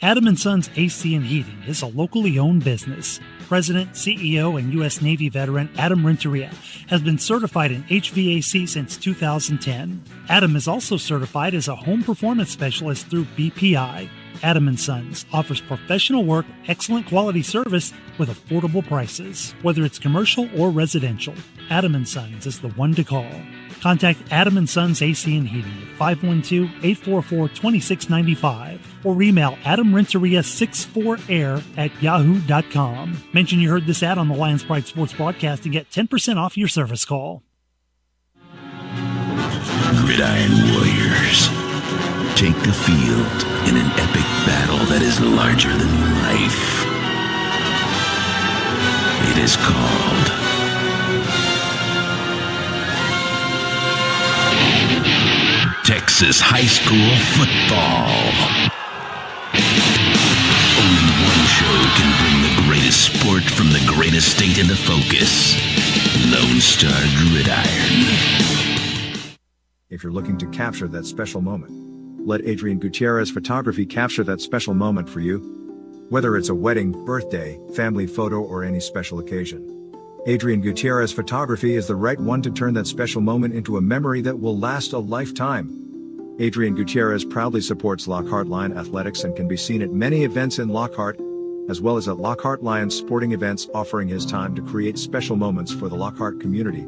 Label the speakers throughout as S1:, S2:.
S1: Adam & Sons AC and Heating is a locally owned business. President, CEO, and U.S. Navy veteran Adam Renteria has been certified in HVAC since 2010. Adam is also certified as a home performance specialist through BPI. Adam & Sons offers professional work, excellent quality service with affordable prices. Whether it's commercial or residential, Adam & Sons is the one to call. Contact Adam & Sons AC and Heating at 512-844-2695 or email adamrenteria64air@yahoo.com. Mention you heard this ad on the Lions Pride Sports broadcast and get 10% off your service call.
S2: Gridiron Warriors take the field in an epic battle that is larger than life. It is called Texas high school football. Only one show can bring the greatest sport from the greatest state into focus. Lone Star Gridiron.
S3: If you're looking to capture that special moment, let Adrian Gutierrez Photography capture that special moment for you. Whether it's a wedding, birthday, family photo, or any special occasion, Adrian Gutierrez Photography is the right one to turn that special moment into a memory that will last a lifetime. Adrian Gutierrez proudly supports Lockhart Lion Athletics and can be seen at many events in Lockhart, as well as at Lockhart Lions sporting events, offering his time to create special moments for the Lockhart community.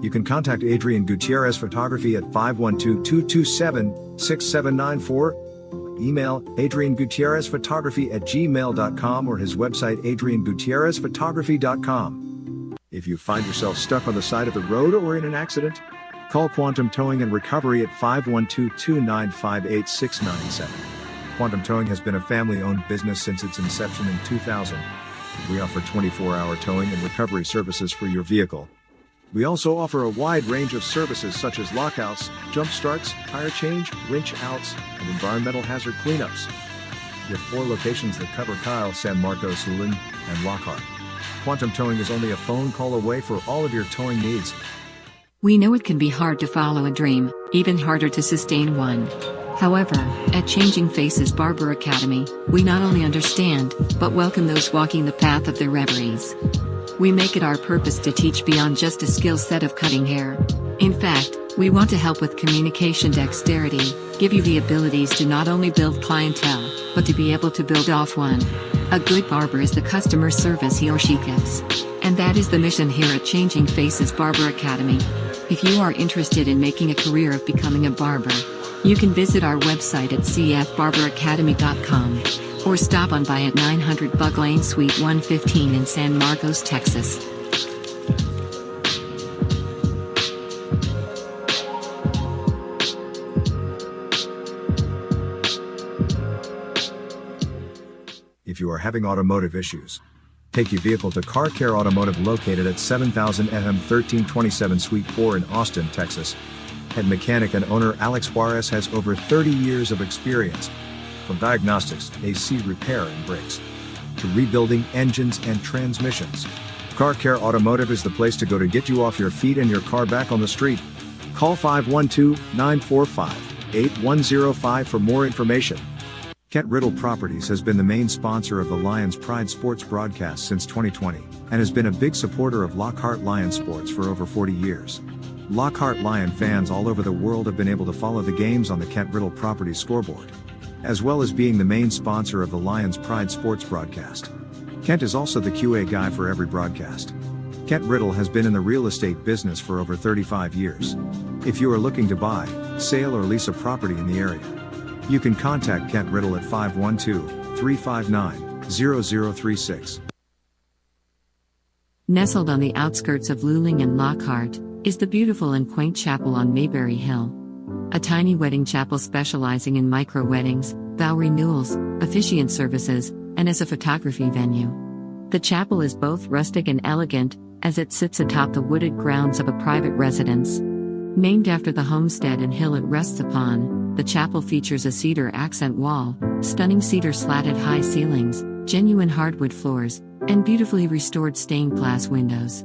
S3: You can contact Adrian Gutierrez Photography at 512-227-6794, email adriangutierrezphotography@gmail.com, or his website adriangutierrezphotography.com. If you find yourself stuck on the side of the road or in an accident, call Quantum Towing and Recovery at 512-295-8697. Quantum Towing has been a family-owned business since its inception in 2000. We offer 24-hour towing and recovery services for your vehicle. We also offer a wide range of services such as lockouts, jump starts, tire change, winch outs, and environmental hazard cleanups. With 4 locations that cover Kyle, San Marcos, Luling, and Lockhart, Quantum Towing is only a phone call away for all of your towing needs.
S4: We know it can be hard to follow a dream, even harder to sustain one. However, at Changing Faces Barber Academy, we not only understand, but welcome those walking the path of their reveries. We make it our purpose to teach beyond just a skill set of cutting hair. In fact, we want to help with communication dexterity, give you the abilities to not only build clientele, but to be able to build off one. A good barber is the customer service he or she gives. And that is the mission here at Changing Faces Barber Academy. If you are interested in making a career of becoming a barber, you can visit our website at cfbarberacademy.com. or stop on by at 900 Bug Lane Suite 115 in San Marcos, Texas.
S3: If you are having automotive issues, take your vehicle to Car Care Automotive, located at 7000 FM 1327 Suite 4 in Austin, Texas. Head mechanic and owner Alex Juarez has over 30 years of experience. From diagnostics, AC repair and brakes, to rebuilding engines and transmissions, Car Care Automotive is the place to go to get you off your feet and your car back on the street. Call 512-945-8105 for more information. Kent Riddle Properties has been the main sponsor of the Lions Pride Sports broadcast since 2020, and has been a big supporter of Lockhart Lion Sports for over 40 years. Lockhart Lion fans all over the world have been able to follow the games on the Kent Riddle Properties scoreboard, as well as being the main sponsor of the Lions Pride Sports broadcast. Kent is also the QA guy for every broadcast. Kent Riddle has been in the real estate business for over 35 years. If you are looking to buy, sale, or lease a property in the area, you can contact Kent Riddle at 512-359-0036.
S4: Nestled on the outskirts of Luling and Lockhart, is the beautiful and quaint chapel on Mayberry Hill. A tiny wedding chapel specializing in micro-weddings, vow renewals, officiant services, and as a photography venue. The chapel is both rustic and elegant, as it sits atop the wooded grounds of a private residence. Named after the homestead and hill it rests upon, the chapel features a cedar accent wall, stunning cedar slatted high ceilings, genuine hardwood floors, and beautifully restored stained glass windows.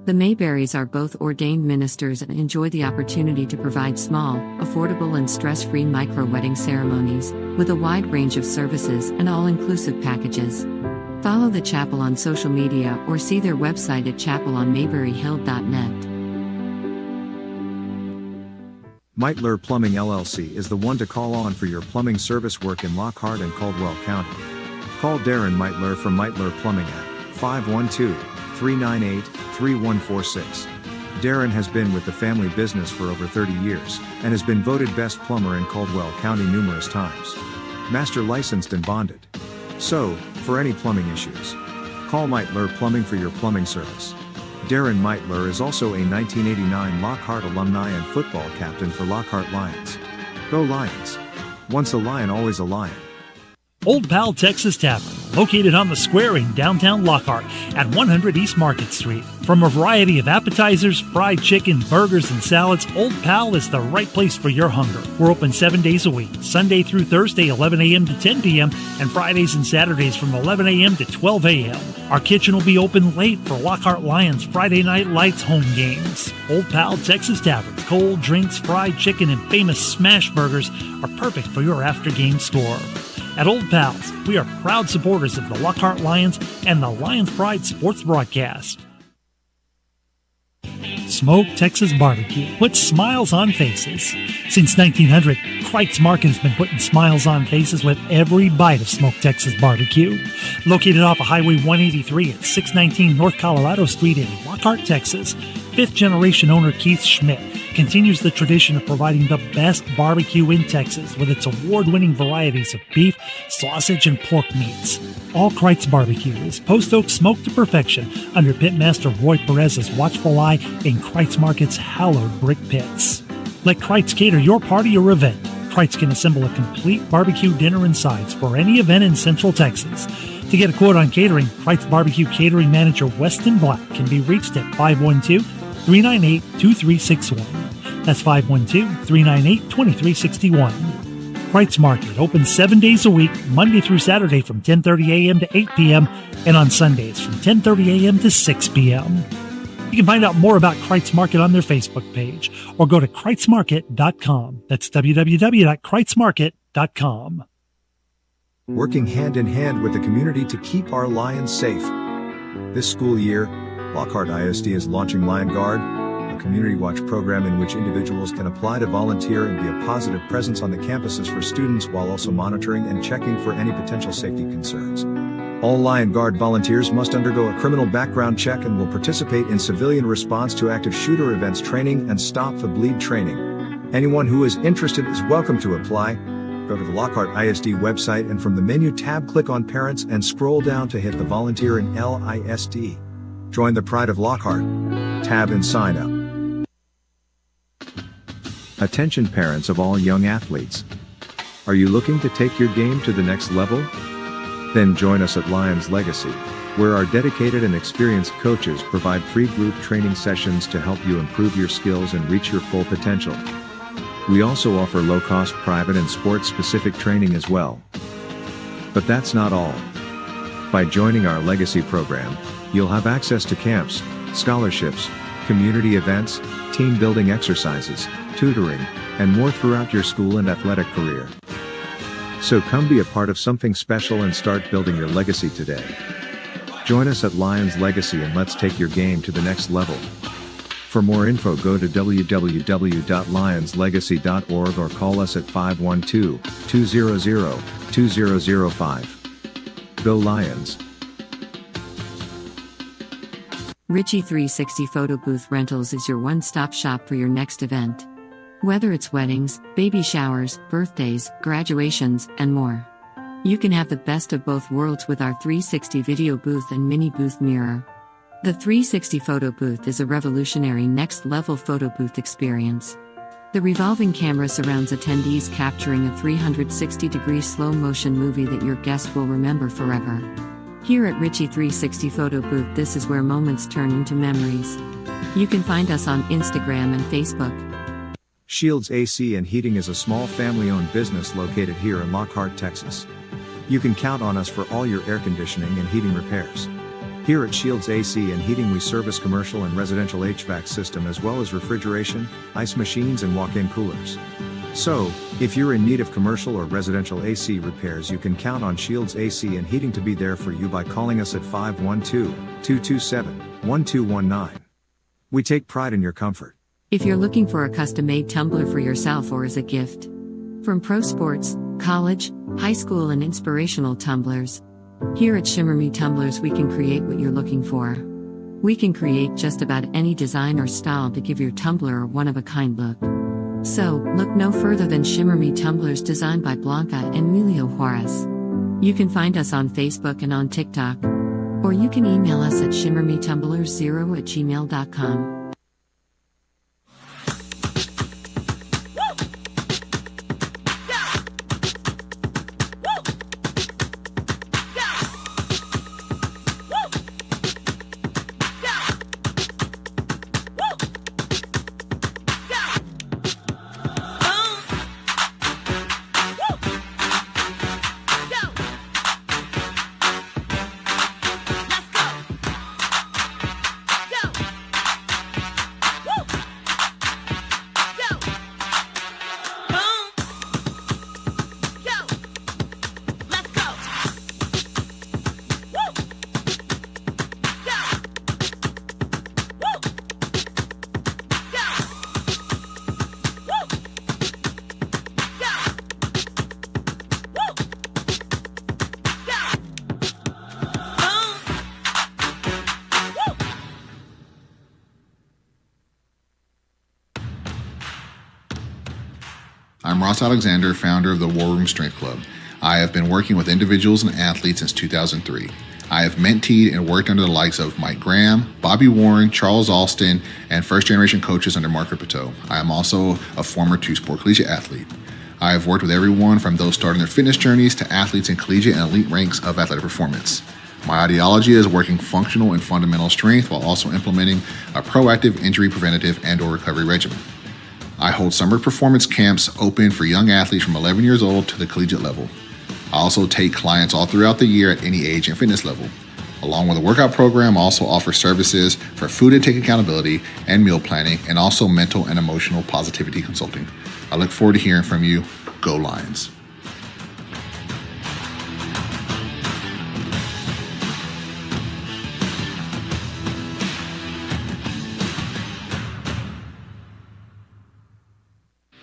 S4: The Mayberrys are both ordained ministers and enjoy the opportunity to provide small, affordable and stress-free micro-wedding ceremonies, with a wide range of services and all-inclusive packages. Follow the chapel on social media or see their website at chapelonmayberryhill.net.
S3: Meitler Plumbing LLC is the one to call on for your plumbing service work in Lockhart and Caldwell County. Call Darren Meitler from Meitler Plumbing at 512-398-3146. Darren has been with the family business for over 30 years, and has been voted best plumber in Caldwell County numerous times. Master licensed and bonded. So, for any plumbing issues, call Meitler Plumbing for your plumbing service. Darren Meitler is also a 1989 Lockhart alumni and football captain for Lockhart Lions. Go Lions! Once a lion, always a lion.
S1: Old Pal Texas Tavern, located on the square in downtown Lockhart at 100 East Market Street. From a variety of appetizers, fried chicken, burgers, and salads, Old Pal is the right place for your hunger. We're open 7 days a week, Sunday through Thursday 11 a.m. to 10 p.m., and Fridays and Saturdays from 11 a.m. to 12 a.m. Our kitchen will be open late for Lockhart Lions Friday Night Lights home games. Old Pal Texas Tavern's cold drinks, fried chicken, and famous smash burgers are perfect for your after-game score. At Old Pal's, we are proud supporters of the Lockhart Lions and the Lions Pride sports broadcast. Smoke Texas Barbecue puts smiles on faces. Since 1900, Kreitz Market has been putting smiles on faces with every bite of Smoke Texas Barbecue. Located off of Highway 183 at 619 North Colorado Street in Lockhart, Texas, fifth-generation owner Keith Schmidt continues the tradition of providing the best barbecue in Texas with its award-winning varieties of beef, sausage, and pork meats. All Kreitz Barbecue is post oak smoked to perfection under Pitmaster Roy Perez's watchful eye in Kreitz Market's hallowed brick pits. Let Kreitz cater your party or event. Kreitz can assemble a complete barbecue dinner and sides for any event in Central Texas. To get a quote on catering, Kreitz Barbecue Catering Manager Weston Black can be reached at 512-398-2361. That's 512-398-2361. Kreitz Market opens 7 days a week, Monday through Saturday from 10:30 a.m. to 8 p.m. and on Sundays from 10:30 a.m. to 6 p.m. You can find out more about Kreitz Market on their Facebook page or go to kreitzmarket.com. That's www.kreitzmarket.com.
S3: Working hand in hand with the community to keep our lions safe. This school year, Lockhart ISD is launching Lion Guard, a community watch program in which individuals can apply to volunteer and be a positive presence on the campuses for students while also monitoring and checking for any potential safety concerns. All Lion Guard volunteers must undergo a criminal background check and will participate in civilian response to active shooter events training and stop the bleed training. Anyone who is interested is welcome to apply. Go to the Lockhart ISD website and from the menu tab click on Parents and scroll down to hit the Volunteer in LISD. Join the Pride of Lockhart tab and sign up. Attention parents of all young athletes. Are you looking to take your game to the next level? Then join us at Lions Legacy, where our dedicated and experienced coaches provide free group training sessions to help you improve your skills and reach your full potential. We also offer low-cost private and sports-specific training as well. But that's not all. By joining our Legacy program, you'll have access to camps, scholarships, community events, team-building exercises, tutoring, and more throughout your school and athletic career. So come be a part of something special and start building your legacy today. Join us at Lions Legacy and let's take your game to the next level. For more info, go to www.lionslegacy.org or call us at 512-200-2005. Go Lions!
S4: Ritchie 360 Photo Booth Rentals is your one-stop shop for your next event. Whether it's weddings, baby showers, birthdays, graduations, and more. You can have the best of both worlds with our 360 video booth and mini booth mirror. The 360 Photo Booth is a revolutionary next-level photo booth experience. The revolving camera surrounds attendees, capturing a 360-degree slow-motion movie that your guest will remember forever. Here at Ritchie 360 Photo Booth, this is where moments turn into memories. You can find us on Instagram and Facebook.
S3: Shields AC and Heating is a small family-owned business located here in Lockhart, Texas. You can count on us for all your air conditioning and heating repairs. Here at Shields AC and Heating we service commercial and residential HVAC system as well as refrigeration, ice machines and walk-in coolers. So, if you're in need of commercial or residential AC repairs, you can count on Shields AC and Heating to be there for you by calling us at 512-227-1219. We take pride in your comfort.
S4: If you're looking for a custom-made tumbler for yourself or as a gift, from pro sports, college, high school and inspirational tumblers, here at Shimmer Me Tumblers we can create what you're looking for. We can create just about any design or style to give your tumbler a one-of-a-kind look. So, look no further than Shimmer Me Tumblers designed by Blanca and Emilio Juarez. You can find us on Facebook and on TikTok. Or you can email us at shimmermetumblers0@gmail.com.
S5: I'm Ross Alexander, founder of the War Room Strength Club. I have been working with individuals and athletes since 2003. I have mentored and worked under the likes of Mike Graham, Bobby Warren, Charles Alston, and first-generation coaches under Mark Ripito. I am also a former two-sport collegiate athlete. I have worked with everyone from those starting their fitness journeys to athletes in collegiate and elite ranks of athletic performance. My ideology is working functional and fundamental strength while also implementing a proactive injury preventative and/or recovery regimen. I hold summer performance camps open for young athletes from 11 years old to the collegiate level. I also take clients all throughout the year at any age and fitness level. Along with a workout program, I also offer services for food intake accountability and meal planning, and also mental and emotional positivity consulting. I look forward to hearing from you. Go Lions.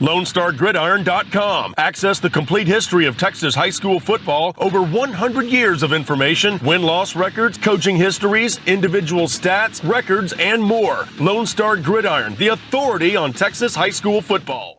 S6: LoneStarGridiron.com. Access the complete history of Texas high school football, over 100 years of information, win-loss records, coaching histories, individual stats, records, and more. Lone Star Gridiron, the authority on Texas high school football.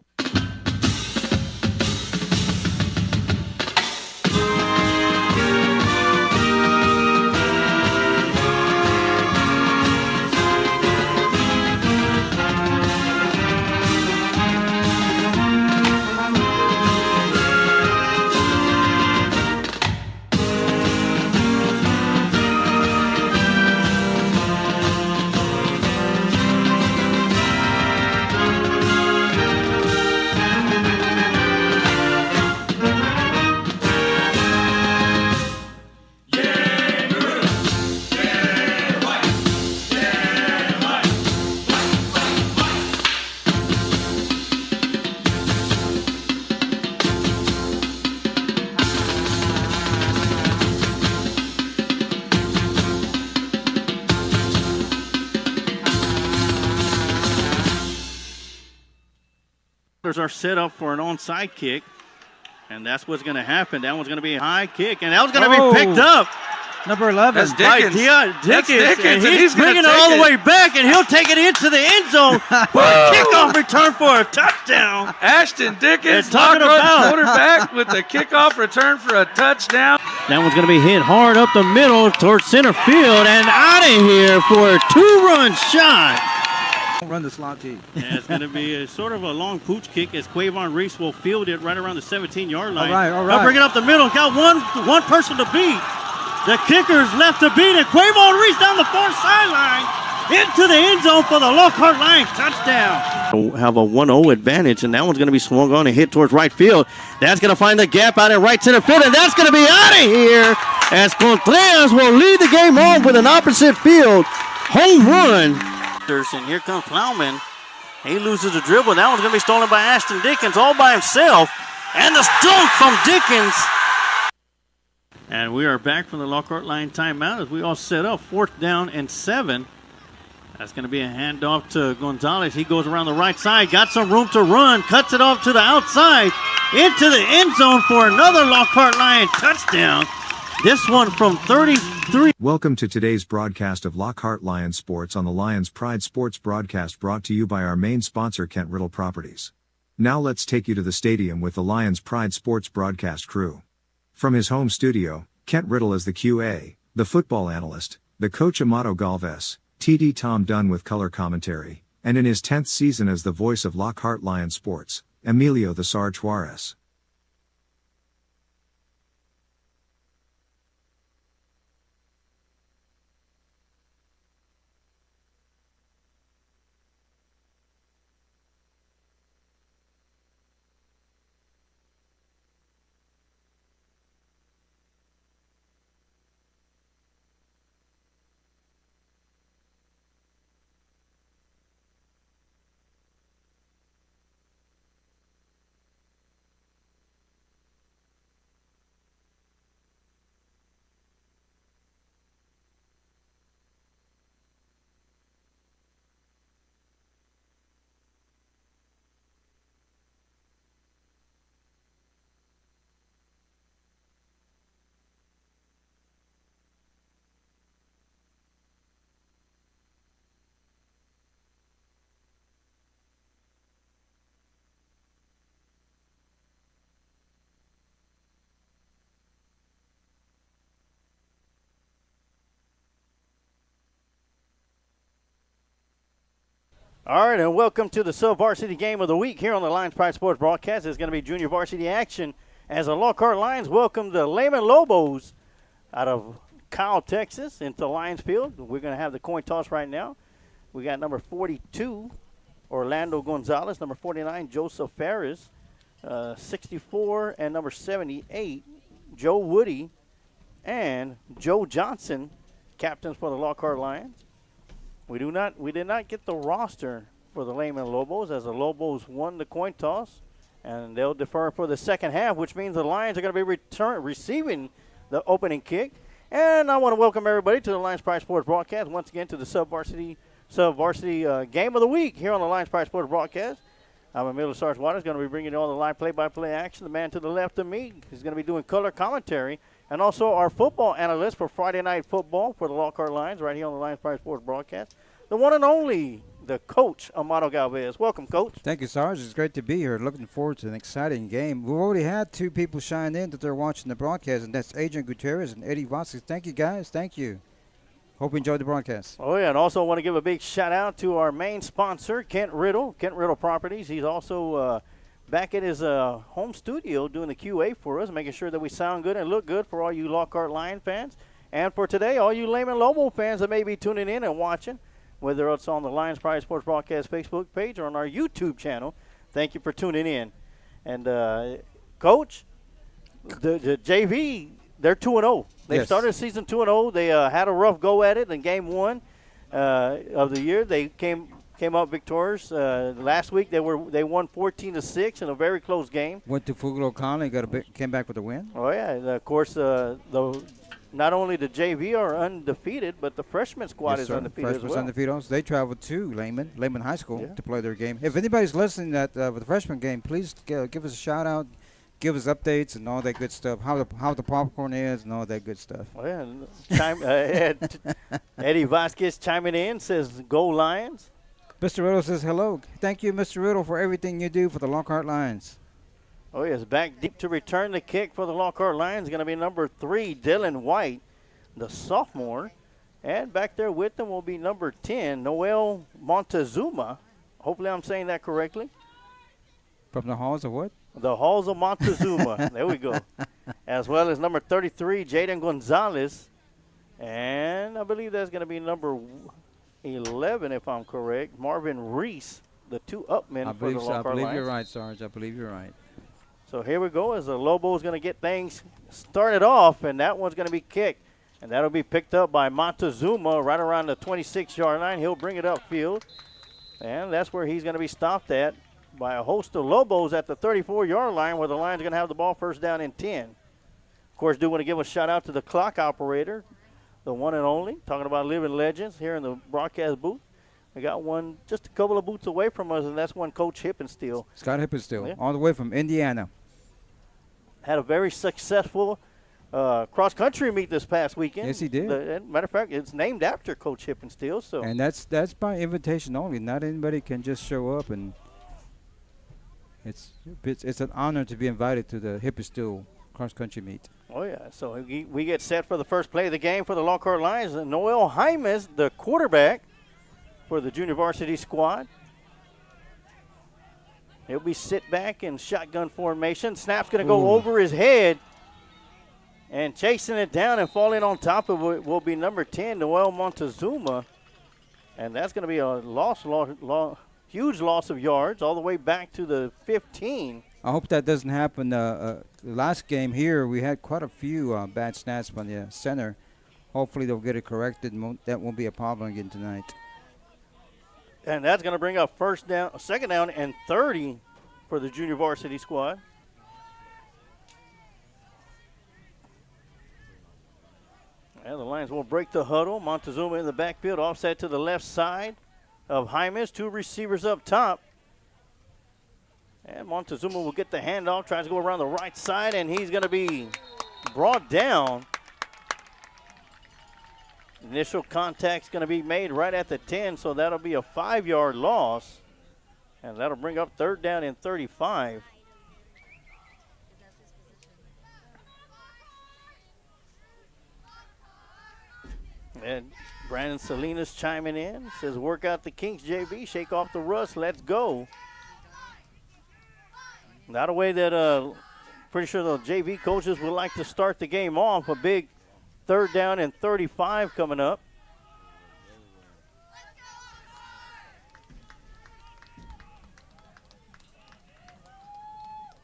S7: Are set up for an onside kick, and that's what's going to happen. That one's going to be a high kick, and that was going to be picked up.
S8: Number 11.
S7: That's Dickens. Dickens, and he's bringing it all the way back, and he'll take it into the end zone for a kickoff return for a touchdown.
S8: Ashton Dickens,
S7: talking about
S8: quarterback with the kickoff return for a touchdown.
S7: That one's going to be hit hard up the middle towards center field and out of here for a two-run shot.
S8: Run the slot team.
S7: Yeah, it's going to be a sort of a long pooch kick as Quavon Reese will field it right around the 17-yard line.
S8: All right.
S7: They'll bring it up the middle. Got one person to beat. The kicker's left to beat it. Quavon Reese down the far sideline into the end zone for the Lockhart Lions touchdown. We'll have a 1-0 advantage, and that one's going to be swung on and hit towards right field. That's going to find the gap out in right center field, and that's going to be out of here as Contreras will lead the game on with an opposite field home run. And here comes Plowman. He loses the dribble. That one's going to be stolen by Ashton Dickens all by himself. And the dunk from Dickens. And we are back from the Lockhart line timeout as we all set up 4th down and 7. That's going to be a handoff to Gonzalez. He goes around the right side, got some room to run, cuts it off to the outside, into the end zone for another Lockhart Lion touchdown. This one from 33.
S3: Welcome to today's broadcast of Lockhart Lions Sports on the Lions Pride Sports broadcast, brought to you by our main sponsor, Kent Riddle Properties. Now let's take you to the stadium with the Lions Pride Sports broadcast crew. From his home studio, Kent Riddle is the QA, the football analyst, the coach Amato Galvez, TD Tom Dunn with color commentary, and in his 10th season as the voice of Lockhart Lions Sports, Emilio the Sarge Juarez.
S7: All right, and welcome to the sub-varsity game of the week here on the Lions Pride Sports broadcast. It's going to be junior varsity action as the Lockhart Lions welcome the Lehman Lobos out of Kyle, Texas, into Lions Field. We're going to have the coin toss right now. We got number 42, Orlando Gonzalez, number 49, Joseph Ferris, 64, and number 78, Joe Woody, and Joe Johnson, captains for the Lockhart Lions. We did not get the roster for the Lehman Lobos as the Lobos won the coin toss, and they'll defer for the second half, which means the Lions are going to be receiving the opening kick. And I want to welcome everybody to the Lions Pride Sports broadcast once again to the sub-varsity game of the week here on the Lions Pride Sports broadcast. I'm Emilio Sarge Waters, going to be bringing you all the live play-by-play action. The man to the left of me is going to be doing color commentary, and also our football analyst for Friday Night Football for the Lockhart Lions right here on the Lions Pride Sports broadcast, the one and only, the coach, Amato Galvez. Welcome, Coach.
S9: Thank you, Sarge. It's great to be here. Looking forward to an exciting game. We've already had 2 people shine in that they're watching the broadcast, and that's Adrian Gutierrez and Eddie Vasquez. Thank you, guys. Thank you. Hope you enjoyed the broadcast.
S7: Oh, yeah, and also want to give a big shout-out to our main sponsor, Kent Riddle Properties. He's also back at his home studio doing the QA for us, making sure that we sound good and look good for all you Lockhart Lion fans. And for today, all you Lehman Lobo fans that may be tuning in and watching, whether it's on the Lions Pride Sports Broadcast Facebook page or on our YouTube channel, thank you for tuning in. And, Coach, the JV, they're 2-0. They started season 2-0. They had a rough go at it in game 1 of the year. They came up victorious. Last week they won 14-6 in a very close game.
S9: Went to Fugalo County, came back with a win.
S7: Oh yeah, and of course not only the JV are undefeated, but the freshman squad is undefeated as well.
S9: Undefeated also. They traveled to Lehman High School to play their game. If anybody's listening with the freshman game, please give us a shout out. Give us updates and all that good stuff. How the popcorn is and all that good stuff.
S7: Oh yeah, Eddie Vasquez chiming in says, "Go Lions."
S9: Mr. Riddle says hello. Thank you, Mr. Riddle, for everything you do for the Lockhart Lions.
S7: Oh yes, back deep to return the kick for the Lockhart Lions. Going to be number 3, Dylan White, the sophomore, and back there with them will be number 10, Noel Montezuma. Hopefully, I'm saying that correctly.
S9: From the halls of what?
S7: The halls of Montezuma. There we go. As well as number 33, Jaden Gonzalez. And I believe that's going to be number 11, if I'm correct, Marvin Reese, the 2 upmen for the Lockhart Lions.
S9: I believe you're right, Sarge. I believe you're right.
S10: So here we go as the Lobos going to get things started off, and that one's going to be kicked. And that'll be picked up by Montezuma right around the 26-yard line. He'll bring it upfield, and that's where he's going to be stopped at by a host of Lobos at the 34-yard line, where the Lions are going to have the ball first down and 10. Of course, do want to give a shout-out to the clock operator, the one and only, talking about living legends here in the broadcast booth. We got one just a couple of booths away from us, and that's one Coach Hippensteel.
S9: Scott Hippensteel,
S10: Yeah.
S9: all the way from Indiana.
S10: Had a very successful cross-country meet this past weekend.
S9: Yes, he did.
S10: Matter of fact, it's named after Coach Hippensteel. So.
S9: And that's by invitation only. Not anybody can just show up, and it's an honor to be invited to the Hippensteel cross-country meet.
S10: Oh, yeah. So we get set for the first play of the game for the Lockhart Lions. And Noel Jaimes, the quarterback for the junior varsity squad. He'll be sit back in shotgun formation. Snap's going to go over his head. And chasing it down and falling on top of it will be number 10, Noel Montezuma. And that's going to be a huge loss of yards all the way back to the 15.
S9: I hope that doesn't happen. The last game here, we had quite a few bad snaps on the center. Hopefully they'll get it corrected, and that won't be a problem again tonight.
S10: And that's going to bring up second down and 30 for the junior varsity squad. And the Lions will break the huddle. Montezuma in the backfield, offset to the left side of Jaimes. Two receivers up top. And Montezuma will get the handoff, tries to go around the right side, and he's going to be brought down. Initial contact's going to be made right at the 10, so that'll be a 5-yard loss. And that'll bring up third down and 35. And Brandon Salinas chiming in, says, work out the kinks, JB, shake off the rust, let's go. Not a way that pretty sure the JV coaches would like to start the game off. A big third down and 35 coming up.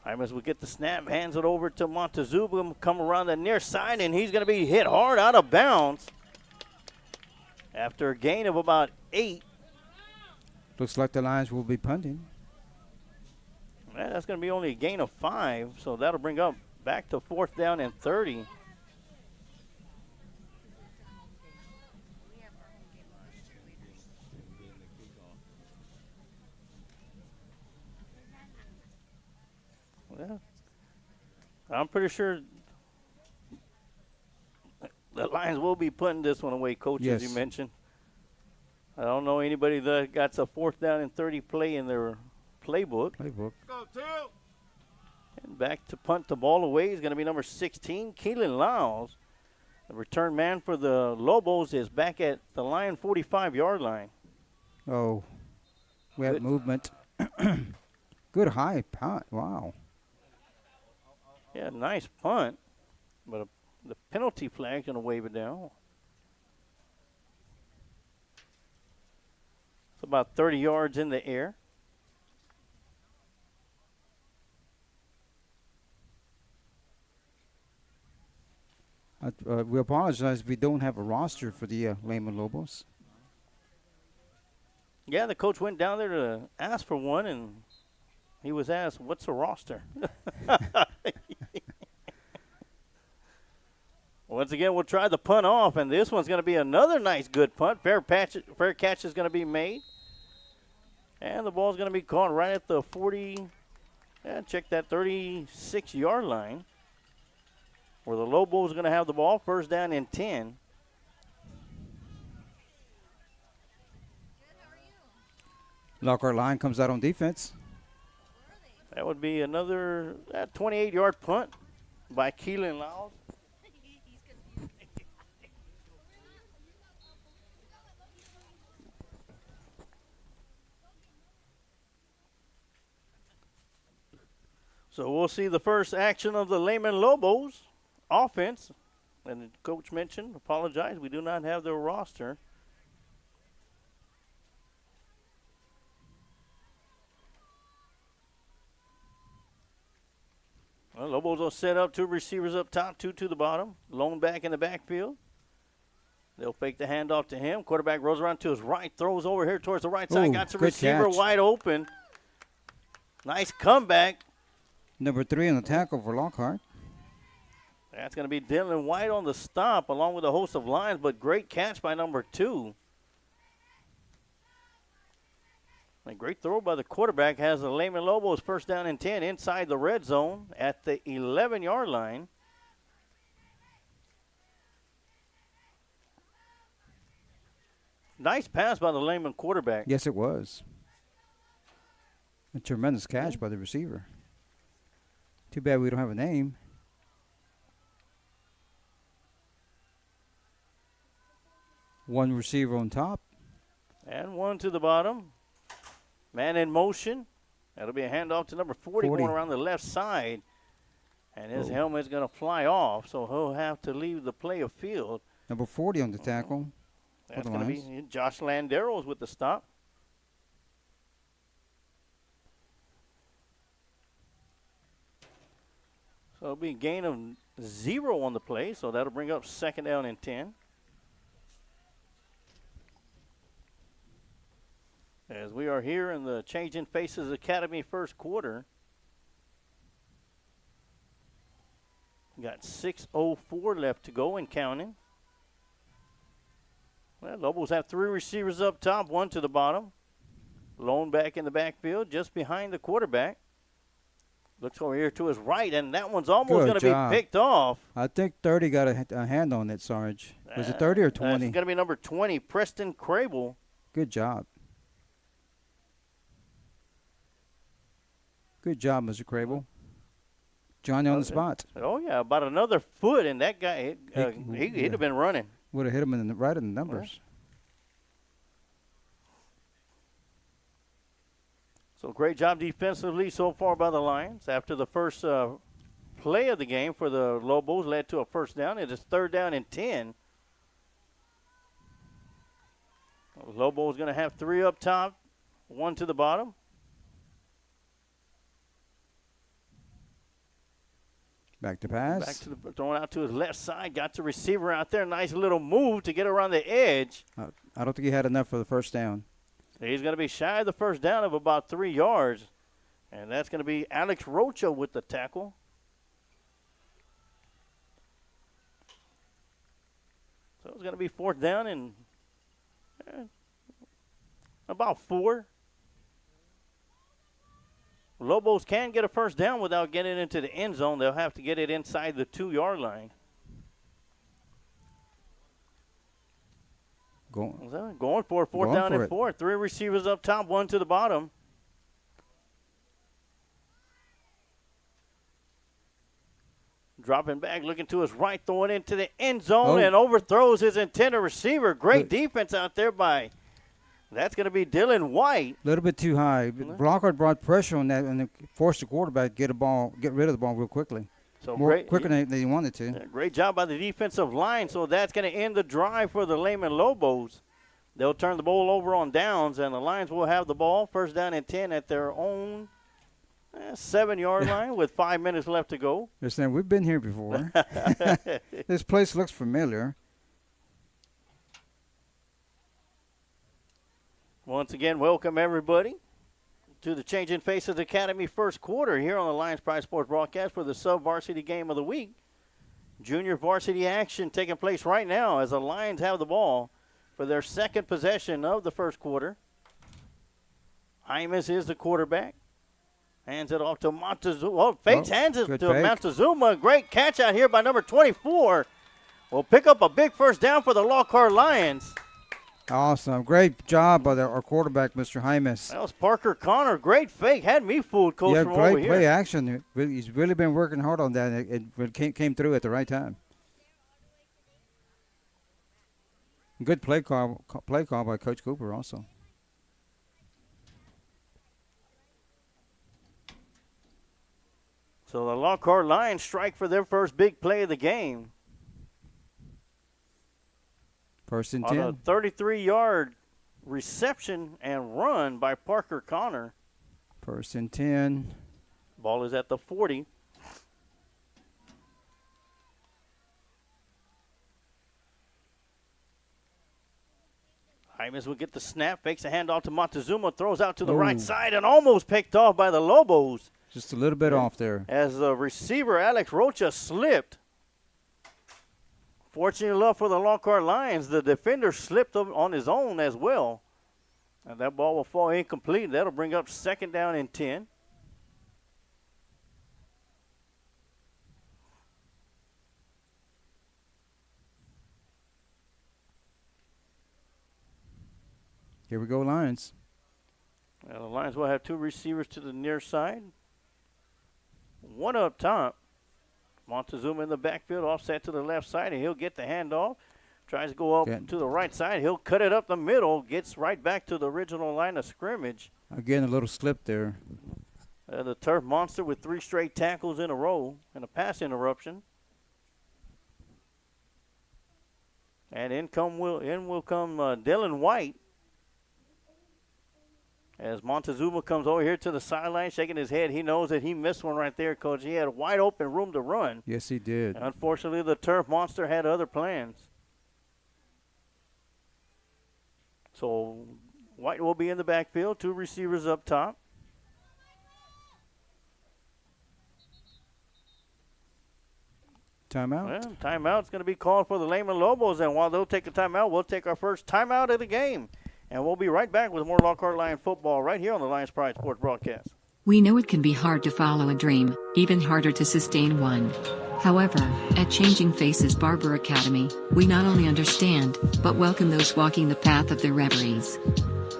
S10: Jaimes will get the snap, hands it over to Montezuma, come around the near side, and he's going to be hit hard out of bounds after a gain of about 8.
S9: Looks like the Lions will be punting.
S10: That's going to be only a gain of 5, so that'll bring up back to fourth down and 30. Well, I'm pretty sure the Lions will be putting this one away, Coach,
S9: yes,
S10: as you mentioned. I don't know anybody that got a fourth down and 30 play in their playbook.
S8: Go, two.
S10: And back to punt the ball away is going to be number 16, Keelan Lyles. The return man for the Lobos is back at the Lion 45-yard line.
S9: Oh, we had movement. Good high punt. Wow.
S10: Yeah, nice punt. But the penalty flag's going to wave it down. It's about 30 yards in the air.
S9: We apologize. We don't have a roster for the Lehman Lobos.
S10: Yeah, the coach went down there to ask for one, and he was asked, what's a roster? Once again, we'll try the punt off, and this one's going to be another nice, good punt. Fair catch is going to be made. And the ball's going to be caught right at the 40, check that 36-yard line, where the Lobos are going to have the ball first down and 10.
S9: Lockhart line comes out on defense.
S10: That would be another 28-yard punt by Keelan Lyles. So we'll see the first action of the Lehman Lobos offense. And the coach mentioned, apologize, we do not have their roster. Well, Lobos will set up 2 receivers up top, 2 to the bottom. Lone back in the backfield. They'll fake the handoff to him. Quarterback rolls around to his right, throws over here towards the right side.
S9: Ooh,
S10: Got the
S9: good
S10: receiver
S9: catch.
S10: wide open. Nice comeback.
S9: Number 3 on the tackle for Lockhart.
S10: That's going to be Dylan White on the stop along with a host of lines, but great catch by number 2. A great throw by the quarterback has the Lehman Lobos first down and 10 inside the red zone at the 11-yard line. Nice pass by the Lehman quarterback.
S9: Yes, it was. A tremendous catch by the receiver. Too bad we don't have a name. One receiver on top.
S10: And 1 to the bottom. Man in motion. That'll be a handoff to number 40 going around the left side. And his helmet's going to fly off, so he'll have to leave the play of field.
S9: Number 40 on the tackle.
S10: That's going to be Josh Landeros with the stop. So it'll be a gain of 0 on the play, so that'll bring up second down and 10. As we are here in the Changing Faces Academy first quarter. Got 6:04 left to go and counting. Well, Lobos have 3 receivers up top, 1 to the bottom. Lone back in the backfield, just behind the quarterback. Looks over here to his right, and that one's almost going to be picked off.
S9: I think 30 got a hand on it, Sarge. Was it 30 or 20?
S10: It's going to be number 20, Preston Crable.
S9: Good job. Good job, Mr. Crable. Johnny on the spot.
S10: Oh, yeah, about another foot, and that guy, he'd have been running.
S9: Would have hit him right in the numbers.
S10: So great job defensively so far by the Lions. After the first play of the game for the Lobos led to a first down. It is third down and 10. Lobos going to have 3 up top, 1 to the bottom.
S9: Back to pass.
S10: Back to the throwing out to his left side. Got the receiver out there. Nice little move to get around the edge.
S9: I don't think he had enough for the first down.
S10: He's going to be shy of the first down of about 3 yards. And that's going to be Alex Rocha with the tackle. So it's going to be fourth down and about 4. Lobos can get a first down without getting into the end zone. They'll have to get it inside the 2-yard line. Going for it, fourth down and 4. 3 receivers up top, 1 to the bottom. Dropping back, looking to his right, throwing into the end zone and overthrows his intended receiver. Great defense out there by, that's going to be Dylan White.
S9: A little bit too high. Lockhart brought pressure on that and forced the quarterback to get rid of the ball real quickly.
S10: So
S9: quicker than he wanted to.
S10: Yeah, great job by the defensive line. So that's going to end the drive for the Lehman Lobos. They'll turn the ball over on downs, and the Lions will have the ball first down and 10 at their own 7-yard line with 5 minutes left to go.
S9: Listen, we've been here before. This place looks familiar.
S10: Once again, welcome everybody to the Changing Faces Academy first quarter here on the Lions Pride Sports broadcast for the sub-varsity game of the week. Junior varsity action taking place right now as the Lions have the ball for their second possession of the first quarter. Hymas is the quarterback. Hands it off to Montezuma. Well, fakes hands it to Montezuma. Great catch out here by number 24. Will pick up a big first down for the Lockhart Lions.
S9: Awesome. Great job by our quarterback, Mr. Hymas.
S10: That was Parker Connor. Great fake. Had me fooled, Coach, from over here.
S9: Yeah, great play action. He's really been working hard on that, and it came through at the right time. Good play call by Coach Cooper also.
S10: So the Lockhart Lions strike for their first big play of the game.
S9: First and 10.
S10: On a 33-yard reception and run by Parker Connor.
S9: First and 10.
S10: Ball is at the 40. Hymas will get the snap, fakes a handoff to Montezuma, throws out to the right side, and almost picked off by the Lobos.
S9: Just a little bit off there.
S10: As the receiver, Alex Rocha, slipped. Fortunately enough for the Lockhart Lions, the defender slipped on his own as well. And that ball will fall incomplete. That'll bring up 2nd down and 10.
S9: Here we go, Lions.
S10: Well, the Lions will have 2 receivers to the near side. 1 up top. Montezuma in the backfield, offset to the left side, and he'll get the handoff. Tries to go up to the right side. He'll cut it up the middle, gets right back to the original line of scrimmage.
S9: Again, a little slip there.
S10: The Turf Monster with 3 straight tackles in a row and a pass interruption. And in will come Dylan White. As Montezuma comes over here to the sideline, shaking his head, he knows that he missed one right there, Coach. He had wide open room to run.
S9: Yes, he did.
S10: And unfortunately, the Turf Monster had other plans. So White will be in the backfield, 2 receivers up top.
S9: Timeout?
S10: Well, timeout's going to be called for the Lehman Lobos, and while they'll take a timeout, we'll take our first timeout of the game. And we'll be right back with more Lockhart Lion football right here on the Lions Pride Sports broadcast.
S4: We know it can be hard to follow a dream, even harder to sustain one. However, at Changing Faces Barber Academy, we not only understand, but welcome those walking the path of their reveries.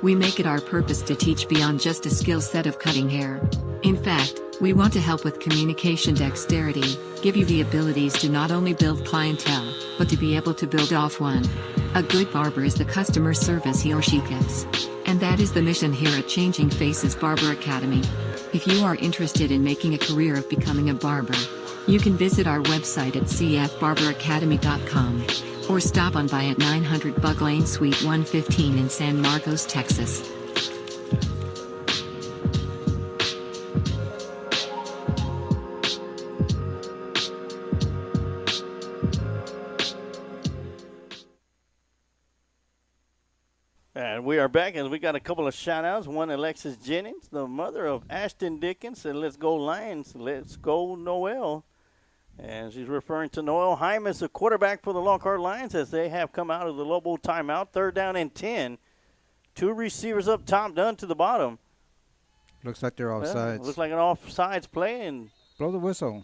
S4: We make it our purpose to teach beyond just a skill set of cutting hair. In fact, we want to help with communication dexterity, give you the abilities to not only build clientele, but to be able to build off one. A good barber is the customer service he or she gives. And that is the mission here at Changing Faces Barber Academy. If you are interested in making a career of becoming a barber, you can visit our website at cfbarberacademy.com or stop on by at 900 Bug Lane Suite 115 in San Marcos, Texas.
S10: And we are back, and we got a couple of shout-outs. One, Alexis Jennings, the mother of Ashton Dickens, said, "Let's go Lions, let's go Noel." And she's referring to Noel Hymas, the quarterback for the Lockhart Lions, as they have come out of the Lobo timeout. 3rd down and 10. 2 receivers up top, done to the bottom.
S9: Looks like they're offsides.
S10: Looks like an offsides play. And
S9: blow the whistle.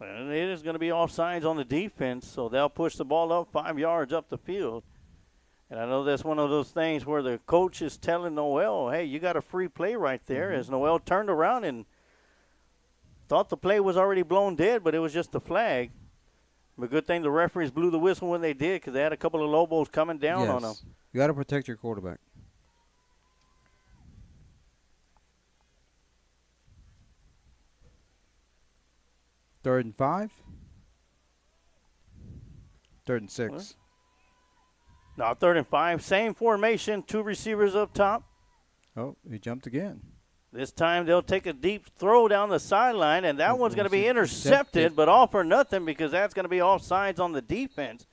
S10: And it is going to be offsides on the defense, so they'll push the ball up 5 yards up the field. And I know that's one of those things where the coach is telling Noel, hey, you got a free play right there, as Noel turned around and thought the play was already blown dead, but it was just a flag. But good thing the referees blew the whistle when they did, because they had a couple of Lobos coming down on them.
S9: You got to protect your quarterback. Third and 5. 3rd and 6.
S10: Now 3rd and 5. Same formation. 2 receivers up top.
S9: Oh, he jumped again.
S10: This time they'll take a deep throw down the sideline, and that one's going to be intercepted, but all for nothing because that's going to be offsides on the defense.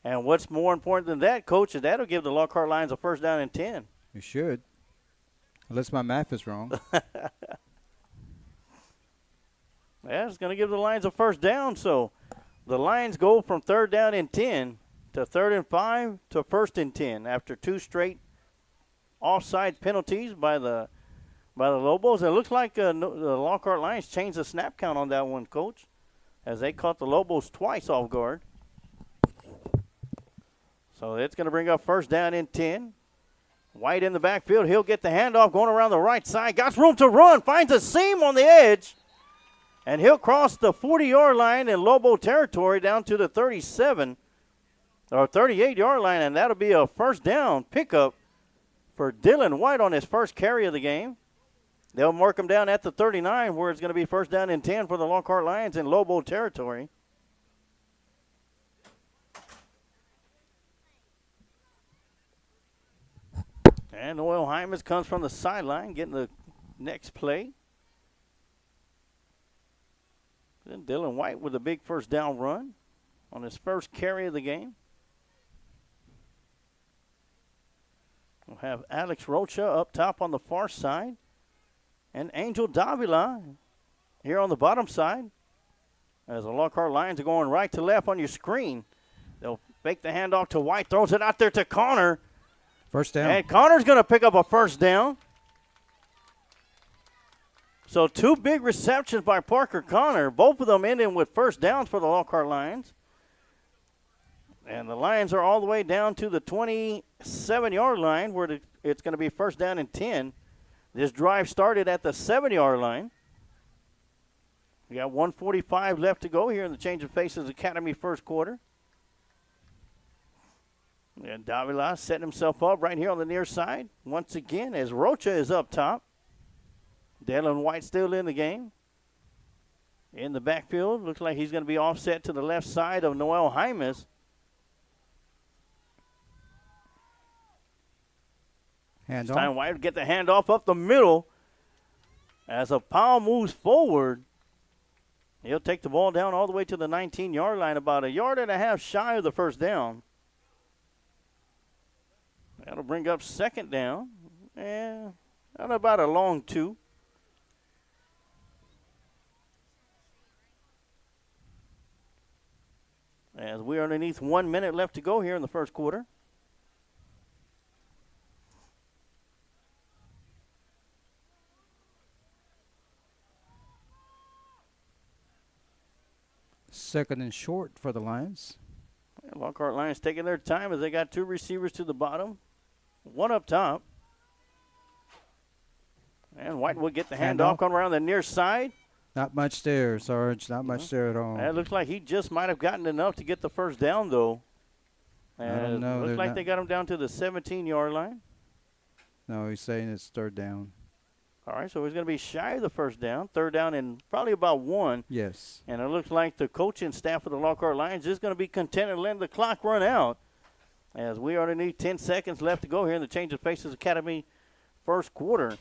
S10: And what's more important than that, Coach, is that'll give the Lockhart Lions a 1st down and 10.
S9: It should. Unless my math is wrong.
S10: Yeah, it's going to give the Lions a 1st down. So the Lions go from 3rd down and 10 to 3rd and 5 to 1st and 10 after 2 straight offside penalties by the Lobos. It looks like the Lockhart Lions changed the snap count on that one, Coach, as they caught the Lobos twice off guard. So it's going to bring up 1st down and 10. White in the backfield. He'll get the handoff going around the right side. Got room to run. Finds a seam on the edge. And he'll cross the 40-yard line in Lobo territory down to the 37 or 38-yard line, and that'll be a 1st down pickup for Dylan White on his first carry of the game. They'll mark him down at the 39, where it's going to be 1st down and 10 for the Lockhart Lions in Lobo territory. And Noel Hymas comes from the sideline, getting the next play. Then Dylan White with a big 1st down run. on his first carry of the game. We'll have Alex Rocha up top on the far side. And Angel Davila here on the bottom side. As the Lockhart Lions are going right to left on your screen. They'll fake the handoff to White. Throws it out there to Connor.
S9: First down.
S10: And Connor's going to pick up a first down. So 2 big receptions by Parker Connor. Both of them ending with first downs for the Lockhart Lions. And the Lions are all the way down to the 27-yard line where it's going to be first down and 10. This drive started at the 7-yard line. We got 1:45 left to go here in the Change of Faces Academy first quarter. And Davila setting himself up right here on the near side. Once again, as Rocha is up top. Dallin White still in the game. In the backfield, looks like he's going to be offset to the left side of Noel Hymas.
S9: Hand
S10: It's time
S9: off.
S10: White to get the handoff up the middle. As a Powell moves forward, he'll take the ball down all the way to the 19-yard line, about a yard and a half shy of the first down. That'll bring up second down. And about a long 2. As we're underneath 1 minute left to go here in the first quarter.
S9: Second and short for the Lions.
S10: Lockhart Lions taking their time as they got 2 receivers to the bottom. 1 up top. And White will get the handoff, come around the near side.
S9: Not much there, Sarge. Not much there at all.
S10: It looks like he just might have gotten enough to get the first down, though.
S9: I don't know.
S10: Looks like they got him down to the 17-yard line.
S9: No, he's saying it's third down.
S10: All right, so he's going to be shy of the first down. Third down and probably about 1.
S9: Yes.
S10: And it looks like the coaching staff of the Lockhart Lions is going to be content to let the clock run out. As we already need 10 seconds left to go here in the Change of Faces Academy first quarter.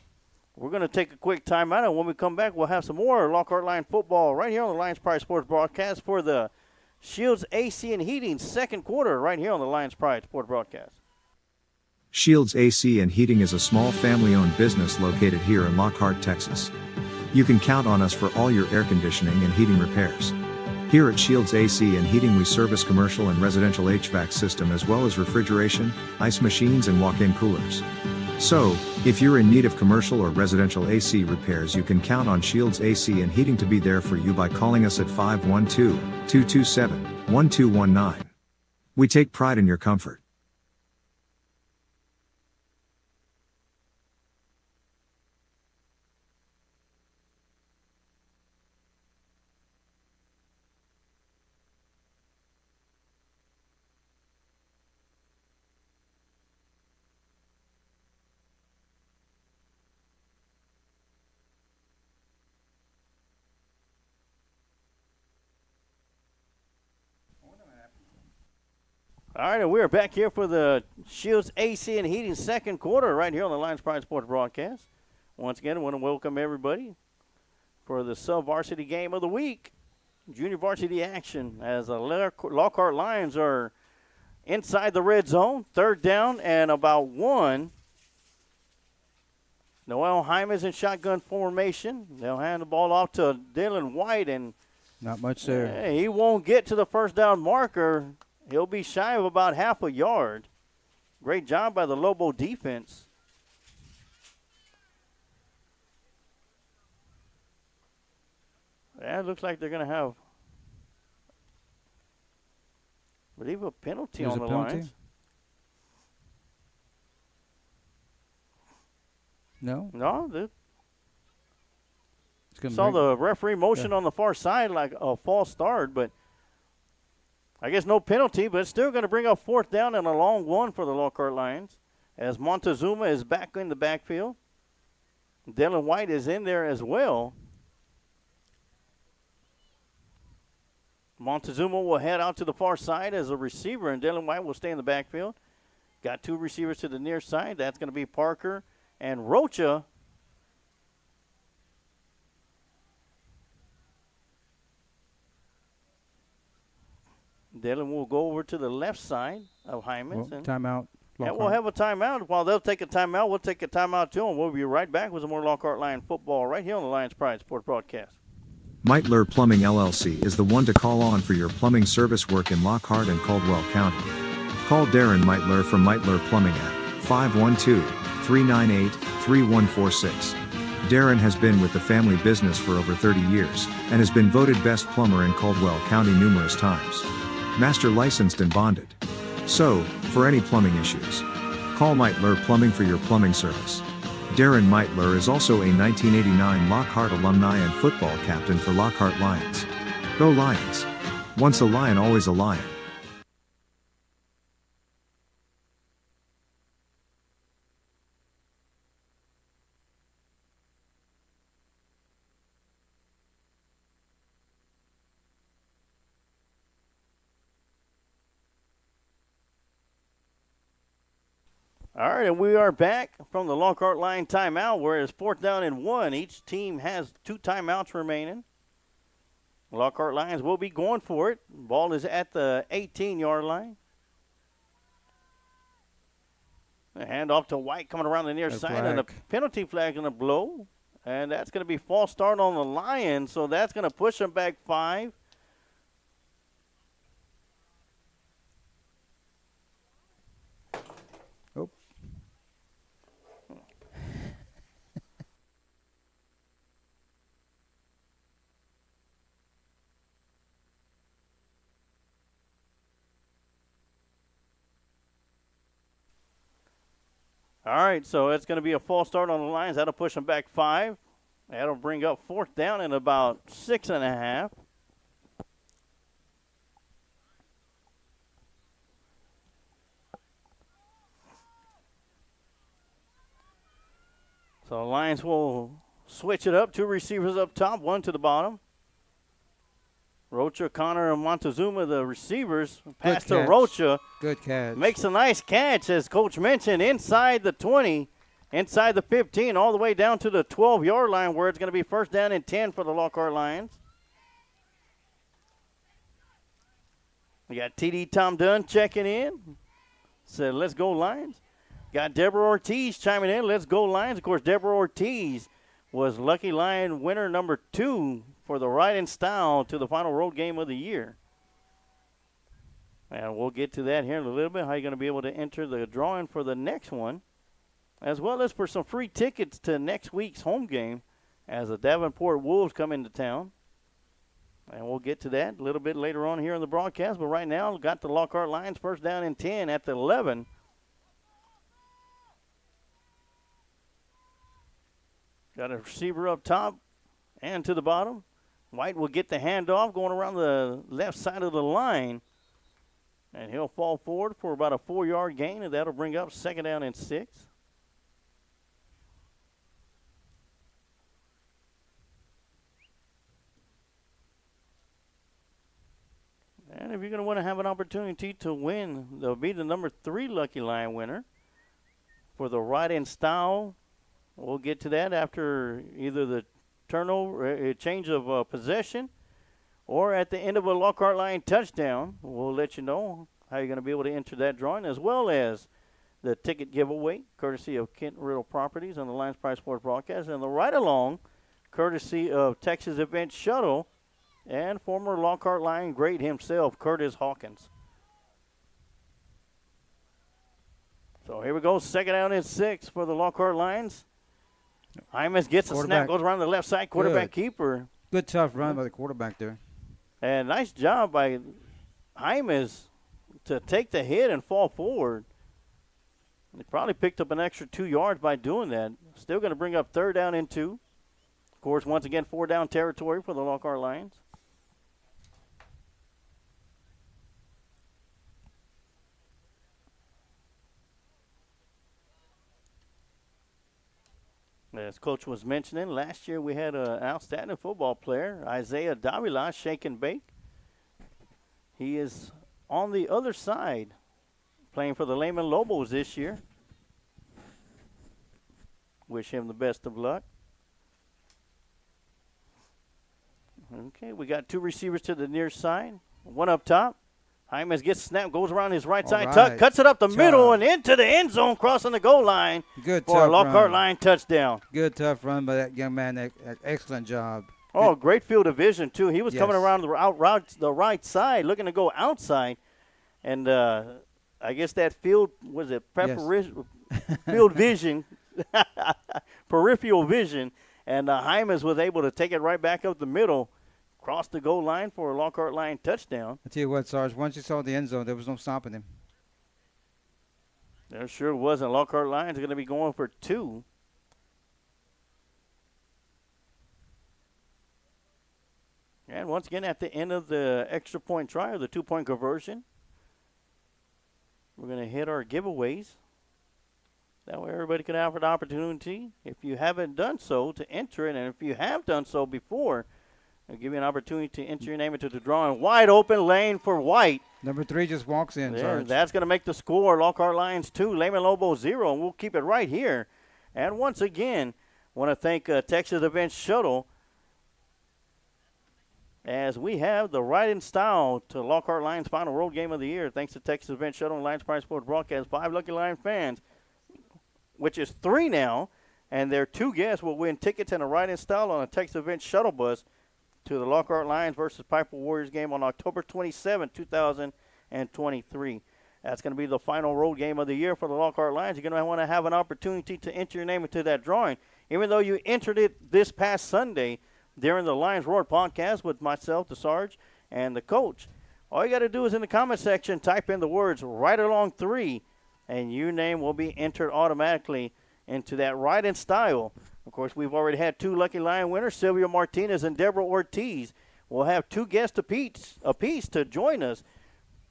S10: We're going to take a quick timeout, and when we come back, we'll have some more Lockhart Lion football right here on the Lions Pride Sports broadcast for the Shields AC and Heating second quarter right here on the Lions Pride Sports broadcast.
S3: Shields AC and Heating is a small family-owned business located here in Lockhart, Texas. You can count on us for all your air conditioning and heating repairs. Here at Shields AC and Heating we service commercial and residential HVAC system as well as refrigeration, ice machines and walk-in coolers. So, if you're in need of commercial or residential AC repairs, you can count on Shields AC and Heating to be there for you by calling us at 512-227-1219. We take pride in your comfort.
S10: All right, and we're back here for the Shields AC and Heating second quarter right here on the Lions Pride Sports broadcast. Once again, I want to welcome everybody for the sub-varsity game of the week, junior varsity action, as the Lockhart Lions are inside the red zone, third down and about 1. Noel Hyman's in shotgun formation. They'll hand the ball off to Dylan White, and
S9: not much there.
S10: He won't get to the first down marker. He'll be shy of about half a yard. Great job by the Lobo defense. Yeah, it looks like they're going to have, I believe, a penalty on the Lions.
S9: No?
S10: No. Saw the referee motion on the far side like a false start, but I guess no penalty, but it's still going to bring up fourth down and a long 1 for the Lockhart Lions as Montezuma is back in the backfield. Dylan White is in there as well. Montezuma will head out to the far side as a receiver, and Dylan White will stay in the backfield. Got 2 receivers to the near side. That's going to be Parker and Rocha. Dylan will go over to the left side of Hyman's.
S9: Well, timeout.
S10: And we'll have a timeout. While they'll take a timeout, we'll take a timeout too, and we'll be right back with some more Lockhart Lion football right here on the Lions Pride Sports Broadcast.
S3: Meitler Plumbing LLC is the one to call on for your plumbing service work in Lockhart and Caldwell County. Call Darren Meitler from Meitler Plumbing at 512-398-3146. Darren has been with the family business for over 30 years and has been voted best plumber in Caldwell County numerous times. Master licensed and bonded. So, for any plumbing issues, call Meitler Plumbing for your plumbing service. Darren Meitler is also a 1989 Lockhart alumni and football captain for Lockhart Lions. Go Lions! Once a Lion, always a Lion.
S10: All right, and we are back from the Lockhart Line timeout, where it's 4th down and 1. Each team has 2 timeouts remaining. Lockhart Lions will be going for it. Ball is at the 18-yard line. A handoff to White coming around the near side, and a penalty flag going to blow. And that's going to be false start on the Lions, so that's going to push them back 5. All right, so it's going to be a false start on the Lions. That'll push them back 5. That'll bring up 4th down and about 6.5. So the Lions will switch it up. 2 receivers up top, 1 to the bottom. Rocha, Connor, and Montezuma, the receivers. Pass to Rocha.
S9: Good catch.
S10: Makes a nice catch, as Coach mentioned, inside the 20, inside the 15, all the way down to the 12-yard line, where it's going to be 1st down and 10 for the Lockhart Lions. We got TD Tom Dunn checking in. Said, let's go Lions. Got Deborah Ortiz chiming in. Let's go Lions. Of course, Deborah Ortiz was Lucky Lion winner number 2 for the Ride in Style to the final road game of the year. And we'll get to that here in a little bit, how you're going to be able to enter the drawing for the next one, as well as for some free tickets to next week's home game as the Davenport Wolves come into town. And we'll get to that a little bit later on here in the broadcast. But right now, got the Lockhart Lions 1st down and 10 at the 11. Got a receiver up top and to the bottom. White will get the handoff going around the left side of the line. And he'll fall forward for about a 4-yard gain, and that'll bring up 2nd down and 6. And if you're going to want to have an opportunity to win, they'll be the number 3 Lucky Lion winner for the Ride in Style. We'll get to that after either the turnover, change of possession, or at the end of a Lockhart Lion touchdown. We'll let you know how you're going to be able to enter that drawing, as well as the ticket giveaway, courtesy of Kent Riddle Properties on the Lions Pride Sports Broadcast, and the ride-along, courtesy of Texas Event Shuttle and former Lockhart Lion great himself, Curtis Hawkins. So here we go, 2nd down and 6 for the Lockhart Lions. Hymas gets a snap, goes around the left side, quarterback keeper.
S9: Good tough run by the quarterback there.
S10: And nice job by Hymas to take the hit and fall forward. He probably picked up an extra 2 yards by doing that. Still going to bring up 3rd down and 2. Of course, once again, 4-down territory for the Lockhart Lions. As Coach was mentioning, last year we had an outstanding football player, Isaiah Davila, shake and bake. He is on the other side, playing for the Lehman Lobos this year. Wish him the best of luck. Okay, we got 2 receivers to the near side. 1 up top. Hymas gets snapped, goes around his right side,
S9: right.
S10: cuts it up the middle and into the end zone, crossing the goal line
S9: Good
S10: for a
S9: tough
S10: Lockhart
S9: run.
S10: line touchdown.
S9: Good tough run by that young man. Excellent job.
S10: Oh, great field of vision, too. He was coming
S9: Yes.
S10: around the right side, looking to go outside. And I guess that field, was it field vision, peripheral vision, and Hymas was able to take it right back up the middle, cross the goal line for a Lockhart line touchdown.
S9: I tell you what, Sarge, once you saw the end zone, there was no stopping him.
S10: There sure wasn't. Lockhart Lions going to be going for 2. And once again, at the end of the extra point try, or the 2-point conversion, we're going to hit our giveaways. That way everybody can have an opportunity, if you haven't done so, to enter it. And if you have done so before, I'll give you an opportunity to enter your name into the drawing. Wide open lane for White.
S9: Number 3 just walks in, Sarge.
S10: That's going to make the score Lockhart Lions 2, Lehman Lobos 0, and we'll keep it right here. And once again, want to thank Texas Event Shuttle, as we have the right in style to Lockhart Lions' final road game of the year. Thanks to Texas Event Shuttle and Lions Pride Sports Broadcast. 5 Lucky Lion fans, which is 3 now, and their 2 guests will win tickets and a right in style on a Texas Event Shuttle bus to the Lockhart Lions versus Piper Warriors game on October 27, 2023. That's going to be the final road game of the year for the Lockhart Lions. You're going to want to have an opportunity to enter your name into that drawing. Even though you entered it this past Sunday during the Lions Roar podcast with myself, the Sarge, and the coach, all you got to do is in the comment section type in the words "right along 3," and your name will be entered automatically into that right in style. Of course, we've already had 2 Lucky Lion winners, Silvio Martinez and Deborah Ortiz. We'll have 2 guests apiece to join us.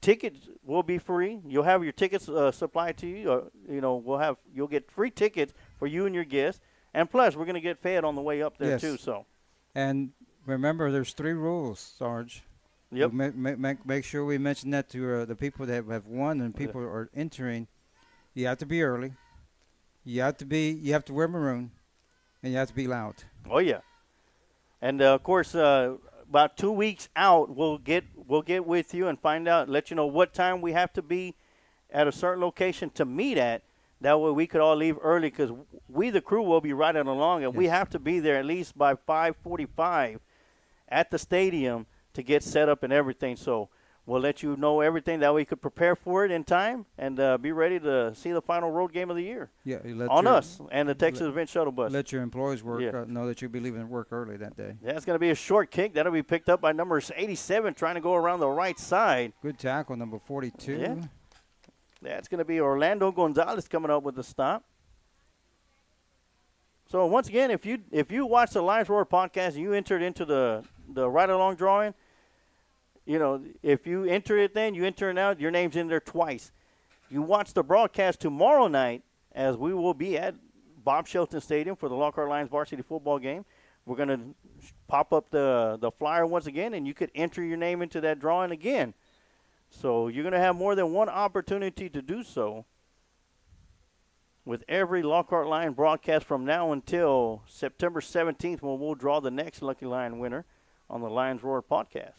S10: Tickets will be free. You'll have your tickets supplied to you. You'll get free tickets for you and your guests. And plus, we're going to get fed on the way up there, too. So,
S9: and remember, there's 3 rules, Sarge.
S10: Yep.
S9: Make sure we mention that to the people that have won and people are entering. You have to be early. You have to wear maroon, and you have to be loud.
S10: Oh yeah, and of course, about 2 weeks out, we'll get with you and find out, let you know what time we have to be at a certain location to meet at. That way, we could all leave early because we, the crew, will be riding along, and we have to be there at least by 5:45 at the stadium to get set up and everything. So we'll let you know everything. That way you could prepare for it in time and be ready to see the final road game of the year.
S9: Yeah,
S10: on us and the Texas Event Shuttle bus.
S9: Let your employees know that you'll be leaving work early that day.
S10: Yeah, it's going to be a short kick. That'll be picked up by number 87 trying to go around the right side.
S9: Good tackle, number 42.
S10: Yeah. That's going to be Orlando Gonzalez coming up with the stop. So once again, if you watch the Lions Roar podcast and you entered into the right along drawing, if you enter it then, you enter it out, your name's in there twice. You watch the broadcast tomorrow night, as we will be at Bob Shelton Stadium for the Lockhart Lions varsity football game. We're going to pop up the flyer once again, and you could enter your name into that drawing again. So you're going to have more than one opportunity to do so with every Lockhart Lion broadcast from now until September 17th, when we'll draw the next Lucky Lion winner on the Lions Roar podcast.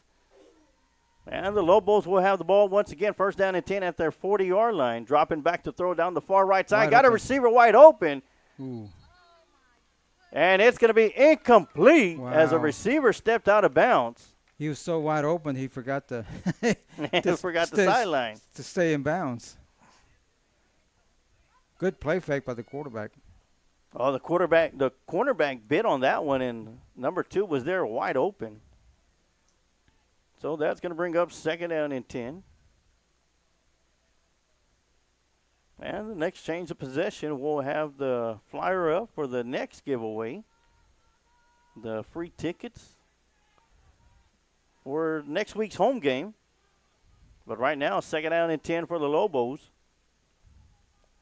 S10: And the Lobos will have the ball once again, first down and 10 at their 40-yard line, dropping back to throw down the far right side. Got a receiver wide open.
S9: Ooh.
S10: And it's going to be incomplete as a receiver stepped out of bounds.
S9: He was so wide open, he forgot the
S10: the sideline
S9: to stay in bounds. Good play fake by the quarterback.
S10: Oh, the cornerback bit on that one, and number 2 was there wide open. So that's going to bring up second down and 10. And the next change of possession, we'll have the flyer up for the next giveaway. The free tickets for next week's home game. But right now, second down and 10 for the Lobos.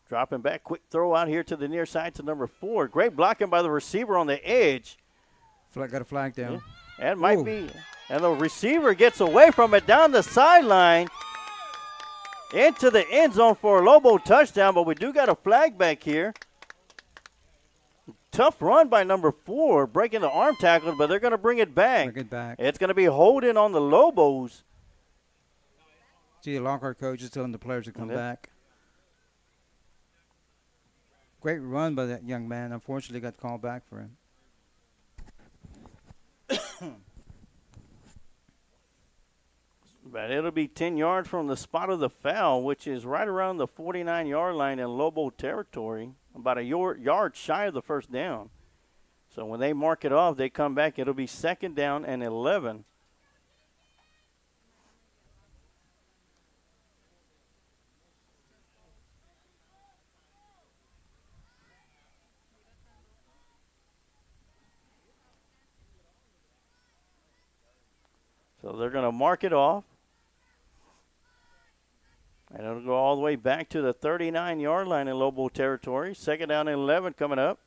S10: Dropping back, quick throw out here to the near side to number 4. Great blocking by the receiver on the edge.
S9: Got a flag down.
S10: Yeah. And might be. And the receiver gets away from it down the sideline into the end zone for a Lobo touchdown, but we do got a flag back here. Tough run by number 4, breaking the arm tackle, but they're going to bring it back.
S9: Bring it back.
S10: It's going to be holding on the Lobos.
S9: See, the Lockhart coach is telling the players to come back. Great run by that young man. Unfortunately, got called back for him.
S10: But it'll be 10 yards from the spot of the foul, which is right around the 49-yard line in Lobo territory, about a yard shy of the first down. So when they mark it off, they come back. It'll be 2nd down and 11. So they're going to mark it off. And it'll go all the way back to the 39-yard line in Lobo territory. 2nd down and 11 coming up.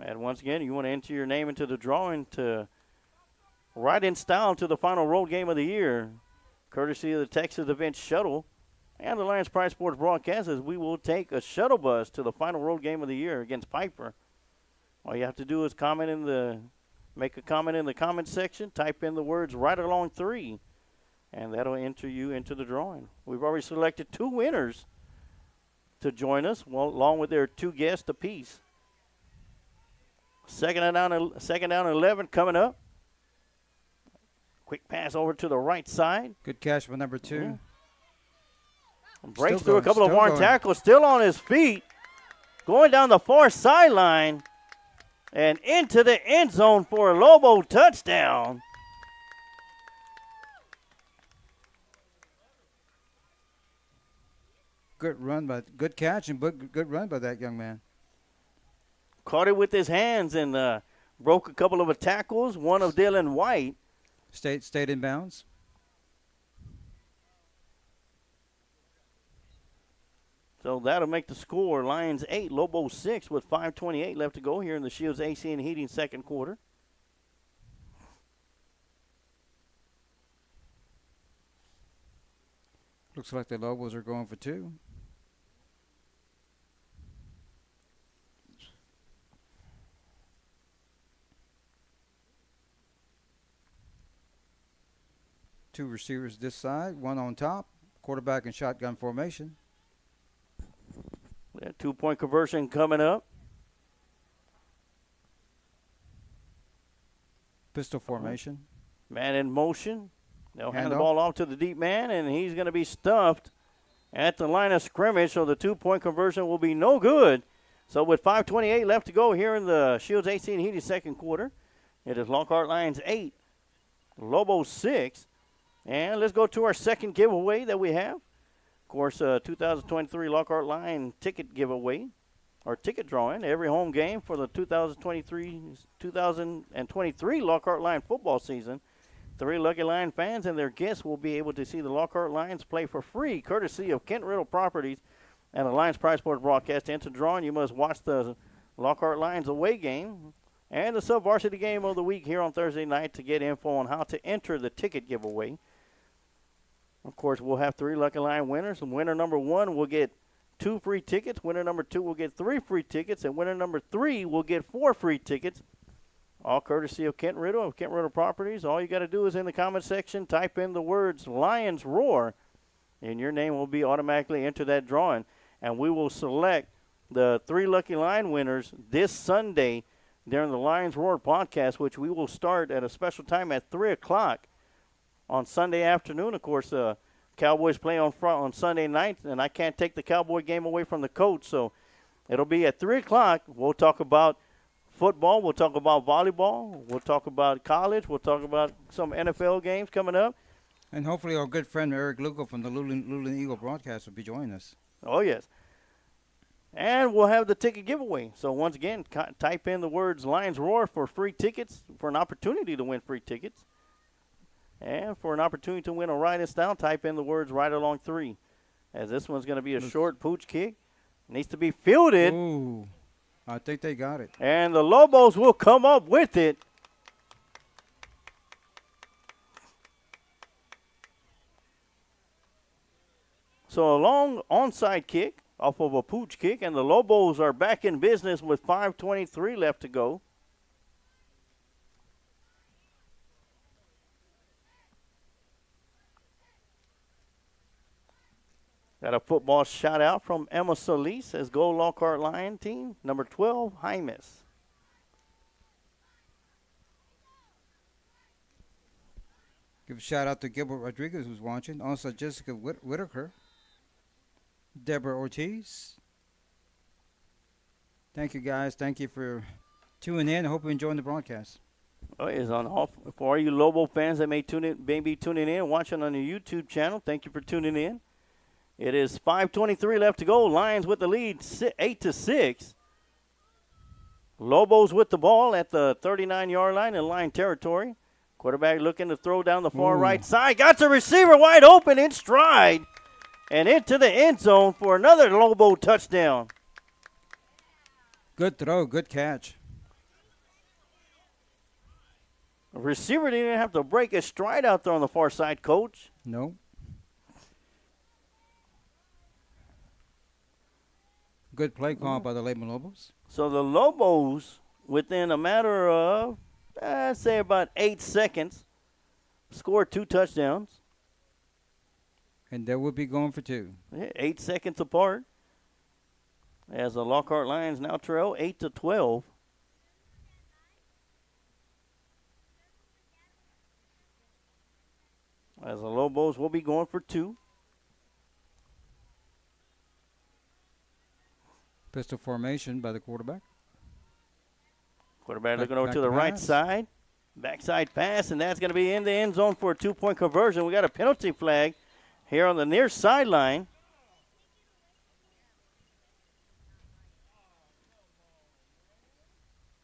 S10: And once again, you want to enter your name into the drawing to ride in style to the final road game of the year, courtesy of the Texas Event Shuttle and the Lions Pride Sports broadcast, as we will take a shuttle bus to the final road game of the year against Piper. All you have to do is make a comment in the comment section, type in the words "right along 3," and that'll enter you into the drawing. We've already selected 2 winners to join us, along with their 2 guests apiece. 2nd down 11 coming up. Quick pass over to the right side.
S9: Good catch by number 2.
S10: Yeah. Breaks through a couple of arm tackles, still on his feet, going down the far sideline and into the end zone for a Lobo touchdown.
S9: Good catch and good run by that young man.
S10: Caught it with his hands and broke a couple of tackles, one of Dylan White.
S9: Stayed in bounds.
S10: So that'll make the score Lions 8, Lobos 6 with 5:28 left to go here in the Shields AC and Heating second quarter.
S9: Looks like the Lobos are going for 2. Two receivers this side, one on top, quarterback in shotgun formation.
S10: That 2-point conversion coming up.
S9: Pistol formation.
S10: Man in motion. They'll hand the ball off to the deep man, and he's going to be stuffed at the line of scrimmage, so the 2-point conversion will be no good. So with 5:28 left to go here in the Shields AC and Heating second quarter, it is Lockhart Lions 8, Lobos 6. And let's go to our second giveaway that we have. Of course, 2023 Lockhart Lion ticket giveaway, or ticket drawing, every home game for the 2023 Lockhart Lion football season. 3 lucky Lion fans and their guests will be able to see the Lockhart Lions play for free, courtesy of Kent Riddle Properties and the Lions Pride Sports broadcast. To enter drawing, you must watch the Lockhart Lions away game and the sub-varsity game of the week here on Thursday night to get info on how to enter the ticket giveaway. Of course, we'll have 3 lucky line winners. And winner number 1 will get 2 free tickets. Winner number 2 will get 3 free tickets. And winner number 3 will get 4 free tickets. All courtesy of Kent Riddle of Kent Riddle Properties. All you got to do is in the comment section, type in the words Lions Roar, and your name will be automatically entered that drawing. And we will select the 3 lucky line winners this Sunday during the Lions Roar podcast, which we will start at a special time at 3 o'clock. On Sunday afternoon. Of course, Cowboys play on Sunday night, and I can't take the Cowboy game away from the coach, so it'll be at 3 o'clock. We'll talk about football. We'll talk about volleyball. We'll talk about college. We'll talk about some NFL games coming up.
S9: And hopefully our good friend Eric Lugo from the Luling Eagle broadcast will be joining us.
S10: Oh, yes. And we'll have the ticket giveaway. So, once again, type in the words Lions Roar for free tickets, for an opportunity to win free tickets. And for an opportunity to win a ride in style, type in the words right along 3. As this one's going to be a short pooch kick. Needs to be fielded.
S9: Ooh, I think they got it.
S10: And the Lobos will come up with it. So a long onside kick off of a pooch kick, and the Lobos are back in business with 5:23 left to go. Got a football shot out from Emma Solis as goal Lockhart Lion team. Number 12, Jaimes.
S9: Give a shout out to Gilbert Rodriguez who's watching. Also Jessica Whitaker. Deborah Ortiz. Thank you guys. Thank you for tuning in. I hope you're enjoying the broadcast.
S10: Oh, it's on off for all you Lobo fans that may be tuning in, watching on the YouTube channel. Thank you for tuning in. It is 5:23 left to go. Lions with the lead, 8-6. Lobos with the ball at the 39-yard line in line territory. Quarterback looking to throw down the far right side. Got the receiver wide open in stride and into the end zone for another Lobo touchdown.
S9: Good throw, good catch.
S10: The receiver didn't even have to break his stride out there on the far side, Coach.
S9: No. Good play call by the Lehman Lobos.
S10: So the Lobos, within a matter of, I'd say about 8 seconds, scored 2 touchdowns.
S9: And they will be going for 2.
S10: 8 seconds apart. As the Lockhart Lions now trail 8-12. As the Lobos will be going for 2.
S9: Pistol formation by the quarterback.
S10: Quarterback looking over to the right side. Backside pass, and that's going to be in the end zone for a 2-point conversion. We got a penalty flag here on the near sideline.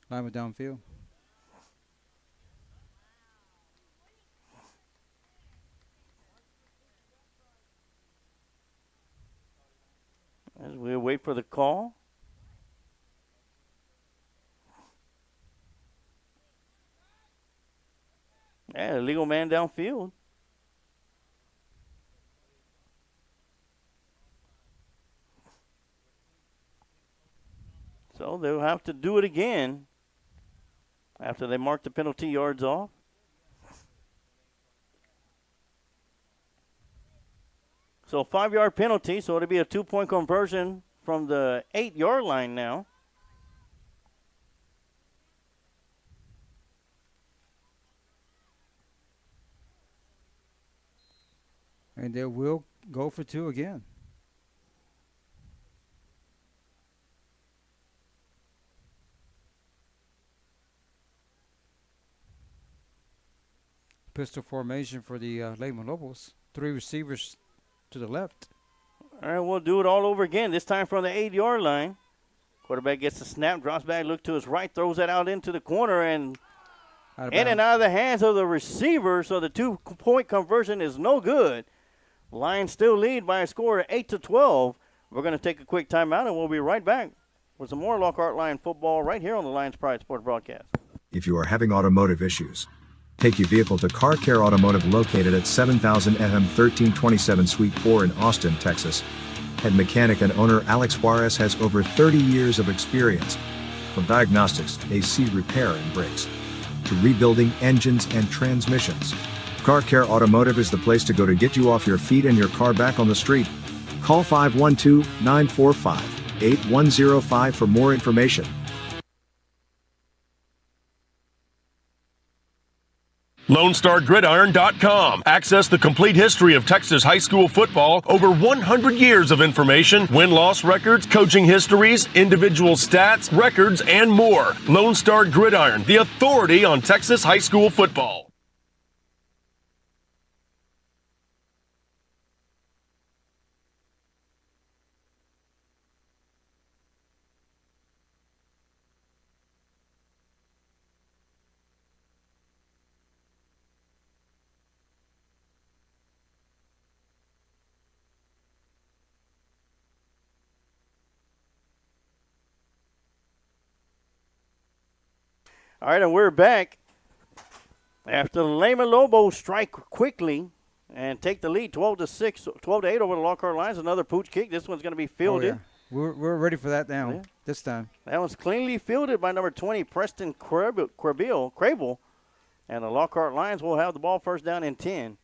S9: Line with downfield.
S10: As we wait for the call. Yeah, illegal man downfield. So they'll have to do it again after they mark the penalty yards off. So 5-yard penalty, so it'll be a 2-point conversion from the 8-yard line now.
S9: And they will go for 2 again. Pistol formation for the Lehman Lobos. 3 receivers to the left.
S10: All right, we'll do it all over again, this time from the 8-yard line. Quarterback gets the snap, drops back, look to his right, throws that out into the corner, and in and out of the hands of the receiver, so the 2-point conversion is no good. Lions still lead by a score of 8-12. We're going to take a quick timeout, and we'll be right back with some more Lockhart Lion football right here on the Lions Pride Sports Broadcast.
S3: If you are having automotive issues, take your vehicle to Car Care Automotive located at 7000 FM 1327 Suite 4 in Austin, Texas. Head mechanic and owner Alex Juarez has over 30 years of experience, from diagnostics, AC repair and brakes, to rebuilding engines and transmissions. Car Care Automotive is the place to go to get you off your feet and your car back on the street. Call 512-945-8105 for more information.
S6: LoneStarGridiron.com. Access the complete history of Texas high school football, over 100 years of information, win-loss records, coaching histories, individual stats, records, and more. Lone Star Gridiron, the authority on Texas high school football.
S10: All right, and we're back after the Lehman Lobos strike quickly and take the lead 12-6, 12-8 over the Lockhart Lions. Another pooch kick. This one's going to be fielded.
S9: Oh, yeah. We're ready for that now. This time.
S10: That one's cleanly fielded by number 20, Preston Crable. And the Lockhart Lions will have the ball first down and 10.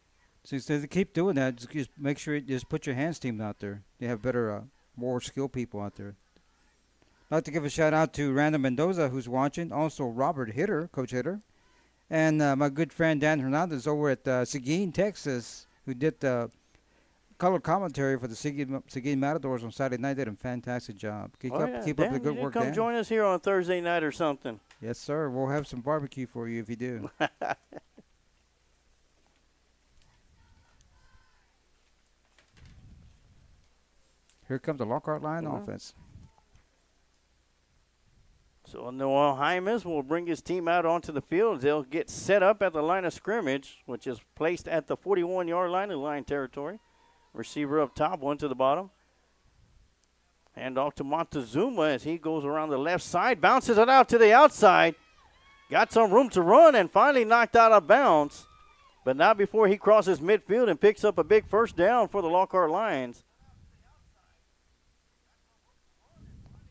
S9: So he says to keep doing that. Just make sure you just put your hands team out there. They have better, more skilled people out there. I'd like to give a shout out to Randall Mendoza who's watching. Also Robert Hitter, Coach Hitter. And my good friend Dan Hernandez over at Seguin, Texas, who did the color commentary for the Seguin Matadors on Saturday night. Did a fantastic job. Keep up the good work, Dan.
S10: Come join us here on Thursday night or something.
S9: Yes, sir. We'll have some barbecue for you if you do. Here comes the Lockhart Lion offense.
S10: So Noel Hymas will bring his team out onto the field. They'll get set up at the line of scrimmage, which is placed at the 41-yard line of line territory. Receiver up top, one to the bottom. Hand off to Montezuma as he goes around the left side, bounces it out to the outside. Got some room to run and finally knocked out of bounds. But not before he crosses midfield and picks up a big first down for the Lockhart Lions.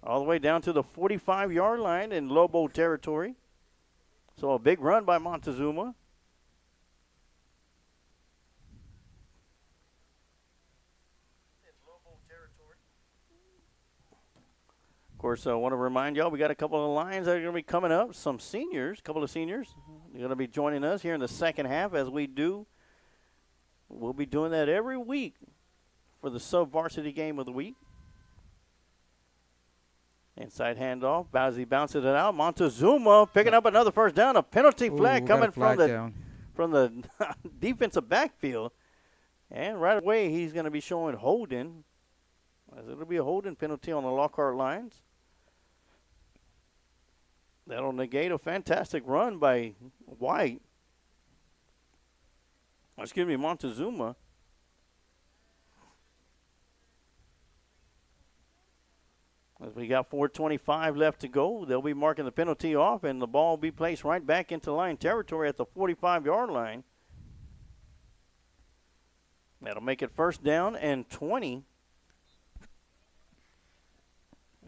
S10: All the way down to the 45-yard line in Lobo territory. So a big run by Montezuma. Of course, I want to remind y'all we got a couple of Lions that are going to be coming up. Some seniors, a couple of seniors. They're going to be joining us here in the second half as we do. We'll be doing that every week for the sub-varsity game of the week. Inside handoff, Bazzi bounces it out. Montezuma picking up another first down. A penalty flag coming from the defensive backfield. And right away he's going to be showing holding. As it'll be a holding penalty on the Lockhart Lions. That'll negate a fantastic run by White. Excuse me, Montezuma. As we got 4:25 left to go, they'll be marking the penalty off, and the ball will be placed right back into line territory at the 45-yard line. That'll make it first down and 20.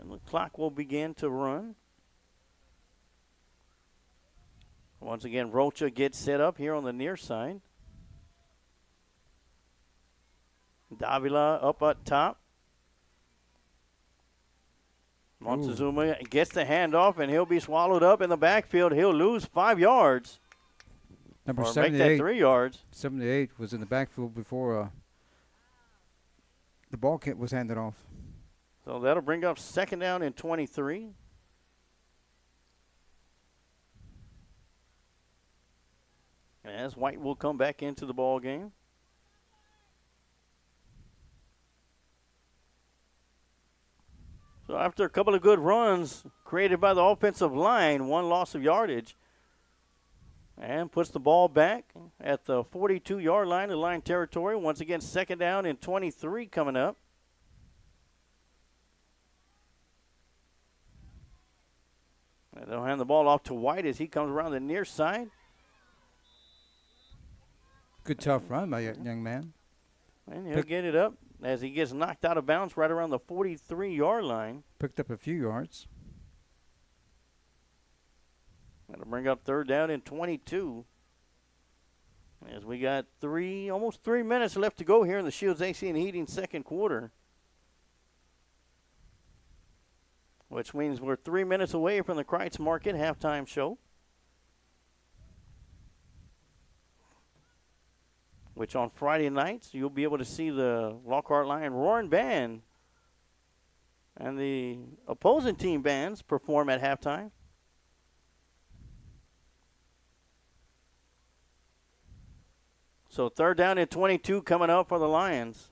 S10: And the clock will begin to run. Once again, Rocha gets set up here on the near side. Davila up at top. Montezuma gets the handoff, and he'll be swallowed up in the backfield. He'll lose 5 yards.
S9: Number
S10: or
S9: 78.
S10: make that 3 yards.
S9: 78 was in the backfield before the ball was handed off.
S10: So that'll bring up second down and 23. As White will come back into the ball game. So after a couple of good runs created by the offensive line, one loss of yardage, and puts the ball back at the 42-yard line of line territory. Once again, second down and 23 coming up. And they'll hand the ball off to White as he comes around the near side.
S9: Good tough run by that young man.
S10: And he'll get it up as he gets knocked out of bounds right around the 43-yard line.
S9: Picked up a few yards.
S10: That'll bring up third down and 22. As we got almost 3 minutes left to go here in the Shields AC and Heating second quarter. Which means we're 3 minutes away from the Kreitz Market halftime show. Which on Friday nights, you'll be able to see the Lockhart Lion Roaring Band and the opposing team bands perform at halftime. So third down and 22 coming up for the Lions.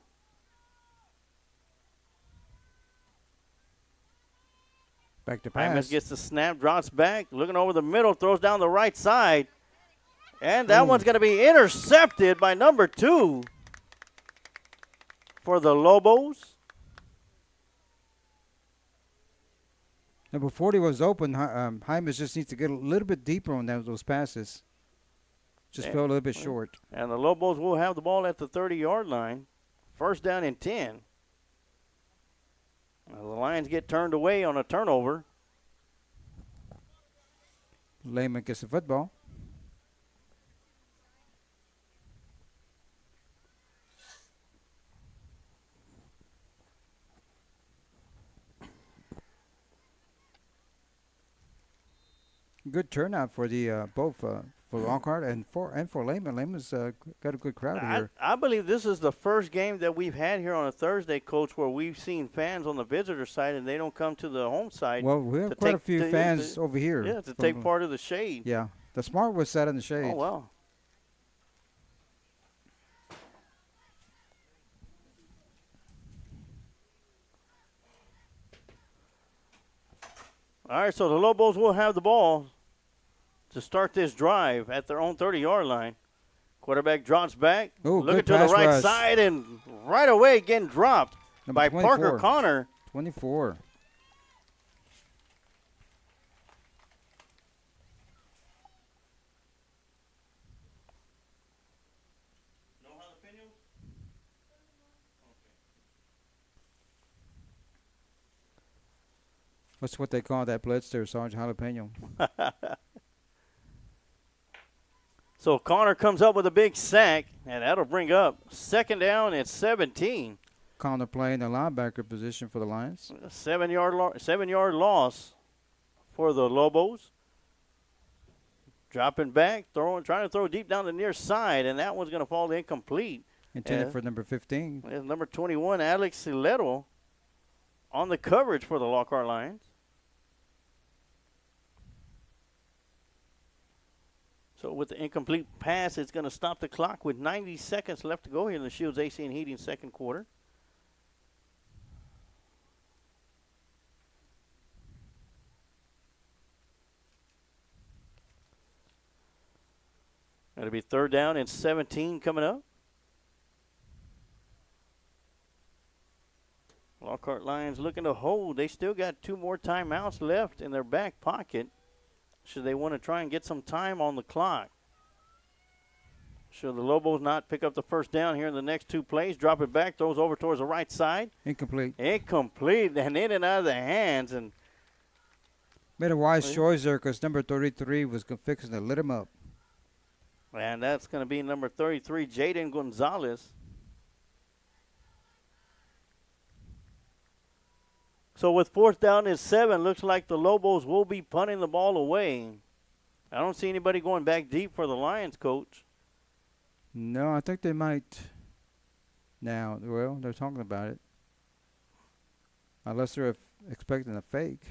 S9: Back to pass.
S10: Hymas gets the snap, drops back, looking over the middle, throws down the right side. And that one's going to be intercepted by number 2 for the Lobos.
S9: Number 40 was open. Hymas just needs to get a little bit deeper on those passes. Just fell a little bit short.
S10: And the Lobos will have the ball at the 30-yard line. First down and 10. Now the Lions get turned away on a turnover.
S9: Lehman gets the football. Good turnout for the both for Lockhart and for Lehman. Lehman's got a good crowd here.
S10: I believe this is the first game that we've had here on a Thursday, Coach, where we've seen fans on the visitor side and they don't come to the home side.
S9: Well, we have quite a few fans over here.
S10: Yeah, to take part of the shade.
S9: Yeah, the Smart was sat in the shade.
S10: Oh, wow. All right, so the Lobos will have the ball to start this drive at their own 30-yard line. Quarterback drops back, looking to the right side, and right away getting dropped by 24. Parker Connor.
S9: 24. That's what they call that blitz there, Sergeant Jalapeno.
S10: So Connor comes up with a big sack, and that'll bring up second down at 17.
S9: Connor playing the linebacker position for the Lions.
S10: A 7-yard loss for the Lobos. Dropping back, trying to throw deep down the near side, and that one's going to fall incomplete.
S9: Intended for number 15.
S10: Number 21, Alex Sileto, on the coverage for the Lockhart Lions. So with the incomplete pass, it's going to stop the clock with 90 seconds left to go here in the Shields AC and Heating second quarter. It'll be third down and 17 coming up. Lockhart Lions looking to hold. They still got 2 more timeouts left in their back pocket. Should they want to try and get some time on the clock? Should the Lobos not pick up the first down here in the next 2 plays? Drop it back, throws over towards the right side.
S9: Incomplete.
S10: Incomplete, and in and out of the hands. And
S9: made a wise choice there because number 33 was fixing to lit him up.
S10: And that's going to be number 33, Jaden Gonzalez. So with fourth down and 7, looks like the Lobos will be punting the ball away. I don't see anybody going back deep for the Lions, Coach.
S9: No, I think they might now. Well, they're talking about it. Unless they're expecting a fake.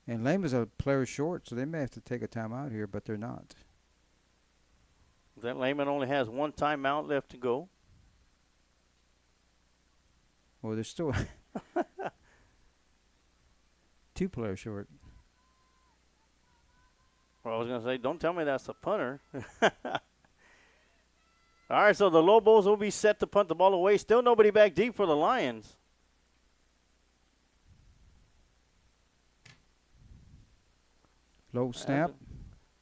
S9: And Lehman's a player short, so they may have to take a timeout here, but they're not.
S10: That Lehman only has 1 timeout left to go.
S9: Well, they're still 2 players short.
S10: Well, I was going to say, don't tell me that's a punter. All right, so the Lobos will be set to punt the ball away. Still nobody back deep for the Lions.
S9: Low snap.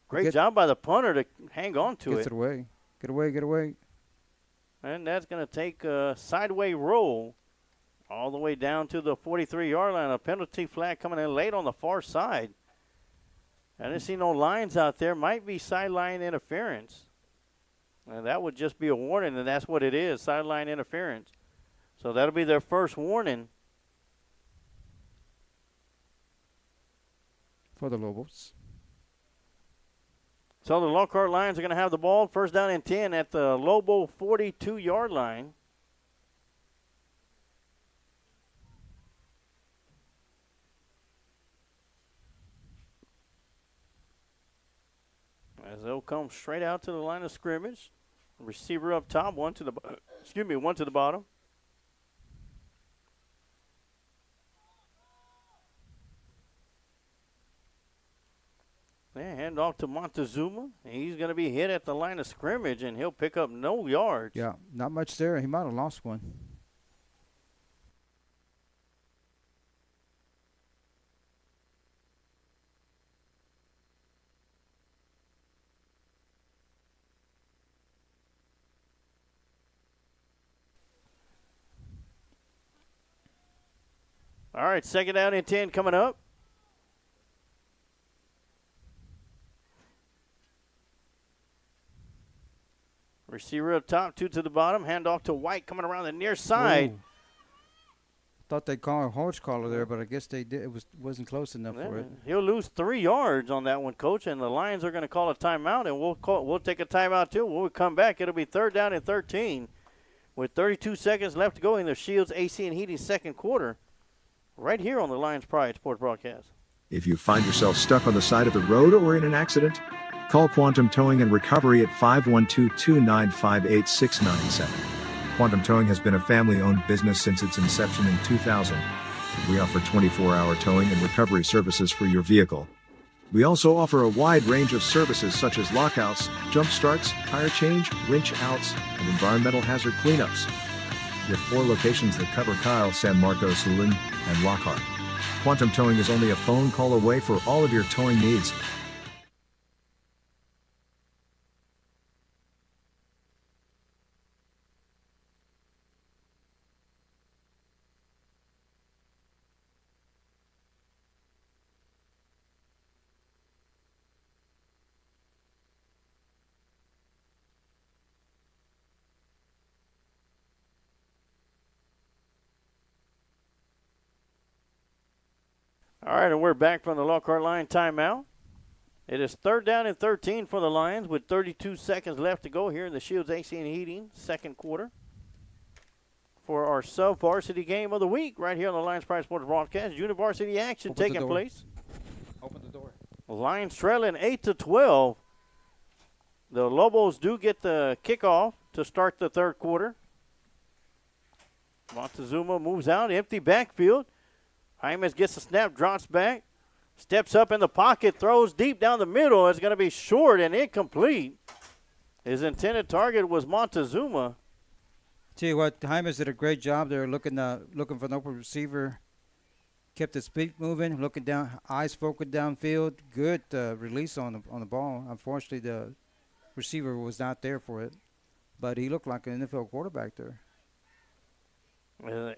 S10: Great job by the punter to hang on to it.
S9: Gets it away. Get away, get away.
S10: And that's going to take a sideway roll all the way down to the 43-yard line. A penalty flag coming in late on the far side. I didn't see no lines out there. Might be sideline interference. And that would just be a warning, and that's what it is, sideline interference. So that'll be their first warning.
S9: For the Lobos.
S10: So the Lockhart Lions are going to have the ball. First down and 10 at the Lobo 42-yard line. As they'll come straight out to the line of scrimmage. Receiver up top, one to the bottom. Yeah, hand off to Montezuma. He's going to be hit at the line of scrimmage, and he'll pick up no yards.
S9: Yeah, not much there. He might have lost one.
S10: All right, second down and 10 coming up. Receiver up top, 2 to the bottom. Hand off to White coming around the near side.
S9: Ooh. Thought they called a horse collar there, but I guess they did. Wasn't close enough for it.
S10: He'll lose 3 yards on that one, Coach, and the Lions are going to call a timeout, and we'll take a timeout too. When we come back, it'll be 3rd down and 13 with 32 seconds left to go in the Shields AC and Heating second quarter, right here on the Lions Pride Sports Broadcast.
S3: If you find yourself stuck on the side of the road or in an accident, call Quantum Towing and Recovery at 512-295-8697. Quantum Towing has been a family-owned business since its inception in 2000. We offer 24-hour towing and recovery services for your vehicle. We also offer a wide range of services such as lockouts, jump starts, tire change, winch outs, and environmental hazard cleanups. With 4 locations that cover Kyle, San Marcos, Hulen, and Lockhart. Quantum Towing is only a phone call away for all of your towing needs.
S10: All right, and we're back from the Lockhart line timeout. It is 3rd down and 13 for the Lions with 32 seconds left to go here in the Shields AC and Heating second quarter for our sub-varsity game of the week right here on the Lions Pride Sports Broadcast. Junior varsity action taking place.
S9: Open the door.
S10: Lions trailing 8-12. The Lobos do get the kickoff to start the third quarter. Montezuma moves out, empty backfield. Hymas gets the snap, drops back, steps up in the pocket, throws deep down the middle. It's going to be short and incomplete. His intended target was Montezuma.
S9: Tell you what, Hymas did a great job there looking for an open receiver. Kept his feet moving, looking down, eyes focused downfield. Good release on the ball. Unfortunately, the receiver was not there for it, but he looked like an NFL quarterback there.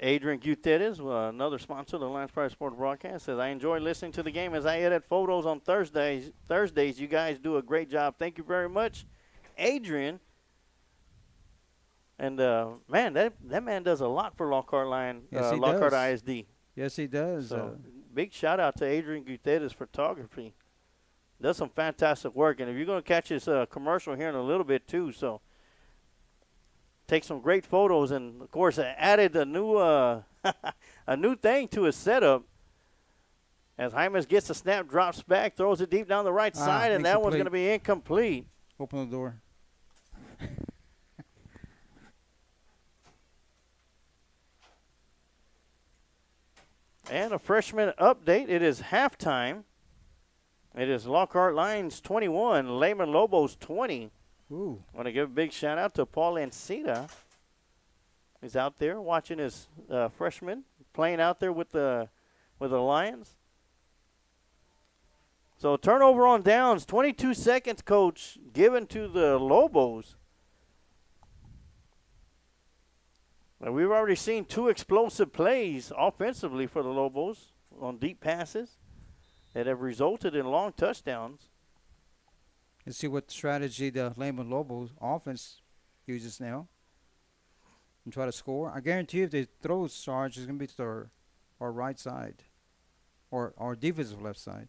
S10: Adrian Gutierrez, another sponsor of the Lions Pride Sports Broadcast, says, I enjoy listening to the game as I edit photos on Thursdays. You guys do a great job. Thank you very much, Adrian. And, man, that man does a lot for Lockhart Lockhart ISD.
S9: Yes, he does.
S10: So, big shout-out to Adrian Gutierrez Photography. Does some fantastic work. And if you're going to catch his commercial here in a little bit, too, so take some great photos, and of course added a new a new thing to his setup. As Hymas gets the snap, drops back, throws it deep down the right side, and that one's going to be incomplete.
S9: Open the door.
S10: And a freshman update. It is halftime. It is Lockhart Lions 21, Lehman Lobos 20.
S9: Ooh.
S10: I want to give a big shout out to Paul Ancita. He's out there watching his freshman playing out there with the Lions. So turnover on downs, 22 seconds, Coach, given to the Lobos. Now, we've already seen 2 explosive plays offensively for the Lobos on deep passes that have resulted in long touchdowns.
S9: Let's see what strategy the Lehman Lobos offense uses now and try to score. I guarantee you if they throw Sarge, it's going to be to our right side or our defensive left side.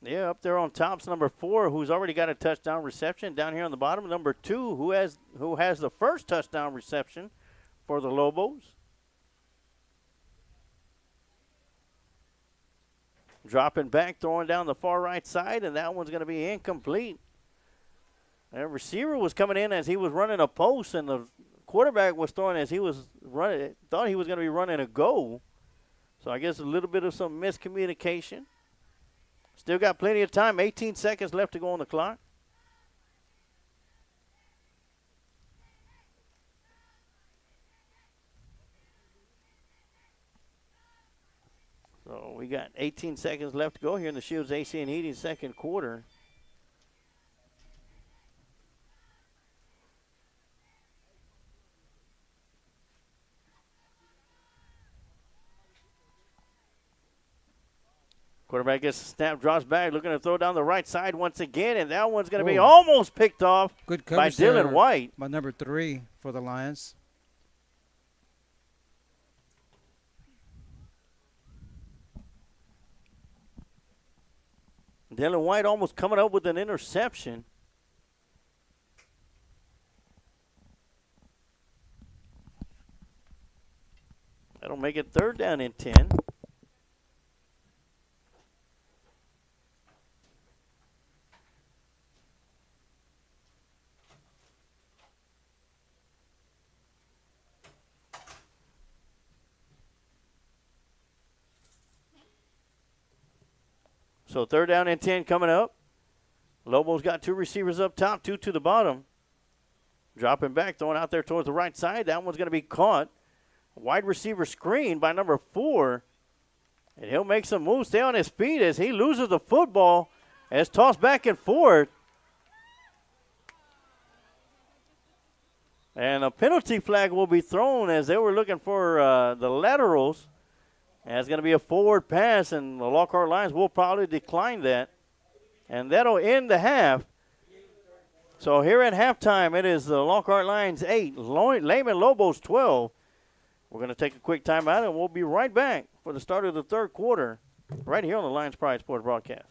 S10: Yeah, up there on top's number 4, who's already got a touchdown reception. Down here on the bottom, number 2, who has the first touchdown reception for the Lobos. Dropping back, throwing down the far right side, and that one's going to be incomplete. The receiver was coming in as he was running a post, and the quarterback was throwing as he was running. Thought he was going to be running a go. So I guess a little bit of some miscommunication. Still got plenty of time. 18 seconds left to go on the clock. So we got 18 seconds left to go here in the Shields AC and Heating second quarter. Quarterback gets the snap, drops back, looking to throw down the right side once again, and that one's going to be almost picked off by Dylan White.
S9: By number 3 for the Lions.
S10: Dylan White almost coming up with an interception. That'll make it 3rd down and 10. So 3rd down and 10 coming up. Lobos got 2 receivers up top, 2 to the bottom. Dropping back, throwing out there towards the right side. That one's going to be caught. Wide receiver screen by number 4. And he'll make some moves, stay on his feet as he loses the football. As tossed back and forth. And a penalty flag will be thrown as they were looking for the laterals. And it's going to be a forward pass, and the Lockhart Lions will probably decline that. And that'll end the half. So here at halftime, it is the Lockhart Lions 8, Lehman Lobos 12. We're going to take a quick timeout, and we'll be right back for the start of the 3rd quarter right here on the Lions Pride Sports Broadcast.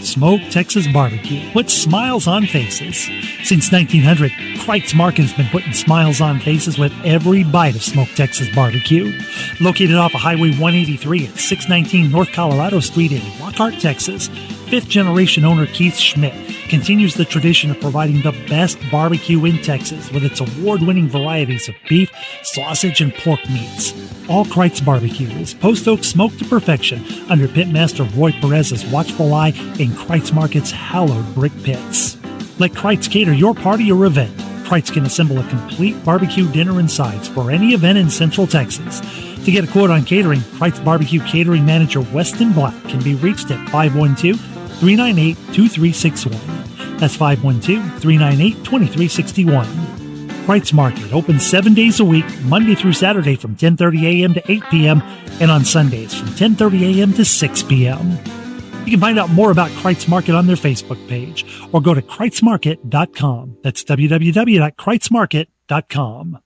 S1: Smoke Texas Barbecue puts smiles on faces. Since 1900, Kreitz Market has been putting smiles on faces with every bite of Smoke Texas Barbecue. Located off of Highway 183 at 619 North Colorado Street in Lockhart, Texas, 5th-generation owner Keith Schmidt continues the tradition of providing the best barbecue in Texas with its award-winning varieties of beef, sausage, and pork meats. All Kreitz Barbecue is post oak smoked to perfection under pitmaster Roy Perez's watchful eye in Kreitz Market's hallowed brick pits. Let Kreitz cater your party or event. Kreitz can assemble a complete barbecue dinner and sides for any event in Central Texas. To get a quote on catering, Kreitz Barbecue Catering Manager Weston Black can be reached at 512-398-2361. That's 512-398-2361. Kreitz Market opens 7 days a week, Monday through Saturday from 10:30 a.m. to 8 p.m. and on Sundays from 10:30 a.m. to 6 p.m. You can find out more about Kreitz Market on their Facebook page or go to kreitzmarket.com. That's www.kreitzmarket.com.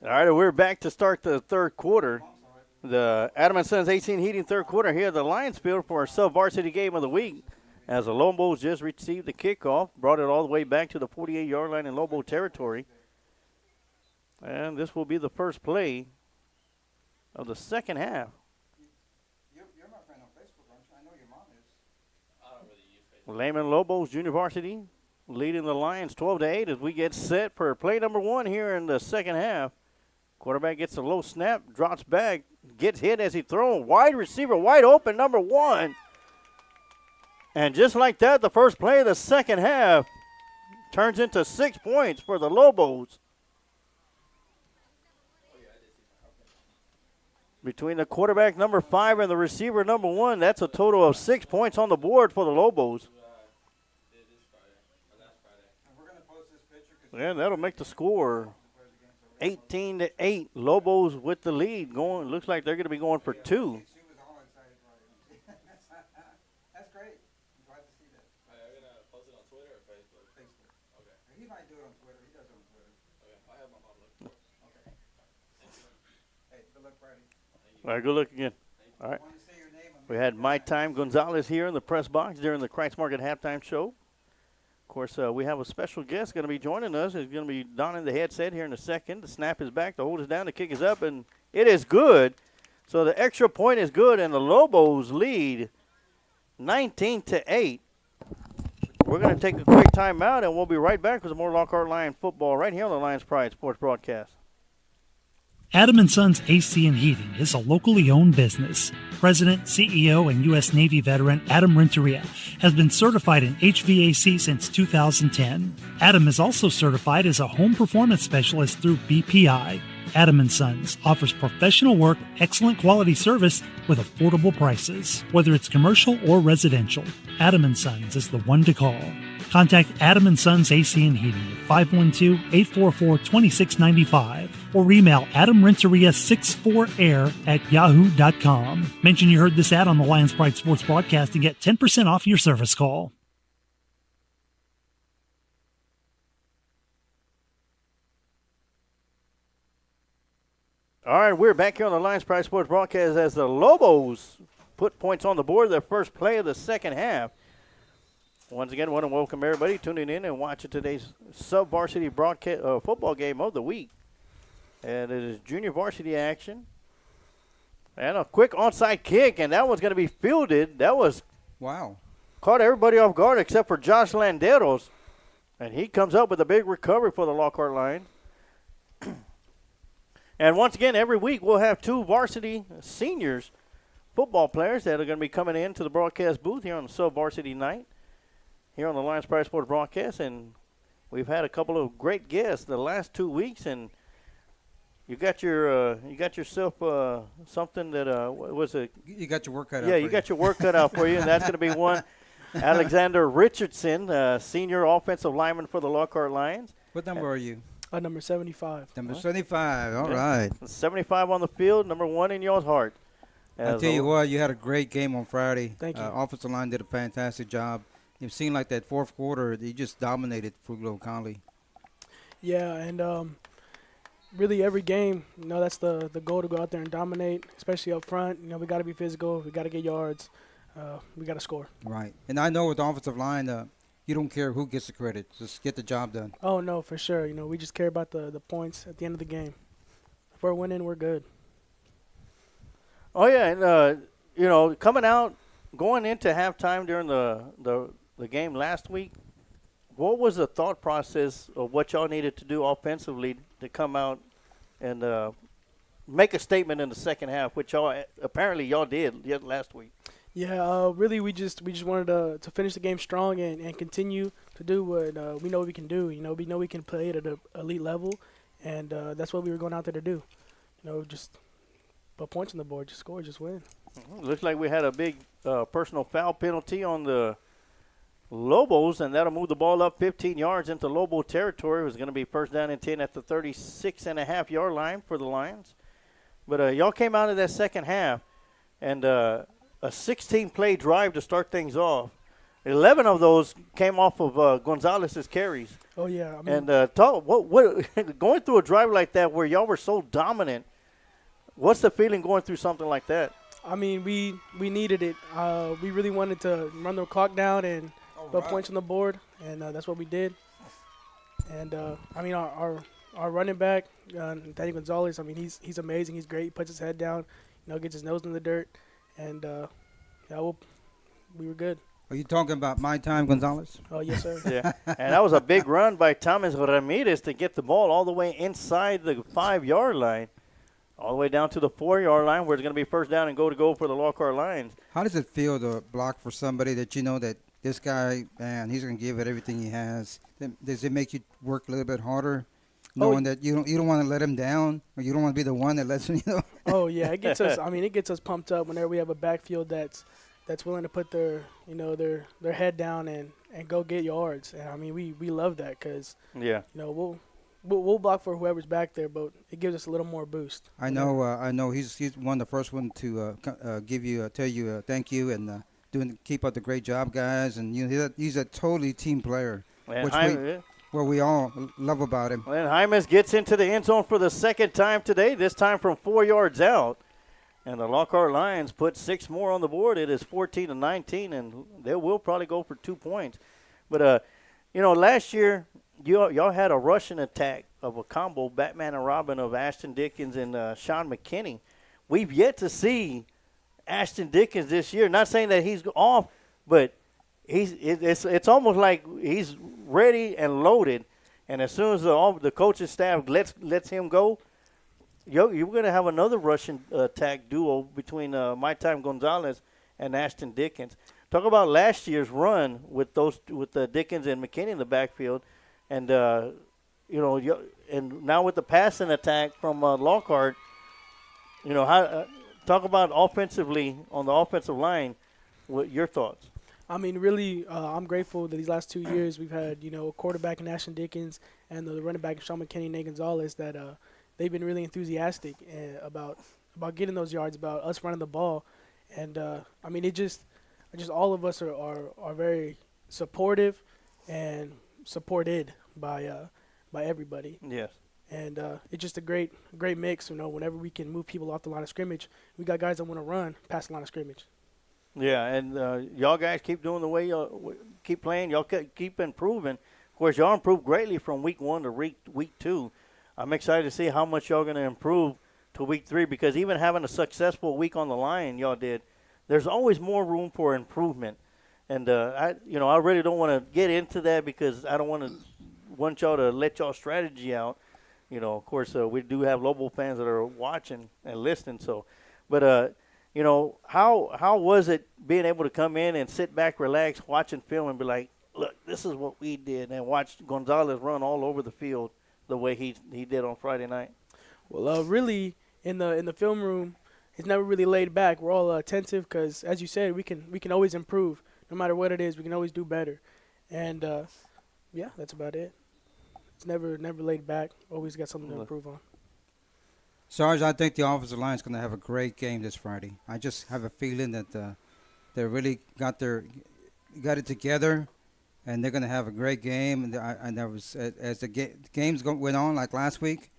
S10: All right, we're back to start the third quarter. The Adam and Sons 18 Heating third quarter here at the Lions Field for our sub-varsity game of the week. As the Lobos just received the kickoff, brought it all the way back to the 48-yard line in Lobo territory. And this will be the first play of the second half.
S9: You're my friend on Facebook, aren't you? I know your mom is. I don't really use Facebook.
S10: Lehman Lobos Junior Varsity leading the Lions 12-8 as we get set for play number one here in the second half. Quarterback gets a low snap, drops back, gets hit as he throws. Wide receiver, wide open, number one. And just like that, the first play of the second half turns into 6 points for the Lobos. Between the quarterback, number 5, and the receiver, number 1, that's a total of 6 points on the board for the Lobos. And that'll make the score 18-8. Lobos with the lead going. Looks like they're going to be going for 2.
S9: That's great. I'm glad to see that.
S11: Are you going to post it on Twitter or Facebook?
S9: Facebook.
S11: Okay.
S9: He might do it on Twitter. He does it on Twitter.
S11: Okay. I have my mom look for it.
S9: Okay. Hey, good luck, Friday.
S10: All right, good luck again. All right. We had My Time Gonzalez here in the press box during the Christ Market halftime show. Of course, we have a special guest going to be joining us. He's going to be donning the headset here in a second. The snap is back, the hold is down, the kick is up, and it is good. So the extra point is good, and the Lobos lead 19-8. We're going to take a quick timeout, and we'll be right back with some more Lockhart Lion football right here on the Lions Pride Sports Broadcast.
S1: Adam and Sons AC and Heating is a locally owned business. President, CEO, and U.S. Navy veteran Adam Renteria has been certified in HVAC since 2010. Adam is also certified as a home performance specialist through BPI. Adam and Sons offers professional work, excellent quality service with affordable prices. Whether it's commercial or residential, Adam and Sons is the one to call. Contact Adam and Sons AC and Heating at 512-844-2695 or email adamrenteria64air@yahoo.com. Mention you heard this ad on the Lions Pride Sports Broadcast and get 10% off your service call.
S10: All right, we're back here on the Lions Pride Sports Broadcast as the Lobos put points on the board, their first play of the second half. Once again, I want to welcome everybody tuning in and watching today's sub-varsity broadcast football game of the week. And it is junior varsity action. And a quick onside kick, and that one's going to be fielded. That was caught everybody off guard except for Josh Landeros. And he comes up with a big recovery for the Lockhart Lions. And once again, every week we'll have 2 varsity seniors football players that are going to be coming into the broadcast booth here on the sub-varsity night here on the Lions Pride Sports Broadcast. And we've had a couple of great guests the last 2 weeks, and you got yourself something that what was it?
S9: You got your work cut out.
S10: Yeah, you got your work cut out for you, and that's going to be one. Alexander Richardson, senior offensive lineman for the Lockhart Lions.
S9: What number are you?
S12: Number 75.
S9: Number 75. All right.
S10: 75 on the field, number 1 in y'all's heart.
S9: I'll tell you what, you had a great game on Friday.
S12: Thank you.
S9: Offensive line did a fantastic job. It seemed like that fourth quarter, they just dominated Fuglo Conley.
S12: Yeah, and really every game, that's the goal, to go out there and dominate, especially up front. We got to be physical. We got to get yards. We got to score.
S9: Right. And I know with the offensive line, you don't care who gets the credit. Just get the job done.
S12: Oh, no, for sure. We just care about the points at the end of the game. If we're winning, we're good.
S10: Oh, yeah, and, coming out, going into halftime during the game last week, what was the thought process of what y'all needed to do offensively to come out and make a statement in the second half, which apparently y'all did last week?
S12: Yeah, really we just wanted to finish the game strong and continue to do what we know we can do. We know we can play at an elite level, and that's what we were going out there to do. Just put points on the board, just score, just win.
S10: Looks like we had a big personal foul penalty on the Lobos, and that'll move the ball up 15 yards into Lobo territory. It was going to be first down and 10 at the 36.5-yard line for the Lions. But y'all came out of that second half, and a 16-play drive to start things off. 11 of those came off of Gonzalez's carries.
S12: Oh yeah, I mean,
S10: And what going through a drive like that where y'all were so dominant, what's the feeling going through something like that?
S12: I mean, we needed it. We really wanted to run the clock down and put points on the board, and that's what we did. And I mean, our running back, Danny Gonzalez. I mean, he's amazing. He's great. He puts his head down, gets his nose in the dirt, and we were good.
S9: Are you talking about My Time Gonzalez?
S12: Oh yes, sir.
S10: Yeah, and that was a big run by Thomas Ramirez to get the ball all the way inside the 5-yard line, all the way down to the 4-yard line, where it's going to be first down and go for the Lockhart Lions.
S9: How does it feel to block for somebody that you know that this guy, man, he's going to give it everything he has? Does it make you work a little bit harder, knowing that you don't want to let him down, or you don't want to be the one that lets him?
S12: Oh yeah, it gets us. I mean, it gets us pumped up whenever we have a backfield that's willing to put their head down and go get yards. And I mean, we love that because we'll block for whoever's back there, but it gives us a little more boost.
S9: I know he's one of the first one to tell you thank you and keep up the great job, guys. And he's a totally team player, where we all love about him.
S10: And Hymas gets into the end zone for the second time today, this time from 4 yards out. And the Lockhart Lions put 6 more on the board. It is 14-19, and they will probably go for 2 points. But, last year y'all had a rushing attack of a combo, Batman and Robin, of Ashton Dickens and Sean McKinney. We've yet to see Ashton Dickens this year. Not saying that he's off, but it's almost like he's ready and loaded. And as soon as the coaching staff lets him go, you're going to have another rushing attack duo between My Time Gonzalez and Ashton Dickens. Talk about last year's run with Dickens and McKinney in the backfield, and and now with the passing attack from Lockhart. Talk about offensively on the offensive line. What your thoughts?
S12: I mean, really, I'm grateful that these last 2 years we've had a quarterback in Ashton Dickens and the running back in Sean McKinney and Nate Gonzalez that they've been really enthusiastic about getting those yards, about us running the ball. And, I mean, just all of us are very supportive and supported by everybody.
S10: Yes.
S12: And it's just a great mix, whenever we can move people off the line of scrimmage. We got guys that want to run past the line of scrimmage.
S10: Yeah, and y'all guys keep doing the way y'all keep playing. Y'all keep improving. Of course, y'all improved greatly from week 1 to week 2. I'm excited to see how much y'all going to improve to week 3, because even having a successful week on the line y'all did, there's always more room for improvement. And I really don't want to get into that because I don't want y'all to let y'all strategy out. Of course, we do have Lobo fans that are watching and listening. So, but how was it being able to come in and sit back, relax, watching film, and be like, look, this is what we did, and watch Gonzalez run all over the field the way he did on Friday night?
S12: Well, really, in the film room, it's never really laid back. We're all attentive because, as you said, we can always improve. No matter what it is, we can always do better. And, that's about it. It's never laid back. Always got something to improve on.
S9: Sarge, I think the offensive line is going to have a great game this Friday. I just have a feeling that they really got it together, and they're going to have a great game. And there was as the games went on, like last week,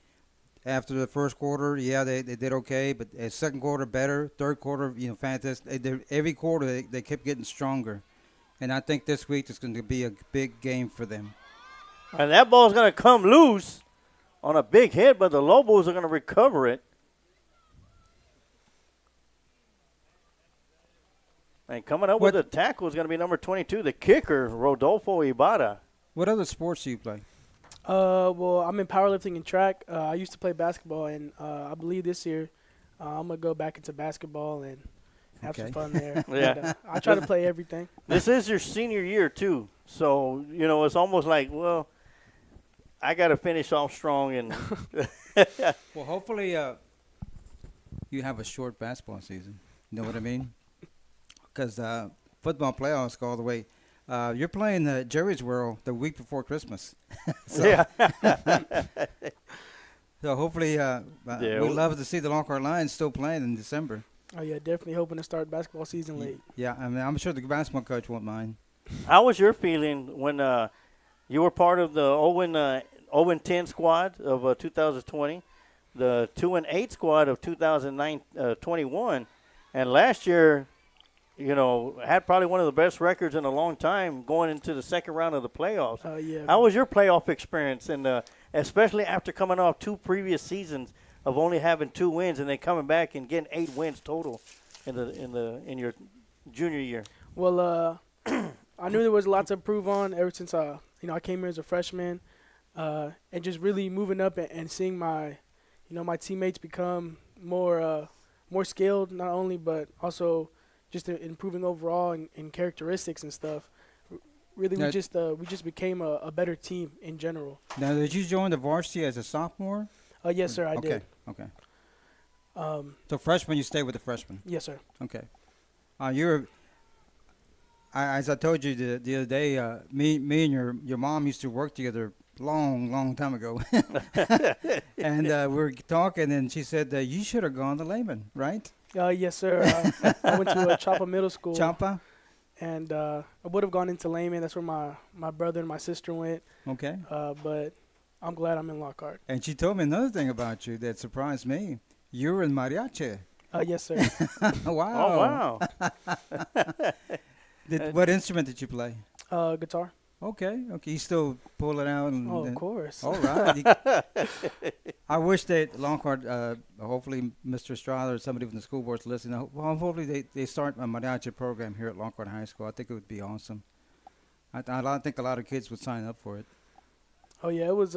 S9: after the first quarter, they did okay, but second quarter better, third quarter, fantastic. Every quarter they kept getting stronger, and I think this week is going to be a big game for them.
S10: And that ball's going to come loose on a big hit, but the Lobos are going to recover it. And coming up with the tackle is going to be number 22, the kicker, Rodolfo Ibarra.
S9: What other sports do you play?
S12: Well, I'm in powerlifting and track. I used to play basketball, and I believe this year I'm going to go back into basketball and have some fun there.
S10: Yeah.
S12: I try to play everything.
S10: This is your senior year, too. So, it's almost like, well, I got to finish off strong. And
S9: well, hopefully you have a short basketball season. You know what I mean? Because football playoffs go all the way. You're playing Jerry's World the week before Christmas.
S10: Yeah.
S9: So hopefully we'd love to see the Lockhart Lions still playing in December.
S12: Oh, yeah, definitely hoping to start basketball season late.
S9: Yeah, I mean, I'm sure the basketball coach won't mind.
S10: How was your feeling when you were part of the 0-10 squad of 2020, the 2-8 squad of 2021, and last year, had probably one of the best records in a long time going into the second round of the playoffs.
S12: Yeah.
S10: How was your playoff experience, and especially after coming off 2 previous seasons of only having 2 wins, and then coming back and getting 8 wins total in your junior year?
S12: Well, I knew there was a lot to improve on ever since I came here as a freshman, and just really moving up and seeing my teammates become more skilled, not only but also just improving overall in characteristics and stuff. Really, we just became a better team in general.
S9: Now, did you join the varsity as a sophomore?
S12: Yes, sir, I did.
S9: Okay. So freshman, you stayed with the freshmen.
S12: Yes, sir.
S9: Okay. As I told you the other day, me and your mom used to work together long time ago. And we were talking, and she said that you should have gone to Lehman, right?
S12: Yes, sir. I went to Chapa Middle School.
S9: Chapa?
S12: And I would have gone into Lehman. That's where my brother and my sister went.
S9: Okay.
S12: But I'm glad I'm in Lockhart.
S9: And she told me another thing about you that surprised me. You were in mariachi.
S12: Yes, sir.
S9: Wow.
S10: Oh, wow.
S9: What instrument did you play?
S12: Guitar.
S9: Okay. You still pull it out?
S12: Of course.
S9: All right. I wish that Lockhart, hopefully Mr. Estrada or somebody from the school board's listening. Well, hopefully they start a mariachi program here at Lockhart High School. I think it would be awesome. I think a lot of kids would sign up for it.
S12: Oh yeah, it was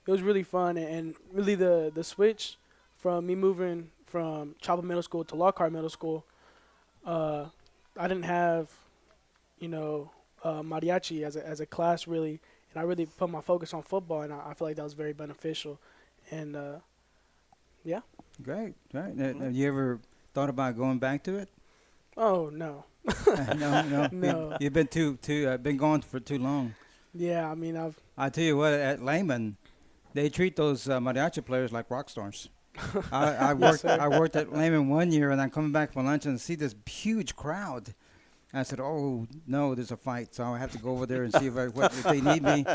S12: really fun, and really the switch from me moving from Chapa Middle School to Lockhart Middle School. I didn't have, mariachi as a class really, and I really put my focus on football, and I feel like that was very beneficial, and yeah.
S9: Great. Have you ever thought about going back to it?
S12: Oh no.
S9: No. You've been been gone for too long.
S12: Yeah, I mean
S9: I tell you what, at Lehman, they treat those mariachi players like rock stars. I worked at Lehman one year, and I'm coming back from lunch and see this huge crowd. I said, "Oh no, there's a fight, so I have to go over there and see if they need me."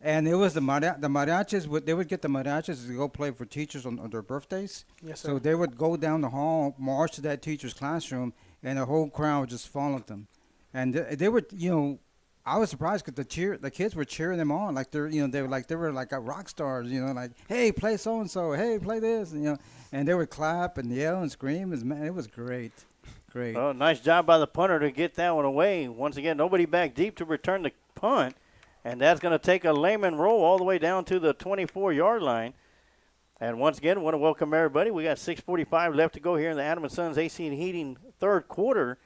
S9: And it was the mariachis. They would get the mariachis to go play for teachers on their birthdays.
S12: Yes, sir.
S9: So they would go down the hall, march to that teacher's classroom, and the whole crowd just followed them. And they were, I was surprised because the kids were cheering them on like they were like rock stars, like, hey, play so and so, hey, play this, and they would clap and yell and scream. It was great.
S10: Oh, nice job by the punter to get that one away. Once again, nobody back deep to return the punt, and that's going to take a Lehman roll all the way down to the 24-yard line. And once again, I want to welcome everybody. We got 6:45 left to go here in the Adam & Sons AC and Heating third quarter.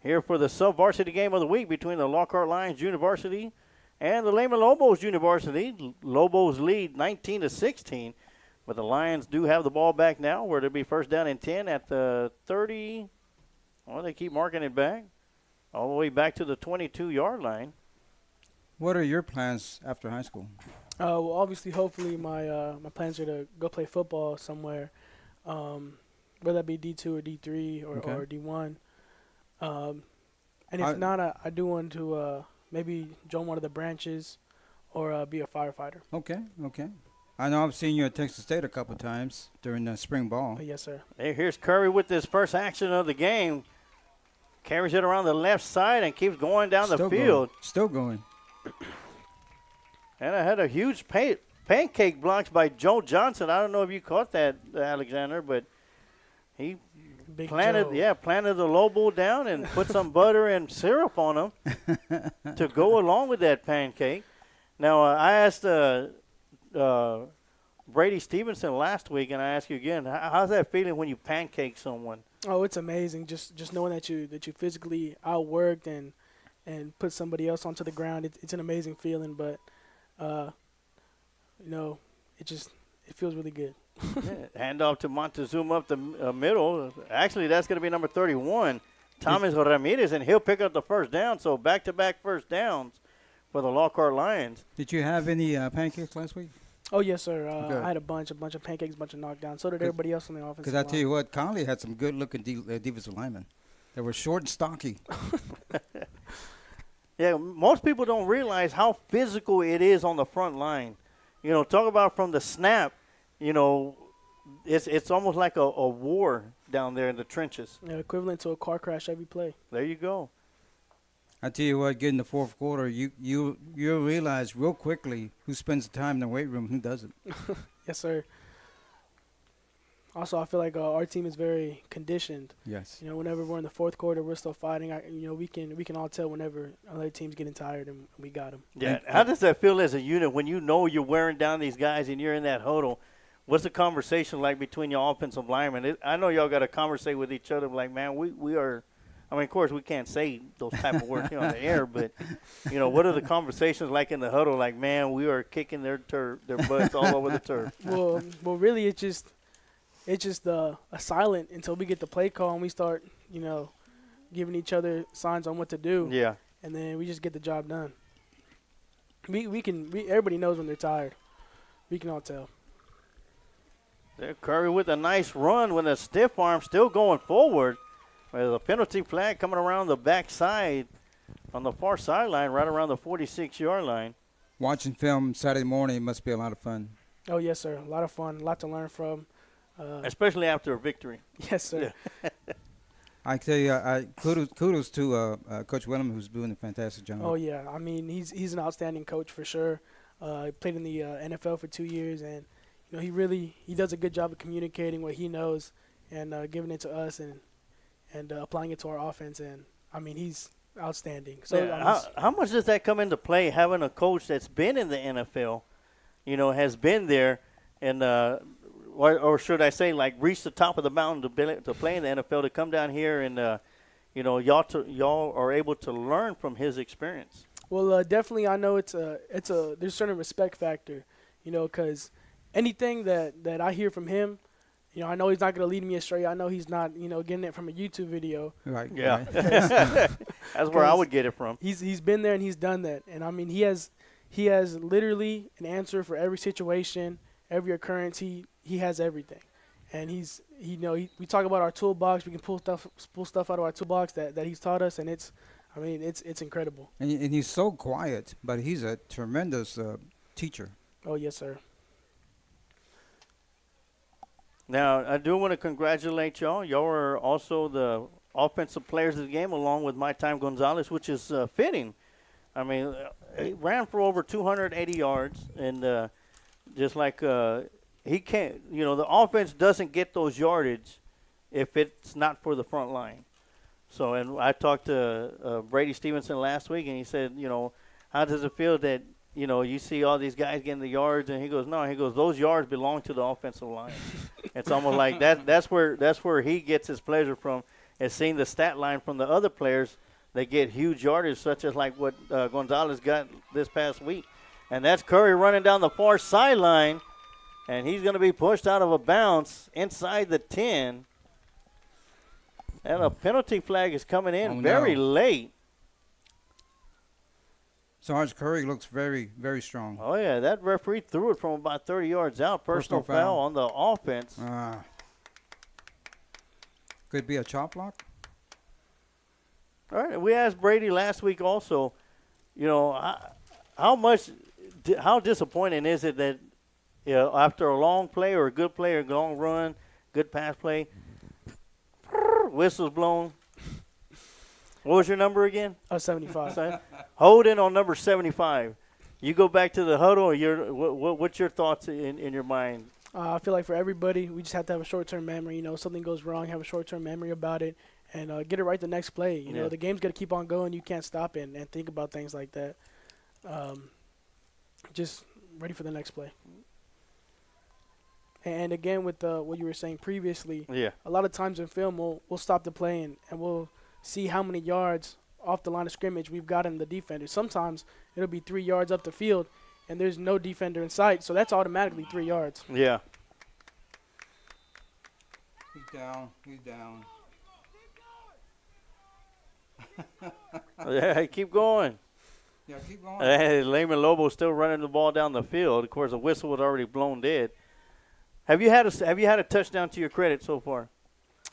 S10: Here for the sub-varsity game of the week between the Lockhart Lions Junior Varsity and the Lehman Lobos Junior Varsity. Lobos lead 19-16, but the Lions do have the ball back now, where it'll be first down and 10 at the 30. Well, they keep marking it back all the way back to the 22-yard line.
S9: What are your plans after high school?
S12: Well, obviously, hopefully, my plans are to go play football somewhere, whether that be D2 or D3 or D1. And if not, I do want to maybe join one of the branches or be a firefighter.
S9: Okay. I know I've seen you at Texas State a couple of times during the spring ball.
S12: Yes, sir.
S10: Here's Curry with this first action of the game. Carries it around the left side and keeps going down the field.
S9: Still going.
S10: And I had a huge pancake blocks by Joe Johnson. I don't know if you caught that, Alexander, but he planted the Lobo down and put some butter and syrup on them to go along with that pancake. Now, I asked Brady Stevenson last week, and I ask you again, how's that feeling when you pancake someone?
S12: Oh, it's amazing. Just knowing that you physically outworked and put somebody else onto the ground. It's an amazing feeling, but it feels really good.
S10: Hand off to Montezuma up the middle. Actually, that's going to be number 31, Thomas Ramirez, and he'll pick up the first down. So back-to-back first downs for the Lockhart Lions.
S9: Did you have any pancakes last week?
S12: Oh, yes, sir. I had a bunch of pancakes, a bunch of knockdowns. So did everybody else on the offense.
S9: Because I tell you what, Conley had some good-looking defensive linemen. They were short and stocky.
S10: Yeah, most people don't realize how physical it is on the front line. You know, talk about from the snap, you know, it's almost like a war down there in the trenches.
S12: Yeah, equivalent to a car crash every play.
S10: There you go.
S9: I tell you what, get in the fourth quarter, you'll realize real quickly who spends the time in the weight room and who doesn't.
S12: Yes, sir. Also, I feel like our team is very conditioned.
S9: Yes.
S12: You know, whenever we're in the fourth quarter, we're still fighting. We can all tell whenever another team's getting tired, and we got them.
S10: Yeah. How does that feel as a unit when you know you're wearing down these guys and you're in that huddle? What's the conversation like between your offensive linemen? I know y'all got to conversate with each other like, man, we are. I mean, of course, we can't say those type of words on the air, but you know, what are the conversations like in the huddle? Like, man, we are kicking their butts all over the turf.
S12: Well, really, it's just a silent until we get the play call and we start, you know, giving each other signs on what to do.
S10: Yeah.
S12: And then we just get the job done. Everybody knows when they're tired. We can all tell.
S10: There, Curry with a nice run with a stiff arm, still going forward. There's a penalty flag coming around the backside on the far sideline, right around the 46-yard line.
S9: Watching film Saturday morning must be a lot of fun.
S12: Oh, yes, sir. A lot of fun, a lot to learn from.
S10: Especially after a victory.
S12: Yes, sir.
S10: Yeah.
S9: I tell you, kudos to Coach Willem, who's doing a fantastic job.
S12: Oh, yeah. I mean, he's an outstanding coach for sure. He played in the NFL for 2 years, and you know he does a good job of communicating what he knows and giving it to us and applying it to our offense. And I mean, he's outstanding. So
S10: yeah, how much does that come into play, having a coach that's been in the NFL, you know, has been there, and or should I say, like, reached the top of the mountain to play in the NFL, to come down here and you know, y'all are able to learn from his experience.
S12: Well, definitely, I know there's a certain respect factor, you know, because anything that I hear from him, you know, I know he's not going to lead me astray. I know he's not, you know, getting it from a YouTube video.
S9: Right.
S10: Yeah. Right. That's where I would get it from.
S12: He's been there and he's done that. And, I mean, he has literally an answer for every situation, every occurrence. He has everything. And we talk about our toolbox. We can pull stuff out of our toolbox that he's taught us, and it's incredible.
S9: And he's so quiet, but he's a tremendous teacher.
S12: Oh, yes, sir.
S10: Now, I do want to congratulate y'all. Y'all are also the offensive players of the game, along with My Time Gonzalez, which is fitting. I mean, he ran for over 280 yards, and just like he can't, you know, the offense doesn't get those yardage if it's not for the front line. So, and I talked to Brady Stevenson last week, and he said, you know, how does it feel that, you know, you see all these guys getting the yards, and he goes, no, those yards belong to the offensive line. It's almost like that's where he gets his pleasure from, is seeing the stat line from the other players. They get huge yardage, such as like what Gonzalez got this past week. And that's Curry running down the far sideline, and he's going to be pushed out of a bounce inside the 10. And a penalty flag is coming in very late.
S9: Sarge Curry looks very, very strong.
S10: Oh, yeah, that referee threw it from about 30 yards out. Personal foul on the offense.
S9: Could be a chop block.
S10: All right, we asked Brady last week also, you know, how disappointing is it that, you know, after a long play or a good play or a long run, good pass play, whistle's blown. What was your number again?
S12: 75.
S10: Holding on number 75. You go back to the huddle, or what's your thoughts in your mind?
S12: I feel like for everybody, we just have to have a short-term memory. You know, something goes wrong, have a short-term memory about it, and get it right the next play. You know, the game's got to keep on going. You can't stop it and think about things like that. Just ready for the next play. And again, with what you were saying previously, a lot of times in film, we'll stop the play and we'll see how many yards off the line of scrimmage we've got in the defender. Sometimes it'll be 3 yards up the field, and there's no defender in sight, so that's automatically 3 yards.
S10: Yeah.
S9: He's down.
S10: Yeah, keep going.
S9: Yeah, keep going.
S10: Lehman Lobos still running the ball down the field. Of course, the whistle was already blown dead. Have you had a touchdown to your credit so far?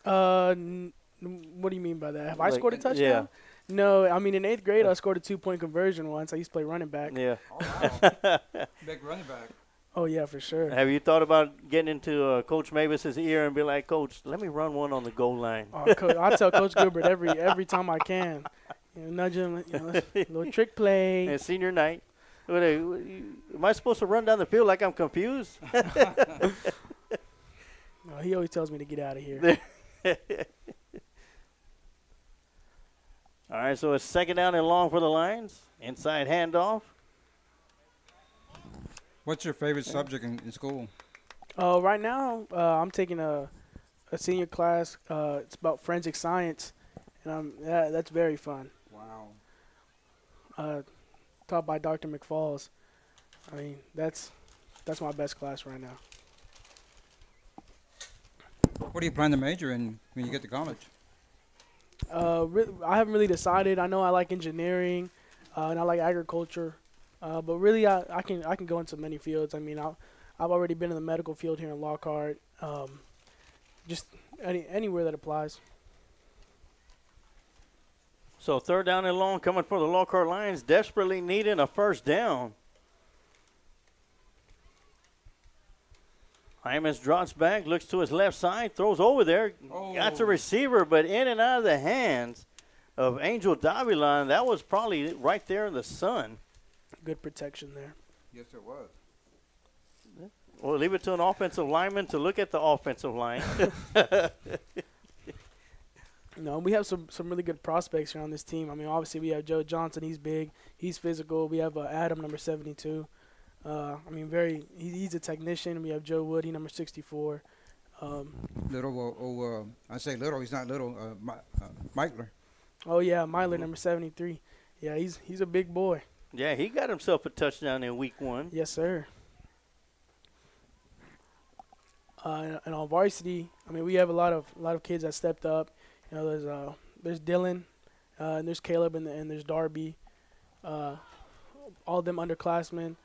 S12: What do you mean by that? Have I scored a touchdown? No, I mean in 8th grade I scored a 2-point conversion once. I used to play running back.
S10: Yeah.
S9: Big running back.
S12: Oh yeah, for sure.
S10: Have you thought about getting into Coach Mavis's ear and be like, Coach, let me run one on the goal line?
S12: Oh, I tell Coach Gilbert every time I can. Nudge him, little trick play.
S10: And senior night. Am I supposed to run down the field like I'm confused?
S12: No, he always tells me to get out of here.
S10: All right, so it's 2nd down and long for the Lions. Inside handoff.
S9: What's your favorite subject in school?
S12: Right now, I'm taking a senior class. It's about forensic science, and that's very fun.
S9: Wow.
S12: Taught by Dr. McFalls. I mean, that's my best class right now.
S9: What do you plan to major in when you get to college?
S12: I haven't really decided. I know I like engineering, and I like agriculture, but really I can go into many fields. I mean, I've already been in the medical field here in Lockhart. Just anywhere that applies.
S10: So 3rd down and long coming for the Lockhart Lions, desperately needing a 1st down. Hymas drops back, looks to his left side, throws over there. Got the receiver, but in and out of the hands of Angel Davila, and that was probably right there in the sun.
S12: Good protection there.
S9: Yes, it was.
S10: We'll leave it to an offensive lineman to look at the offensive line.
S12: No, we have some really good prospects here on this team. I mean, obviously we have Joe Johnson. He's big. He's physical. We have Adam, number 72. I mean, he's a technician. We have Joe Wood, he number 64.
S9: I say little. He's not little. Meitler.
S12: Oh yeah, Myler, number 73. Yeah, he's a big boy.
S10: Yeah, he got himself a touchdown in week 1.
S12: Yes, sir. And on varsity, I mean, we have a lot of kids that stepped up. You know, there's Dylan, and there's Caleb, and there's Darby. All of them underclassmen,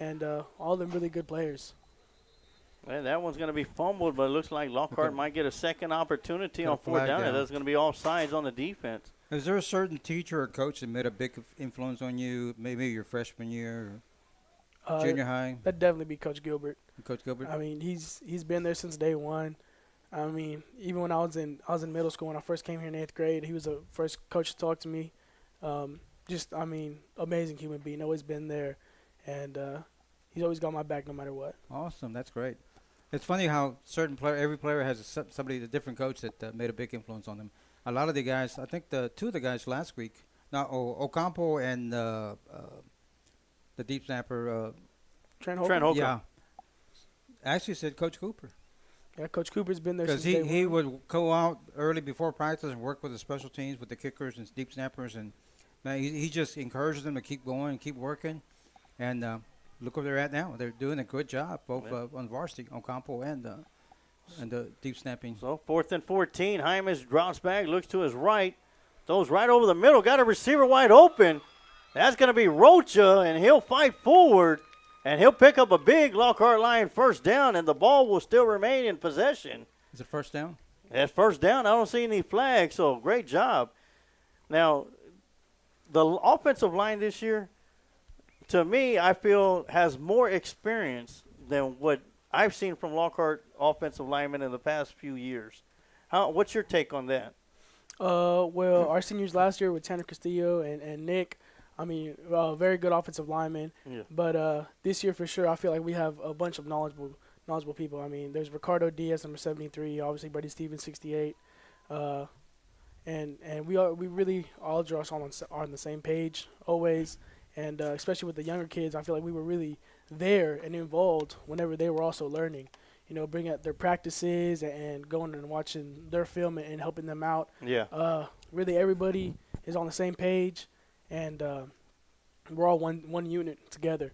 S12: and all of them really good players.
S10: And that one's going to be fumbled, but it looks like Lockhart might get a second opportunity on 4th down. That's going to be all sides on the defense.
S9: Is there a certain teacher or coach that made a big influence on you, maybe your freshman year or junior high?
S12: That'd definitely be Coach Gilbert.
S9: Coach Gilbert?
S12: I mean, he's been there since day one. I mean, even when I was in middle school, when I first came here in 8th grade, he was the first coach to talk to me. Amazing human being, always been there, and he's always got my back no matter what.
S9: Awesome, that's great. It's funny how every player has a different coach that made a big influence on them. A lot of the guys, I think two of the guys last week, Ocampo and the deep snapper,
S12: Trent Holcomb.
S9: Yeah, actually said Coach Cooper.
S12: Yeah, Coach Cooper's been there since
S9: day one. Because he would go out early before practice and work with the special teams, with the kickers and deep snappers, and man, he just encourages them to keep going and keep working. And look where they're at now. They're doing a good job, both on varsity, Ocampo and the deep snapping.
S10: So 4th and 14, Hymas drops back, looks to his right, throws right over the middle, got a receiver wide open. That's going to be Rocha, and he'll fight forward. And he'll pick up a big Lockhart Lion 1st down, and the ball will still remain in possession.
S9: Is it 1st down?
S10: That's 1st down. I don't see any flags, so great job. Now, the offensive line this year, to me, I feel has more experience than what I've seen from Lockhart offensive linemen in the past few years. What's your take on that?
S12: Well, our seniors last year with Tanner Castillo and Nick, I mean, very good offensive linemen. Yeah. But this year, for sure, I feel like we have a bunch of knowledgeable people. I mean, there's Ricardo Diaz, number 73, obviously Buddy Stevens, 68. And we really all draw us on the same page always. And especially with the younger kids, I feel like we were really there and involved whenever they were also learning. You know, bring out their practices and going and watching their film and helping them out.
S10: Yeah.
S12: Really, everybody is on the same page. And we're all one unit together.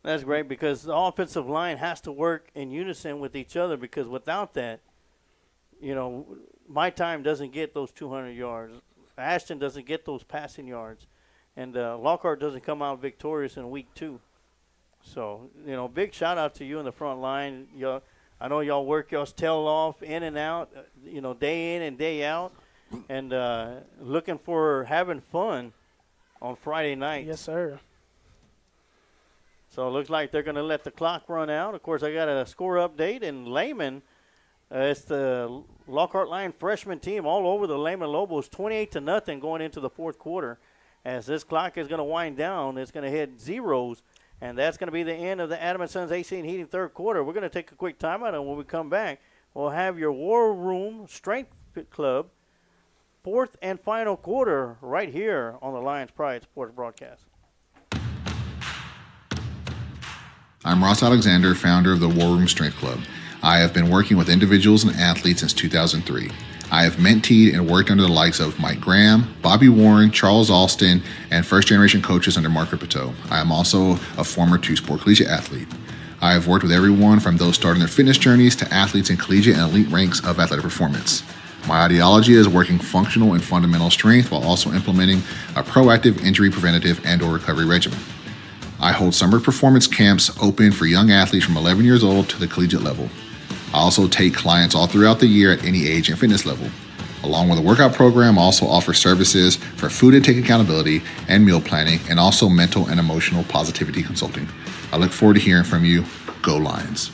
S10: That's great because the offensive line has to work in unison with each other because without that, you know, my time doesn't get those 200 yards. Ashton doesn't get those passing yards. And Lockhart doesn't come out victorious in week 2. So, you know, big shout out to you in the front line. I know y'all work y'all's tail off in and out, you know, day in and day out. and looking for having fun on Friday night.
S12: Yes, sir.
S10: So it looks like they're going to let the clock run out. Of course, I got a score update in Lehman. It's the Lockhart Lion freshman team all over the Lehman Lobos, 28-0 going into the fourth quarter. As this clock is going to wind down, it's going to hit zeros, and that's going to be the end of the Adam & Sons AC and Heating third quarter. We're going to take a quick timeout, and when we come back, we'll have your War Room Strength Club fourth and final quarter right here on the Lions Pride Sports Broadcast.
S5: I'm Ross Alexander, founder of the War Room Strength Club. I have been working with individuals and athletes since 2003. I have mentored and worked under the likes of Mike Graham, Bobby Warren, Charles Alston, and first-generation coaches under Mark Ripito. I am also a former two-sport collegiate athlete. I have worked with everyone from those starting their fitness journeys to athletes in collegiate and elite ranks of athletic performance. My ideology is working functional and fundamental strength while also implementing a proactive injury preventative and/or recovery regimen. I hold summer performance camps open for young athletes from 11 years old to the collegiate level. I also take clients all throughout the year at any age and fitness level. Along with a workout program, I also offer services for food intake accountability and meal planning, and also mental and emotional positivity consulting. I look forward to hearing from you. Go Lions.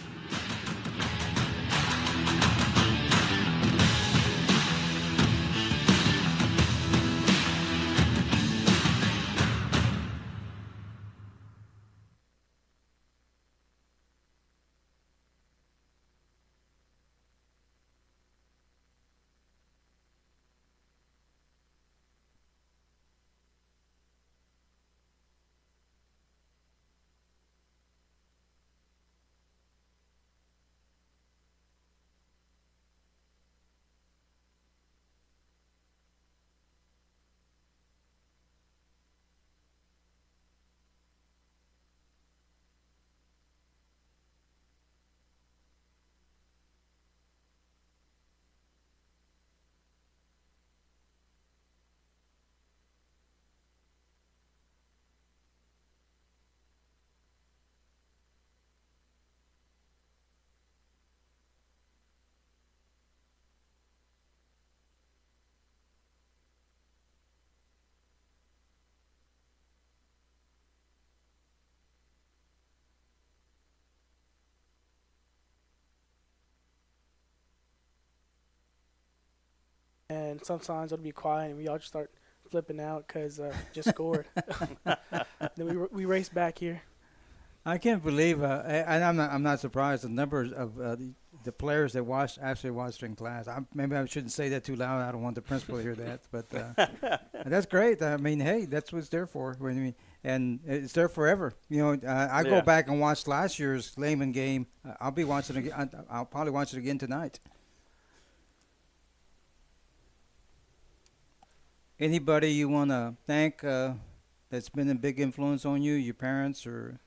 S12: And sometimes it'll be quiet, and we all just start flipping out because just scored. Then we race back here.
S9: I can't believe, and I'm not surprised. The numbers of the players that actually watched in class. Maybe I shouldn't say that too loud. I don't want the principal to hear that. But that's great. I mean, hey, that's what it's there for. And it's there forever. I go back and watch last year's Lehman game. I'll be watching it again. I'll probably watch it again tonight. Anybody you want to thank that's been a big influence on you, your parents or?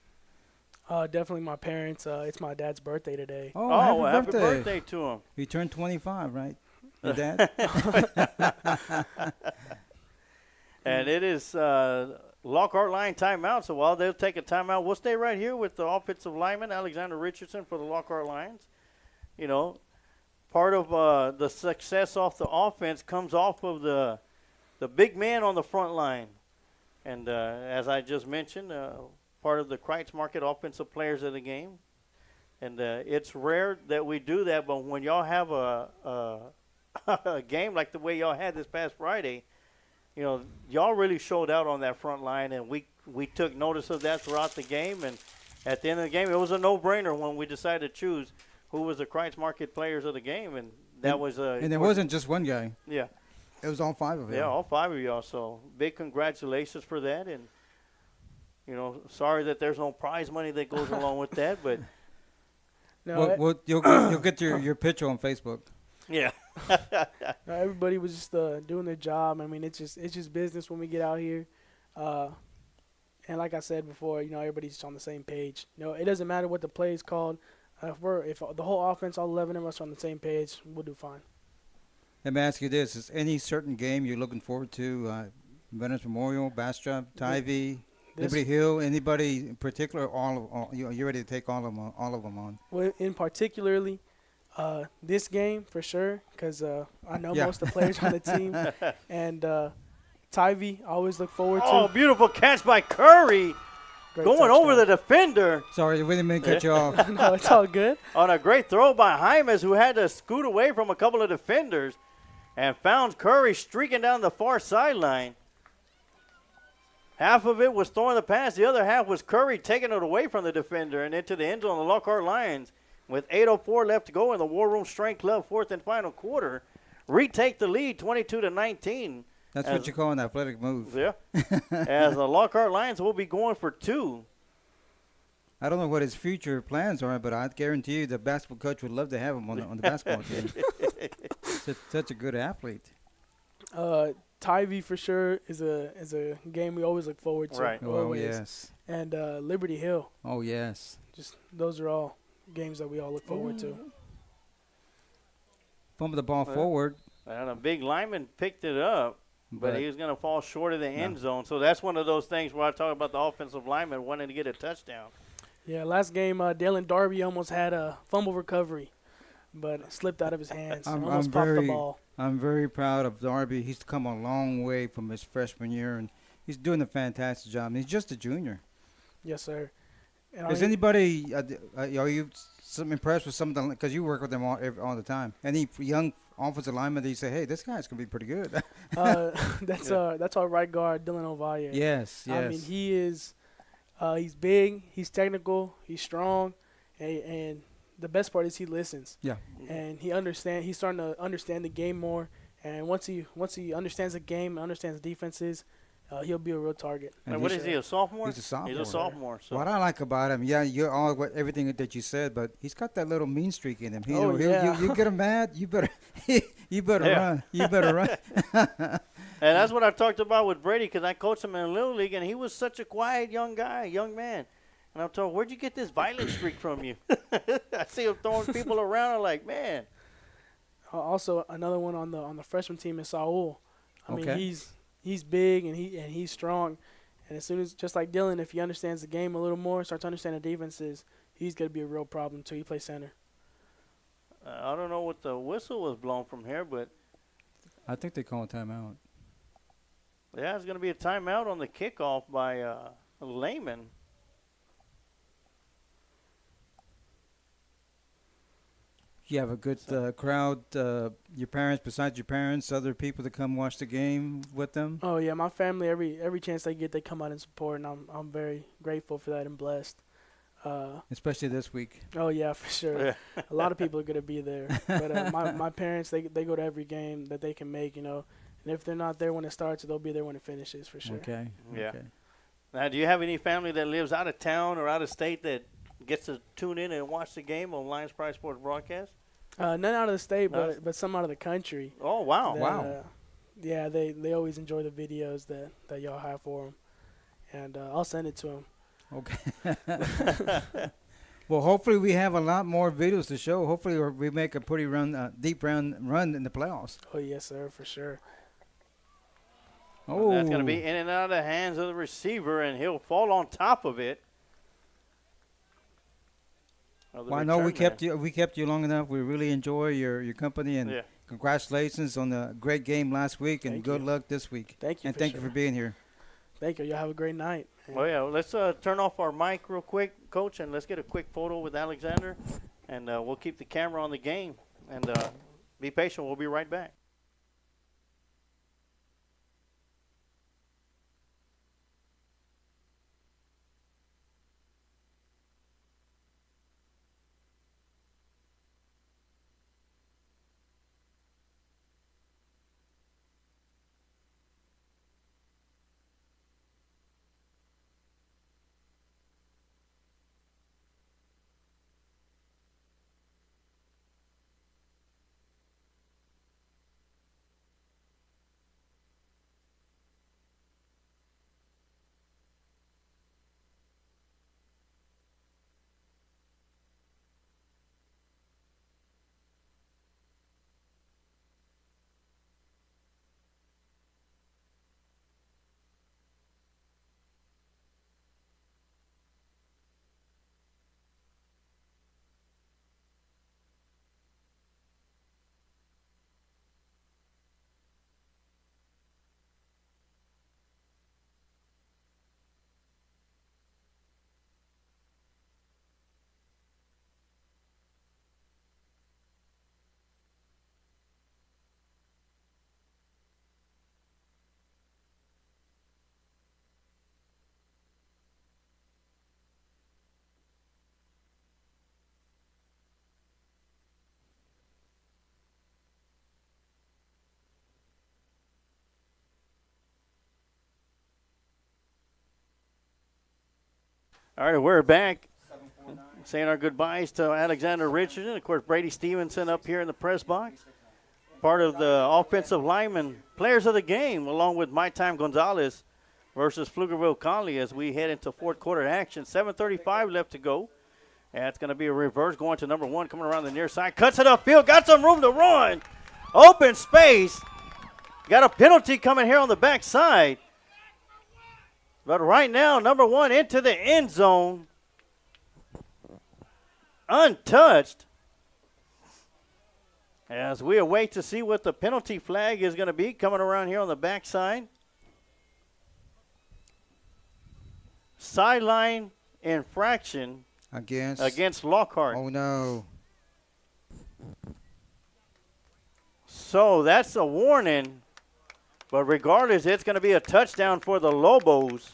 S12: Definitely my parents. It's my dad's birthday today.
S9: Oh,
S10: happy birthday to him.
S9: He turned 25, right? Your dad?
S10: And it is Lockhart Lion timeout. So while they'll take a timeout, we'll stay right here with the offensive lineman, Alexander Richardson, for the Lockhart Lions. Part of the success off the offense comes off of the big man on the front line. And as I just mentioned, part of the Kreitz Market Offensive Players of the Game. And it's rare that we do that, but when y'all have a game like the way y'all had this past Friday, y'all really showed out on that front line, and we took notice of that throughout the game. And at the end of the game, it was a no-brainer when we decided to choose who was the Kreitz Market Players of the Game, and that was
S9: and it wasn't just one guy.
S10: Yeah.
S9: It was all five of you.
S10: Yeah, all five of y'all. So big congratulations for that. And, sorry that there's no prize money that goes along with that. But
S9: no, you'll get your picture on Facebook.
S10: Yeah.
S12: Everybody was just doing their job. I mean, it's just business when we get out here. And like I said before, everybody's just on the same page. It doesn't matter what the play is called. If the whole offense, all 11 of us are on the same page, we'll do fine.
S9: Let me ask you this. Is any certain game you're looking forward to? Veterans Memorial, Bastrop, Tivy, Liberty Hill, anybody in particular? You ready to take all of them on?
S12: Well, in particularly, This game for sure, because I know
S9: Yeah.
S12: most of the players on the team, and Tyvee, I always look forward to.
S10: Oh, beautiful catch by Curry.
S12: Great
S10: Going over the defender.
S9: Sorry, we didn't mean to cut you off.
S12: No, it's all good.
S10: On a great throw by Jaimes, who had to scoot away from a couple of defenders and found Curry streaking down the far sideline. Half of it was throwing the pass. The other half was Curry taking it away from the defender and into the end zone of the Lockhart Lions. With 8:04 left to go in the War Room Strength Club fourth and final quarter, retake the lead 22-19.
S9: That's what you call an athletic move.
S10: Yeah. As the Lockhart Lions will be going for 2.
S9: I don't know what his future plans are, but I guarantee you the basketball coach would love to have him on the basketball team. Such a good athlete.
S12: Tyvee for sure is a game we always look forward to.
S10: Right.
S9: Oh,
S12: Always.
S9: yes.
S12: And Liberty Hill.
S9: Oh, yes.
S12: Just those are all games that we all look forward to.
S9: Fumble the ball forward.
S10: And a big lineman picked it up, but he was going to fall short of the end zone. So that's one of those things where I talk about the offensive lineman wanting to get a touchdown.
S12: Yeah, last game, Dalen Darby almost had a fumble recovery, but it slipped out of his hands. Almost popped the ball.
S9: I'm very proud of Darby. He's come a long way from his freshman year, and he's doing a fantastic job. And he's just a junior.
S12: Yes, sir. And
S9: Is anybody, are you impressed with some of the, because you work with them all the time, any young offensive lineman that you say, hey, this guy's going to be pretty good?
S12: That's our right guard, Dylan Ovalle.
S9: Yes.
S12: I mean, he is he's big, he's technical, he's strong, and the best part is he listens.
S9: Yeah.
S12: And he's starting to understand the game more, and once he understands the game and understands defenses, he'll be a real target.
S10: And what is he, a sophomore?
S9: He's a sophomore.
S10: He's a sophomore. So.
S9: What I like about him, you're all everything that you said, but he's got that little mean streak in him. You get him mad, you better run. You better run.
S10: And that's what I talked about with Brady, because I coached him in Little League, and he was such a quiet young man. And I'm told, where'd you get this violent streak from you? I see him throwing people around. I'm like, man.
S12: Also, another one on the freshman team is Saul. I mean, he's big and he's strong. And as soon as, just like Dylan, if he understands the game a little more, starts to understand the defenses, he's going to be a real problem too. He plays center.
S10: I don't know what the whistle was blown from here, but
S9: I think they call a timeout.
S10: Yeah, it's going to be a timeout on the kickoff by Lehman.
S9: You have a good crowd. Your parents, besides your parents, other people that come watch the game with them.
S12: Oh yeah, my family. Every chance they get, they come out and support, and I'm very grateful for that and blessed.
S9: Especially this week.
S12: Oh yeah, for sure. A lot of people are gonna be there. But my parents, they go to every game that they can make, and if they're not there when it starts, they'll be there when it finishes for sure.
S9: Okay.
S10: Yeah.
S9: Okay.
S10: Now, do you have any family that lives out of town or out of state that gets to tune in and watch the game on Lions Pride Sports broadcast?
S12: None out of the state, but some out of the country.
S10: Oh, wow.
S9: Wow.
S12: Yeah, they always enjoy the videos that y'all have for them. And I'll send it to them.
S9: Okay. Well, hopefully we have a lot more videos to show. Hopefully we make a pretty deep run in the playoffs.
S12: Oh, yes, sir, for sure.
S9: Oh.
S10: That's going to be in and out of the hands of the receiver, and he'll fall on top of it.
S9: Well, I know we kept you long enough. We really enjoy your company, and congratulations on the great game last week, and good luck this week.
S12: Thank you.
S9: And thank you for being here.
S12: Thank you. Y'all have a great night.
S10: Well, yeah, let's turn off our mic real quick, Coach, and let's get a quick photo with Alexander, and we'll keep the camera on the game. And be patient. We'll be right back. All right, we're back. Saying our goodbyes to Alexander Richardson. Of course, Brady Stevenson up here in the press box. Part of the offensive lineman players of the game, along with My Time Gonzalez versus Pflugerville Conley as we head into fourth quarter action. 7:35 left to go. And it's going to be a reverse going to number 1, coming around the near side. Cuts it upfield, got some room to run. Open space. Got a penalty coming here on the backside. But right now, number 1 into the end zone. Untouched. As we await to see what the penalty flag is going to be coming around here on the backside. Sideline infraction against Lockhart.
S9: Oh, no.
S10: So that's a warning. But regardless, it's going to be a touchdown for the Lobos.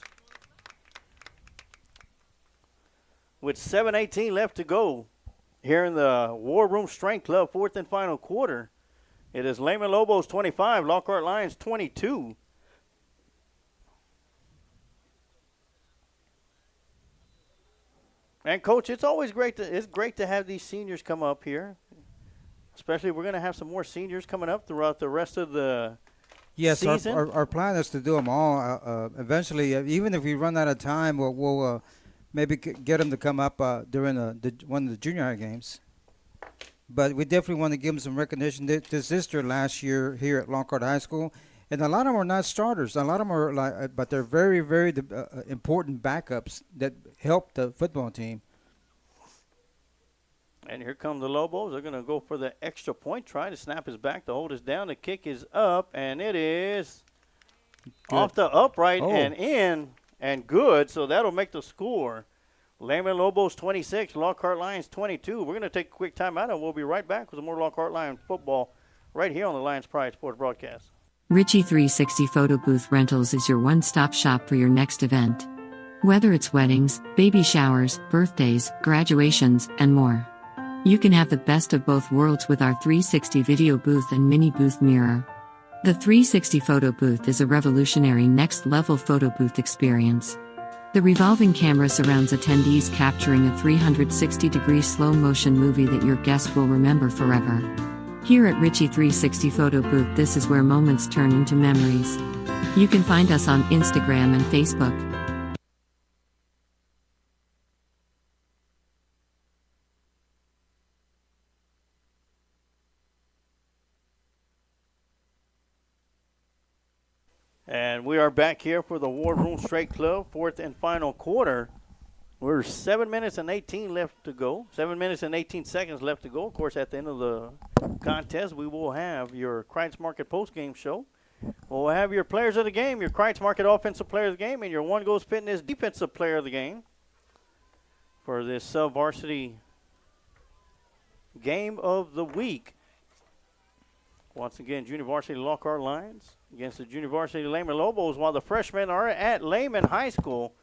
S10: With 7:18 left to go here in the War Room Strength Club, fourth and final quarter. It is Lehman Lobos 25, Lockhart Lions 22. And Coach, it's always great to have these seniors come up here. Especially we're going to have some more seniors coming up throughout the rest of the season.
S9: Our plan is to do them all. Eventually, even if we run out of time, we'll maybe get them to come up during one of the junior high games. But we definitely want to give them some recognition. This is their last year here at Lockhart High School. And a lot of them are not starters. A lot of them are but they're very, very important backups that help the football team.
S10: And here come the Lobos. They're going to go for the extra point. Try to snap his back to hold us down. The kick is up, and it is off the upright and in and good. So that'll make the score. Lehman Lobos 26, Lockhart Lions 22. We're going to take a quick timeout, and we'll be right back with more Lockhart Lion football right here on the Lions Pride Sports Broadcast.
S4: Richie 360 Photo Booth Rentals is your one-stop shop for your next event. Whether it's weddings, baby showers, birthdays, graduations, and more. You can have the best of both worlds with our 360 video booth and mini booth mirror. The 360 Photo Booth is a revolutionary next-level photo booth experience. The revolving camera surrounds attendees, capturing a 360-degree slow-motion movie that your guests will remember forever. Here at Richie 360 Photo Booth, this is where moments turn into memories. You can find us on Instagram and Facebook.
S10: And we are back here for the War Room Straight Club, fourth and final quarter. We're 7 minutes and 18 left to go. 7 minutes and 18 seconds left to go. Of course, at the end of the contest, we will have your Kreitz Market postgame show. We'll have your players of the game, your Kreitz Market offensive player of the game, and your One Goes Fitness defensive player of the game for this sub-varsity game of the week. Once again, junior varsity Lockhart Lions against the junior varsity Lehman Lobos, while the freshmen are at Lehman High School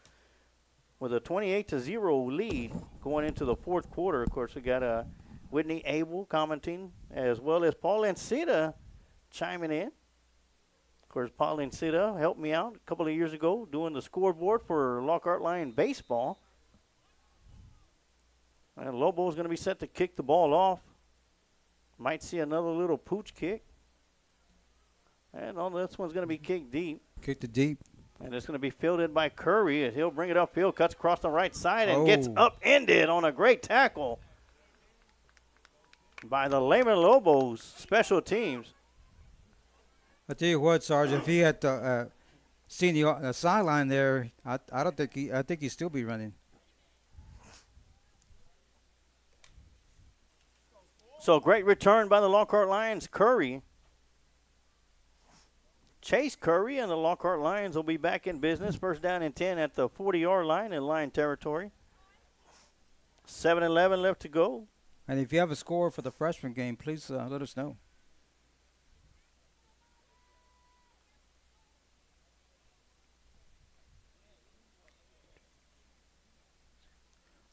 S10: with a 28-0 lead going into the fourth quarter. Of course, we got Whitney Abel commenting, as well as Paul Encita chiming in. Of course, Paul Encita helped me out a couple of years ago doing the scoreboard for Lockhart Lion baseball. And Lobo's going to be set to kick the ball off. Might see another little pooch kick. And on this one's going to be kicked deep.
S9: Kicked it deep.
S10: And it's going to be fielded by Curry as he'll bring it upfield, cuts across the right side, and gets upended on a great tackle by the Lehman Lobos special teams.
S9: I tell you what, Sarge, if he had seen the sideline there, I think he'd still be running.
S10: So great return by the Lockhart Lions. Curry. Chase Curry and the Lockhart Lions will be back in business. First down and 10 at the 40-yard line in Lion territory. 7:11 left to go.
S9: And if you have a score for the freshman game, please let us know.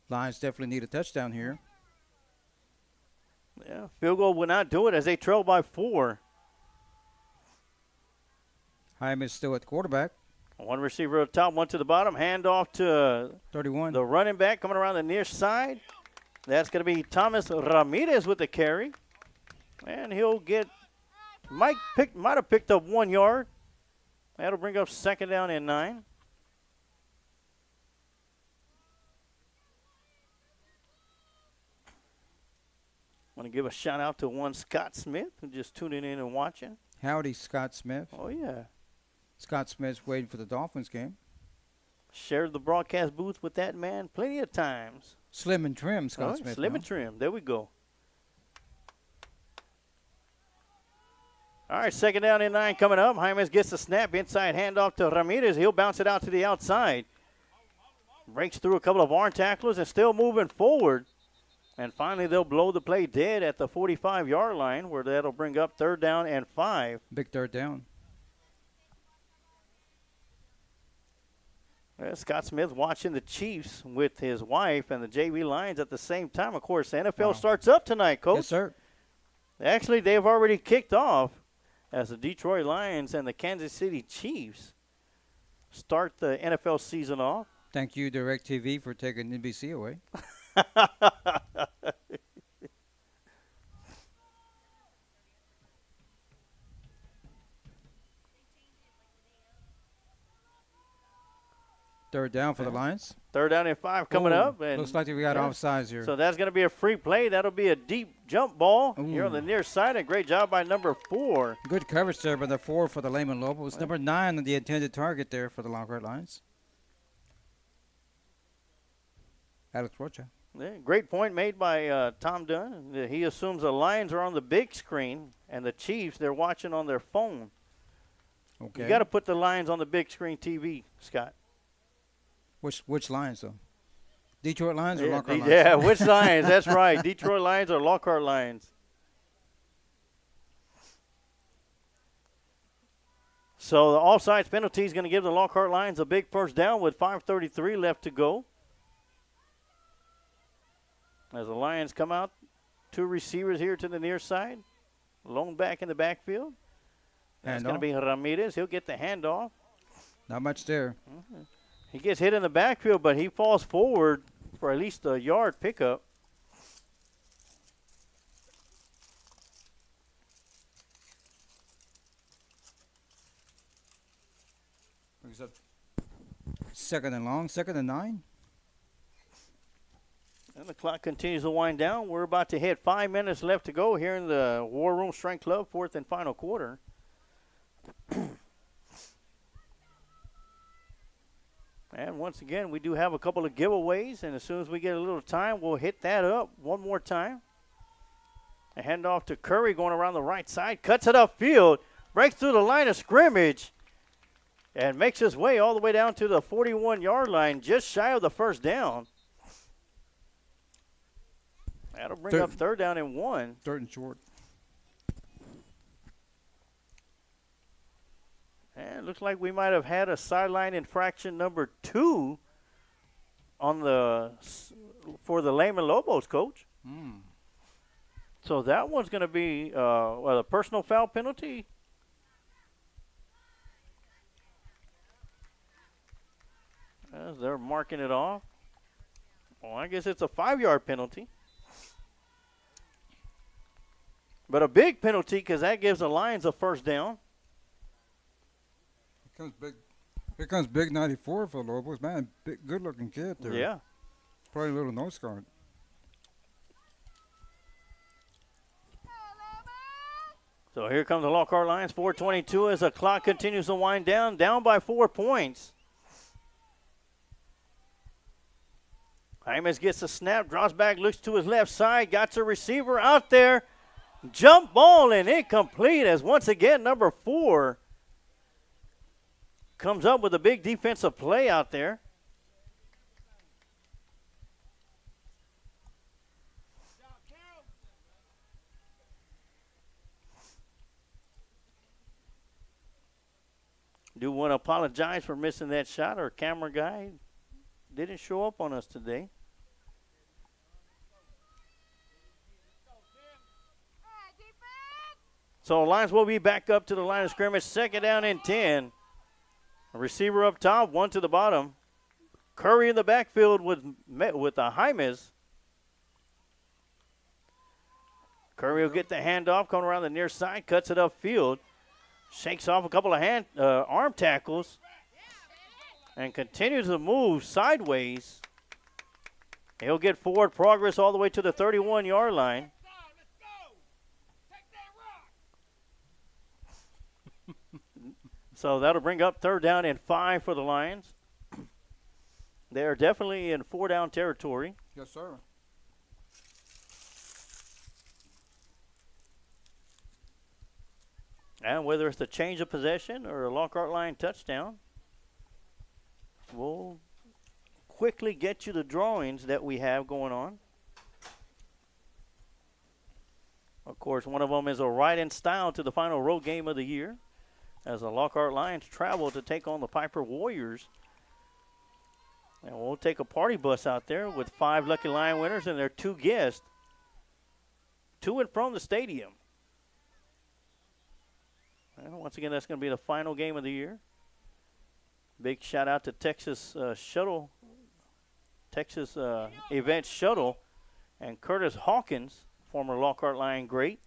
S9: Lions definitely need a touchdown here.
S10: Yeah, field goal will not do it as they trail by 4.
S9: Hyman's still at quarterback.
S10: One receiver up top, one to the bottom. Hand off to
S9: 31.
S10: the running back coming around the near side. That's going to be Thomas Ramirez with the carry. And he'll get, might have picked up 1 yard. That'll bring up 2nd down and 9. I want to give a shout out to one Scott Smith who just tuning in and watching.
S9: Howdy, Scott Smith.
S10: Oh, yeah.
S9: Scott Smith's waiting for the Dolphins game.
S10: Shared the broadcast booth with that man plenty of times.
S9: Slim and trim, Scott Smith.
S10: Slim and trim. There we go. All right, 2nd down and 9 coming up. Hymas gets the snap. Inside handoff to Ramirez. He'll bounce it out to the outside. Breaks through a couple of arm tacklers and still moving forward. And finally, they'll blow the play dead at the 45-yard line, where that'll bring up 3rd down and 5.
S9: Big 3rd down.
S10: Scott Smith watching the Chiefs with his wife and the JV Lions at the same time. Of course, the NFL starts up tonight, Coach.
S9: Yes, sir.
S10: Actually, they've already kicked off as the Detroit Lions and the Kansas City Chiefs start the NFL season off.
S9: Thank you, DirecTV, for taking NBC away. Third down for the Lions.
S10: 3rd down and 5 coming up. And
S9: looks like we got offsides here.
S10: So that's going to be a free play. That'll be a deep jump ball here on the near side. A great job by number 4.
S9: Good coverage there by the 4 for the Lehman Lobos. Number 9 on the intended target there for the Lockhart Lions. Alex Rocha.
S10: Yeah, great point made by Tom Dunn. He assumes the Lions are on the big screen and the Chiefs, they're watching on their phone.
S9: Okay.
S10: You got to put the Lions on the big screen TV, Scott.
S9: Which Lions, though? Detroit Lions or Lockhart Lions?
S10: Yeah, which Lions? That's right. Detroit Lions or Lockhart Lions. So the offsides penalty is going to give the Lockhart Lions a big 1st down with 5:33 left to go. As the Lions come out, 2 receivers here to the near side. Lone back in the backfield. That's going to be Ramirez. He'll get the handoff.
S9: Not much there.
S10: He gets hit in the backfield, but he falls forward for at least a yard pickup.
S9: Second and long, 2nd and 9.
S10: And the clock continues to wind down. We're about to hit 5 minutes left to go here in the War Room Strength Club, 4th and final quarter. And once again, we do have a couple of giveaways, and as soon as we get a little time, we'll hit that up one more time. A handoff to Curry going around the right side, cuts it upfield, breaks through the line of scrimmage, and makes his way all the way down to the 41-yard line, just shy of the 1st down. That'll bring up 3rd down and 1.
S9: 3rd and short.
S10: And it looks like we might have had a sideline infraction number 2 on for the Lehman Lobos, Coach. So that one's going to be a personal foul penalty. As they're marking it off. Well, I guess it's a 5-yard penalty. But a big penalty because that gives the Lions a 1st down.
S9: Here comes Big 94 for the Lobos. Man, big, good-looking kid there.
S10: Yeah.
S9: Probably a little nose guard.
S10: So here comes the Lockhart Lions. 4:22 as the clock continues to wind down. Down by 4 points. Hymas gets the snap, drops back, looks to his left side, got the receiver out there. Jump ball and incomplete as once again number 4 comes up with a big defensive play out there. Do want to apologize for missing that shot. Our camera guy didn't show up on us today. So Lions will be back up to the line of scrimmage. 2nd down and 10. A receiver up top, one to the bottom. Curry in the backfield with the Jaimes. Curry will get the handoff, coming around the near side, cuts it upfield, shakes off a couple of arm tackles, and continues to move sideways. He'll get forward progress all the way to the 31-yard line. So that'll bring up 3rd down and 5 for the Lions. They are definitely in 4-down territory.
S9: Yes, sir.
S10: And whether it's a change of possession or a Lockhart line touchdown, we'll quickly get you the drawings that we have going on. Of course, one of them is a ride in style to the final road game of the year as the Lockhart Lions travel to take on the Piper Warriors. And we'll take a party bus out there with 5 Lucky Lion winners and their 2 guests to and from the stadium. And once again, that's going to be the final game of the year. Big shout out to Texas Event Shuttle, and Curtis Hawkins, former Lockhart Lion great.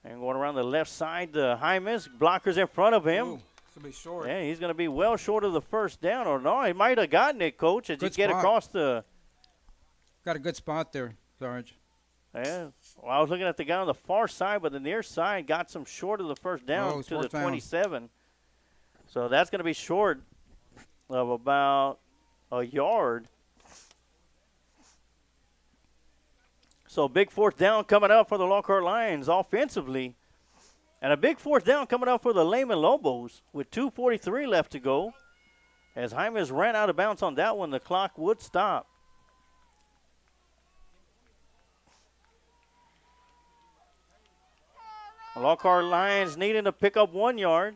S10: And going around the left side, the Jaimes, blockers in front of him.
S9: Ooh, it's going to be short.
S10: Yeah, he's going to be well short of the 1st down. Or no, he might have gotten it, Coach, as
S9: Good
S10: he get
S9: spot.
S10: across the.
S9: Got a good spot there, Sarge.
S10: Yeah. Well, I was looking at the guy on the far side, but the near side got some short of the 1st down to the 27. So that's going to be short of about a yard. So big 4th down coming up for the Lockhart Lions offensively. And a big 4th down coming up for the Lehman Lobos with 2:43 left to go. As Jaimes ran out of bounds on that one, the clock would stop. Lockhart Lions needing to pick up 1 yard.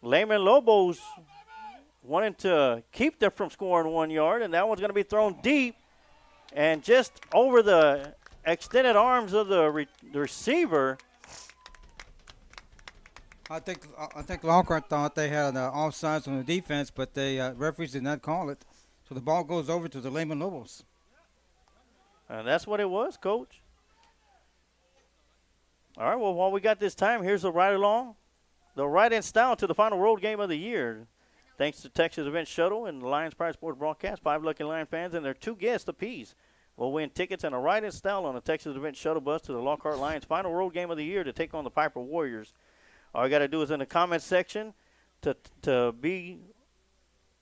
S10: Lehman Lobos wanting to keep them from scoring 1 yard, and that one's going to be thrown deep and just over the extended arms of the receiver.
S9: I think Lockhart thought they had offsides on the defense, but the referees did not call it. So the ball goes over to the Lehman Lobos.
S10: And that's what it was, Coach. All right, well, while we got this time, here's the ride-along. The ride-in style to the final road game of the year. Thanks to Texas Event Shuttle and the Lions Pride Sports broadcast, 5 Lucky Lion fans and their 2 guests apiece will win tickets and a ride-in style on the Texas Event Shuttle bus to the Lockhart Lions final road game of the year to take on the Piper Warriors. All you got to do is in the comment section to be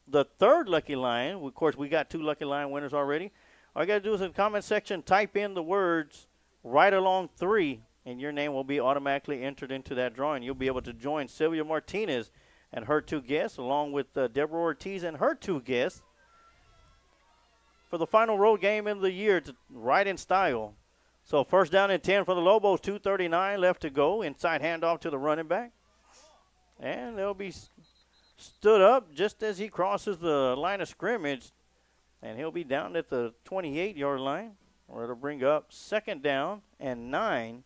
S10: the 3rd Lucky Lion. Of course, we got 2 Lucky Lion winners already. All you got to do is in the comment section type in the words ride-along 3, and your name will be automatically entered into that drawing. You'll be able to join Sylvia Martinez and her 2 guests, along with Deborah Ortiz and her 2 guests, for the final road game of the year to ride in style. So 1st down and 10 for the Lobos, 2:39 left to go. Inside handoff to the running back. And they'll be stood up just as he crosses the line of scrimmage, and he'll be down at the 28-yard line, where it'll bring up 2nd down and 9.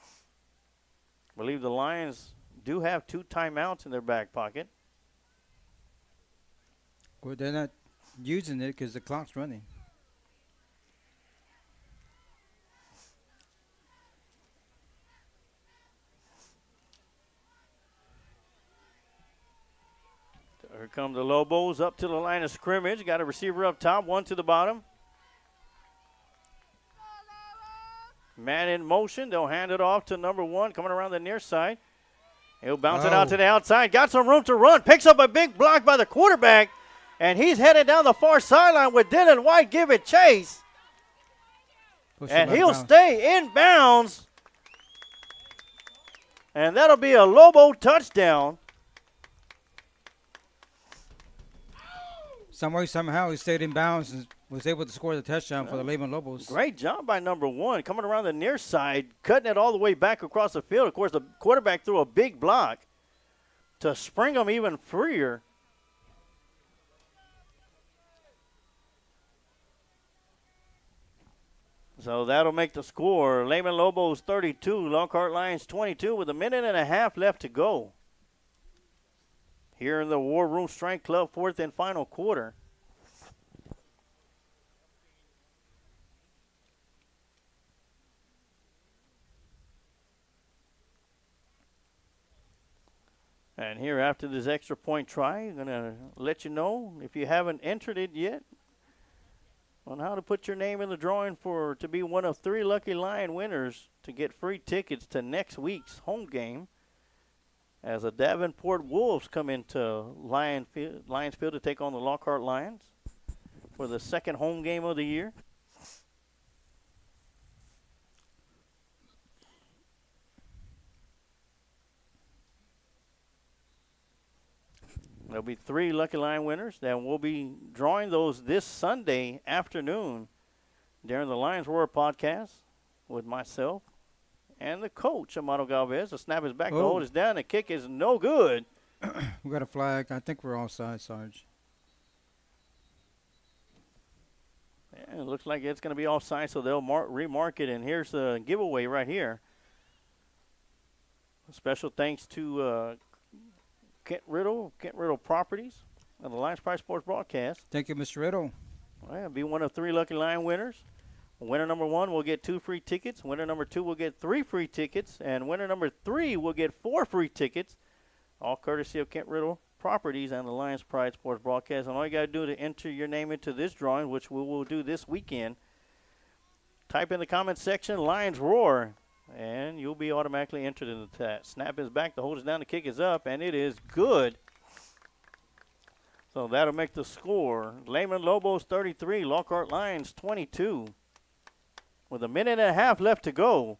S10: I believe the Lions do have 2 timeouts in their back pocket.
S9: Well, they're not using it because the clock's running.
S10: Here come the Lobos up to the line of scrimmage. Got a receiver up top, 1 to the bottom. Man in motion. They'll hand it off to number 1 coming around the near side. He'll bounce it out to the outside. Got some room to run. Picks up a big block by the quarterback. And he's headed down the far sideline with Dylan White giving chase. And he'll stay in bounds. And that'll be a Lobo touchdown.
S9: Some way, somehow, he stayed in bounds and was able to score the touchdown for the Lehman Lobos.
S10: Great job by number 1, coming around the near side, cutting it all the way back across the field. Of course, the quarterback threw a big block to spring them even freer. So that'll make the score Lehman Lobos 32, Lockhart Lions 22 with a minute and a half left to go. Here in the War Room Strength Club, fourth and final quarter. And here after this extra point try, I'm going to let you know, if you haven't entered it yet, on how to put your name in the drawing to be one of 3 lucky Lion winners to get free tickets to next week's home game as the Davenport Wolves come into Lions Field to take on the Lockhart Lions for the second home game of the year. There'll be 3 Lucky Lion winners. Then we'll be drawing those this Sunday afternoon during the Lions Roar podcast with myself and the coach, Amado Galvez. The snap is back to hold us down. The kick is no good.
S9: We got a flag. I think we're offside, Sarge.
S10: Yeah, it looks like it's going to be offside, so they'll remark it. And here's the giveaway right here. A special thanks to Kent Riddle Properties, and the Lions Prize Sports Broadcast.
S9: Thank you, Mr. Riddle.
S10: Well, be one of 3 Lucky Lion winners. Winner number 1 will get 2 free tickets. Winner number 2 will get 3 free tickets. And winner number 3 will get 4 free tickets, all courtesy of Kent Riddle Properties and the Lions Pride Sports Broadcast. And all you got to do to enter your name into this drawing, which we will do this weekend, type in the comment section, Lions Roar, and you'll be automatically entered into that. Snap is back, the hold is down, the kick is up, and it is good. So that'll make the score Lehman Lobos 33, Lockhart Lions 22. With a minute and a half left to go.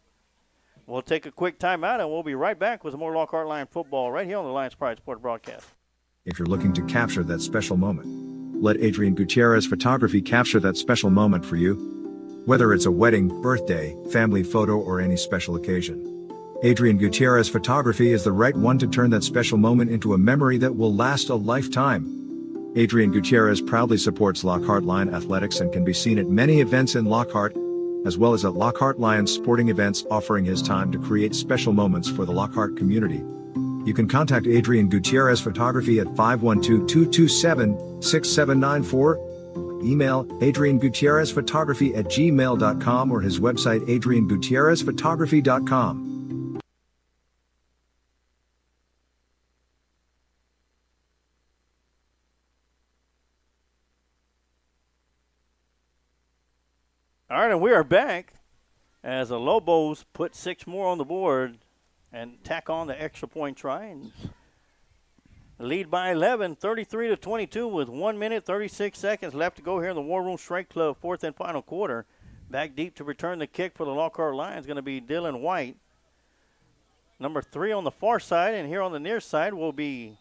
S10: We'll take a quick timeout, and we'll be right back with more Lockhart Lion football right here on the Lions Pride Sports Broadcast.
S3: If you're looking to capture that special moment, let Adrian Gutierrez Photography capture that special moment for you. Whether it's a wedding, birthday, family photo, or any special occasion, Adrian Gutierrez Photography is the right one to turn that special moment into a memory that will last a lifetime. Adrian Gutierrez proudly supports Lockhart Lion Athletics and can be seen at many events in Lockhart, as well as at Lockhart Lions sporting events, offering his time to create special moments for the Lockhart community. You can contact Adrian Gutierrez Photography at 512-227-6794. Email adriangutierrezphotography@gmail.com or his website adriangutierrezphotography.com.
S10: All right, and we are back as the Lobos put 6 more on the board and tack on the extra point try and lead by 11, 33-22 with 1 minute, 36 seconds left to go here in the War Room Strength Club, fourth and final quarter. Back deep to return the kick for the Lockhart Lions going to be Dylan White. Number 3 on the far side, and here on the near side will be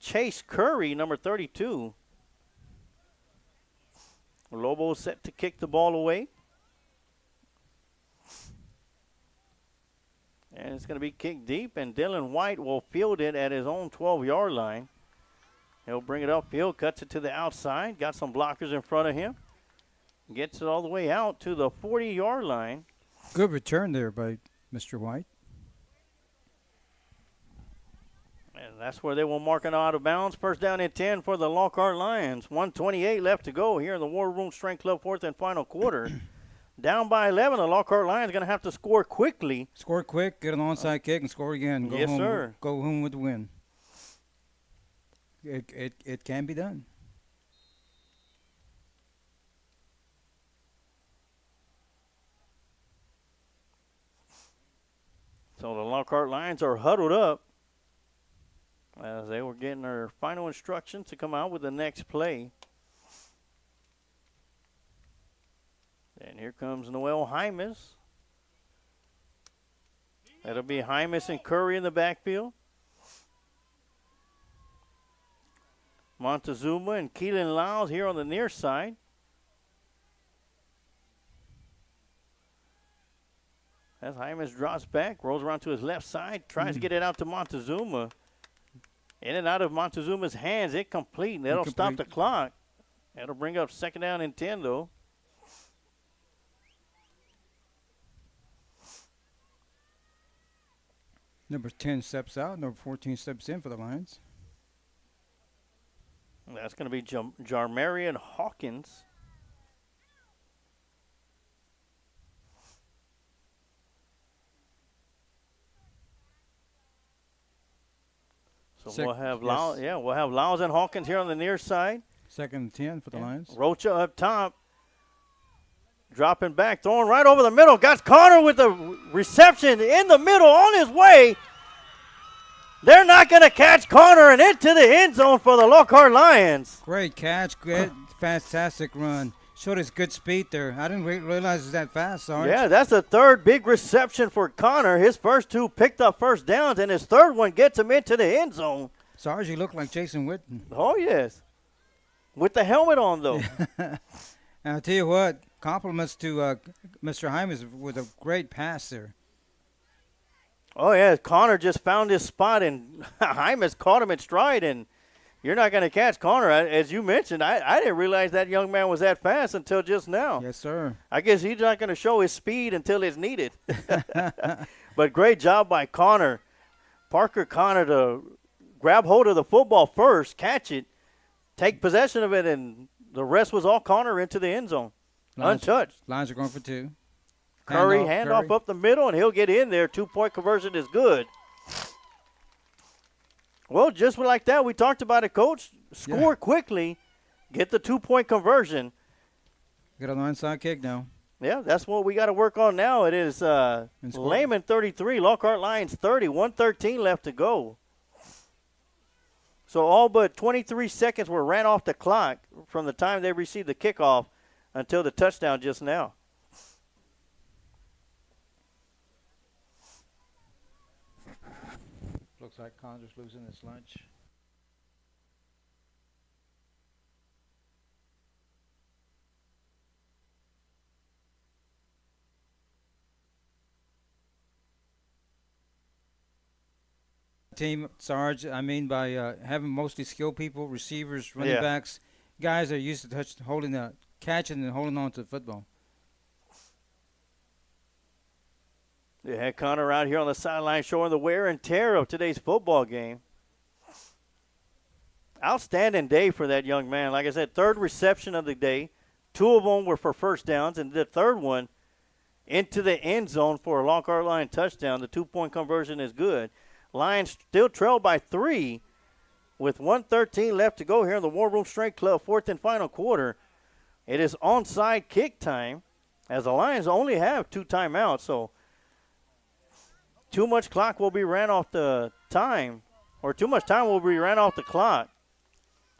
S10: Chase Curry, number 32. Lobos set to kick the ball away. And it's going to be kicked deep, and Dylan White will field it at his own 12-yard line. He'll bring it upfield, cuts it to the outside, got some blockers in front of him, gets it all the way out to the 40-yard line.
S9: Good return there by Mr. White.
S10: And that's where they will mark it out of bounds. First down and 10 for the Lockhart Lions. 1:28 left to go here in the War Room Strength Club fourth and final quarter. Down by 11, the Lockhart Lions going to have to score quickly.
S9: Score quick, get an onside kick, and score again. Go
S10: yes,
S9: home,
S10: sir.
S9: Go home with the win. It can be done.
S10: So the Lockhart Lions are huddled up as they were getting their final instructions to come out with the next play. And here comes Noel Hymas. That'll be Hymas and Curry in the backfield. Montezuma and Keelan Lyles here on the near side. As Hymas drops back, rolls around to his left side, tries to get it out to Montezuma. In and out of Montezuma's hands, incomplete. That'll stop the clock. That'll bring up second down and 10, though.
S9: Number 10 steps out. Number 14 steps in for the Lions.
S10: That's going to be Jarmarian Hawkins. So we'll have Lyles and Hawkins here on the near side.
S9: Second and 10 for the Lions.
S10: Rocha up top. Dropping back, throwing right over the middle. Got Connor with the reception in the middle on his way. They're not going to catch Connor and into the end zone for the Lockhart Lions.
S9: Great catch. Great, fantastic run. Showed his good speed there. I didn't realize it was that fast, Sarge.
S10: Yeah, that's the third big reception for Connor. His first two picked up first downs, and his third one gets him into the end zone.
S9: Sarge, you look like Jason Witten.
S10: Oh, yes. With the helmet on, though.
S9: And I'll tell you what, compliments to Mr. Hymas with a great pass there.
S10: Oh, yeah, Connor just found his spot, and Hymas caught him in stride, and you're not going to catch Connor. As you mentioned, I didn't realize that young man was that fast until just now.
S9: Yes, sir.
S10: I guess he's not going to show his speed until it's needed. But great job by Connor. Parker Connor to grab hold of the football first, catch it, take possession of it, and the rest was all Connor into the end zone. Untouched.
S9: Lions are going for two.
S10: Curry, handoff up the middle, and he'll get in there. 2-point conversion is good. Well, just like that, we talked about it, Coach. Score quickly, get the 2-point conversion.
S9: Get on the onside kick now.
S10: Yeah, that's what we got to work on now. It is Lehman 33, Lockhart Lions 30, 1:13 left to go. So all but 23 seconds were ran off the clock from the time they received the kickoff until the touchdown just now.
S9: Looks like Connor's losing his lunch. Team, Sarge, I mean by having mostly skilled people, receivers, running backs, guys that are used to catching and holding on to the football.
S10: They had Connor out here on the sideline showing the wear and tear of today's football game. Outstanding day for that young man. Like I said, third reception of the day. 2 of them were for first downs, and the third one into the end zone for a Lockhart Lion touchdown. The 2-point conversion is good. Lions still trail by 3 with 1:13 left to go here in the War Room Strength Club, fourth and final quarter. It is onside kick time as the Lions only have 2 timeouts, so too much clock will be ran off the time, or too much time will be ran off the clock.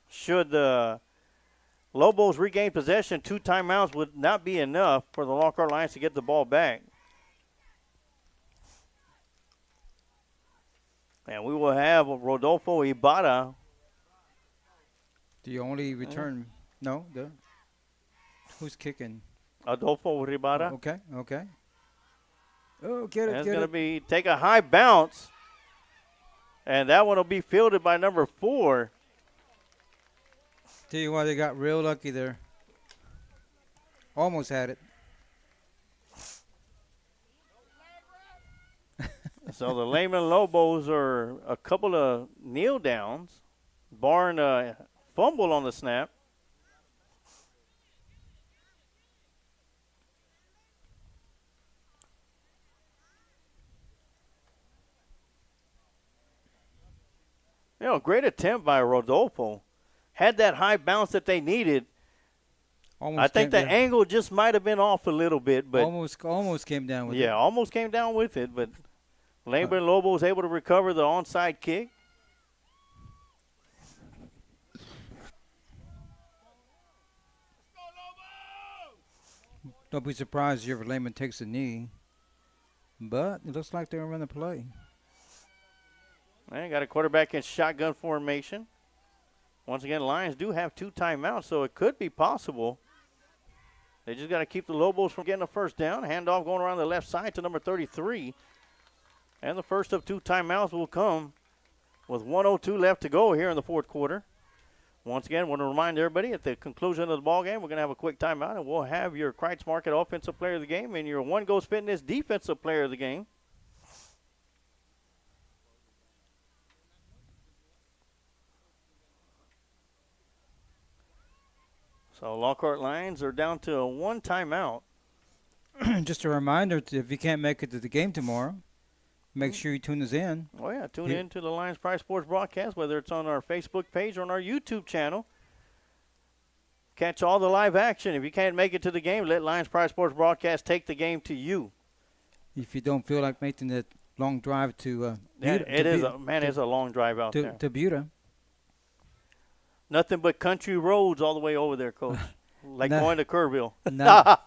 S10: Should the Lobos regain possession, 2 timeouts would not be enough for the Lockhart Lions to get the ball back. And we will have Rodolfo Ibarra.
S9: The only return. No, who's kicking?
S10: Adolfo Ibarra.
S9: Okay. Oh, get it.
S10: That's going to take a high bounce. And that one will be fielded by number 4.
S9: Tell you why they got real lucky there. Almost had it.
S10: So the Lehman Lobos are a couple of kneel downs, barring a fumble on the snap. Great attempt by Rodolfo. Had that high bounce that they needed. I think the angle just might have been off a little bit, but
S9: almost came down with it.
S10: Yeah, almost came down with it, but Lehman Lobo was able to recover the onside kick.
S9: Don't be surprised if Lehman takes a knee, but it looks like they're going to run the play.
S10: And got a quarterback in shotgun formation. Once again, Lions do have 2 timeouts, so it could be possible. They just got to keep the Lobos from getting a first down. Handoff going around the left side to number 33. And the first of 2 timeouts will come with 1:02 left to go here in the fourth quarter. Once again, I want to remind everybody at the conclusion of the ball game, we're going to have a quick timeout, and we'll have your Kreitz Market Offensive Player of the Game and your One Goes Fitness Defensive Player of the Game. So Lockhart Lions are down to a 1 timeout.
S9: Just a reminder, if you can't make it to the game tomorrow, make sure you tune us in.
S10: Oh, yeah, tune in to the Lions Pride Sports broadcast, whether it's on our Facebook page or on our YouTube channel. Catch all the live action. If you can't make it to the game, let Lions Pride Sports broadcast take the game to you.
S9: If you don't feel like making that long drive to
S10: it's a long drive out there.
S9: To Buda.
S10: Nothing but country roads all the way over there, Coach. Like going to Kerrville.
S9: Not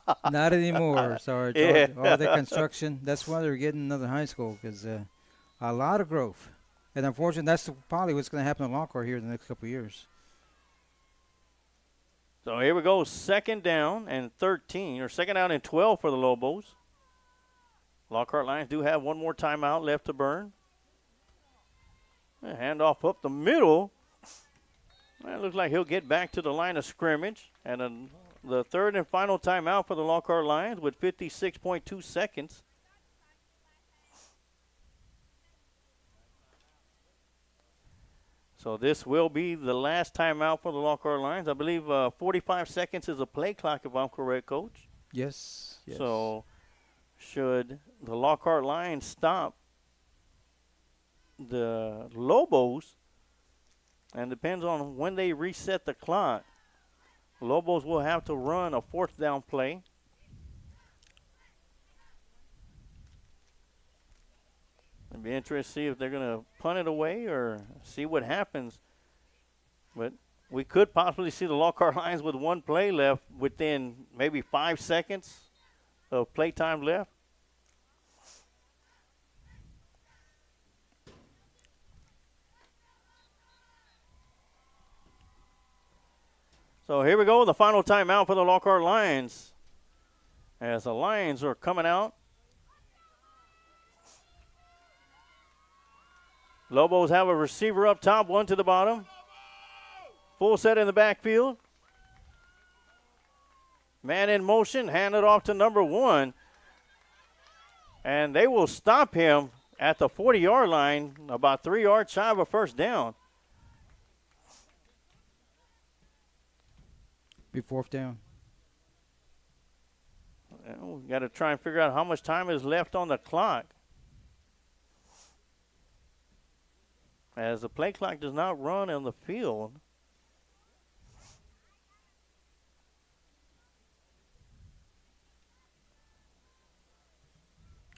S9: anymore, Sarge.
S10: Yeah.
S9: All the construction. That's why they're getting another high school, because a lot of growth. And unfortunately, that's probably what's going to happen in Lockhart here in the next couple of years.
S10: So here we go, 2nd down and 13, or 2nd down and 12 for the Lobos. Lockhart Lions do have one more timeout left to burn. Handoff up the middle. It looks like he'll get back to the line of scrimmage. And the 3rd and final timeout for the Lockhart Lions with 56.2 seconds. So this will be the last timeout for the Lockhart Lions. I believe 45 seconds is a play clock, if I'm correct, Coach.
S9: Yes.
S10: So should the Lockhart Lions stop the Lobos, and depends on when they reset the clock, Lobos will have to run a 4th down play. It'd be interesting to see if they're going to punt it away or see what happens. But we could possibly see the Lockhart Lions with one play left within maybe 5 seconds of play time left. So here we go, the final timeout for the Lockhart Lions. As the Lions are coming out. Lobos have a receiver up top, one to the bottom. Full set in the backfield. Man in motion, handed off to number 1. And they will stop him at the 40-yard line, about 3 yards shy of a 1st down.
S9: Be 4th down.
S10: We've got to try and figure out how much time is left on the clock. As the play clock does not run on the field.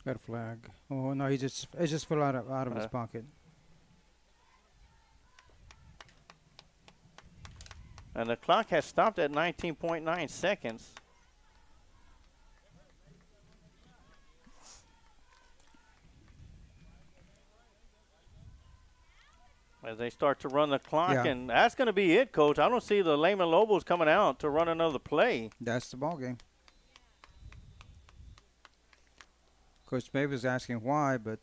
S9: Got a flag. Oh no, it just fell out of his pocket.
S10: And the clock has stopped at 19.9 seconds. As they start to run the clock, and that's going to be it, Coach. I don't see the Lehman Lobos coming out to run another play.
S9: That's the ball game. Coach May was asking why, but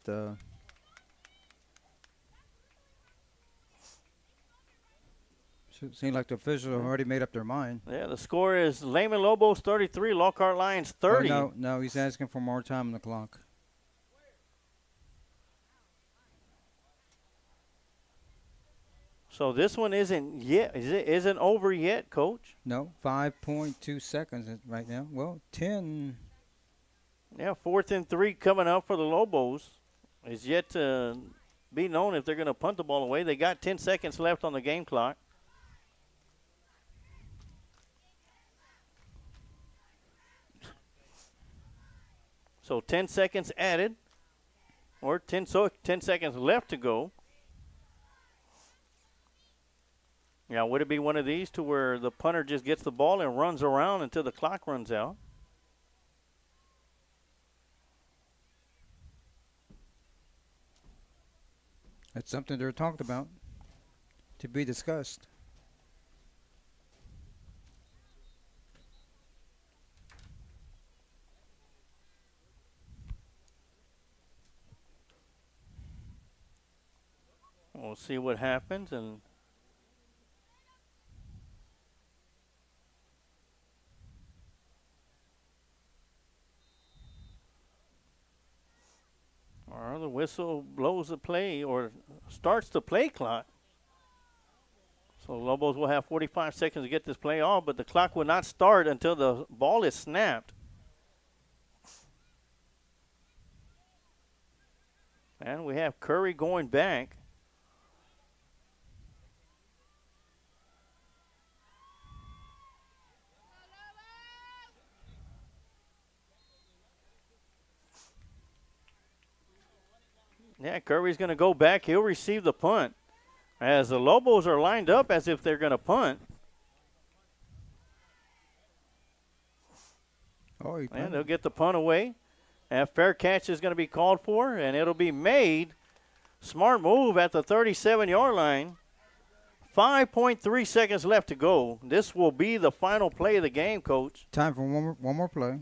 S9: seemed like the officials have already made up their mind.
S10: Yeah, the score is Lehman Lobos 33, Lockhart Lions 30.
S9: No, he's asking for more time on the clock.
S10: So this one isn't over yet, Coach?
S9: No, 5.2 seconds right now. Well, 10.
S10: Yeah, 4th and 3 coming up for the Lobos. Is yet to be known if they're going to punt the ball away. They got 10 seconds left on the game clock. So 10 seconds added, or 10 seconds left to go. Yeah, would it be one of these to where the punter just gets the ball and runs around until the clock runs out?
S9: That's something they're talked about, to be discussed.
S10: We'll see what happens. And or the whistle blows the play or starts the play clock. So Lobos will have 45 seconds to get this play off, but the clock will not start until the ball is snapped. And we have Curry going back. Yeah, Curry's going to go back. He'll receive the punt. As the Lobos are lined up as if they're going to punt. And they'll get the punt away. And fair catch is going to be called for, and it'll be made. Smart move at the 37-yard line. 5.3 seconds left to go. This will be the final play of the game, Coach.
S9: Time for one more play.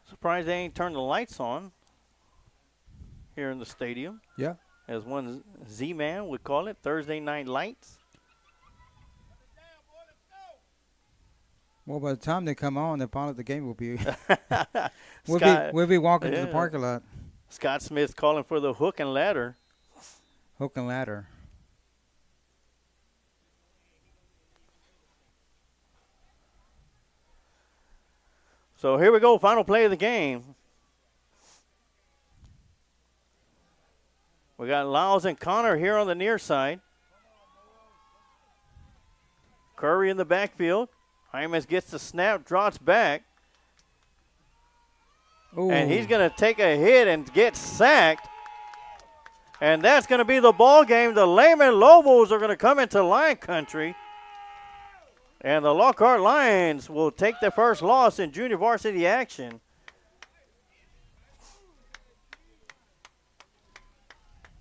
S10: Surprised they ain't turned the lights on here in the stadium.
S9: Yeah.
S10: As one Z-Man would call it, Thursday night lights.
S9: Well, by the time they come on, the game will be.
S10: Scott,
S9: we'll be walking to the parking lot.
S10: Scott Smith calling for the hook and ladder.
S9: Hook and ladder.
S10: So here we go, final play of the game. We got Lyles and Connor here on the near side. Curry in the backfield. Hymas gets the snap, drops back.
S9: Ooh.
S10: And he's going to take a hit and get sacked. And that's going to be the ball game. The Lehman Lobos are going to come into Lion Country. And the Lockhart Lions will take their first loss in junior varsity action.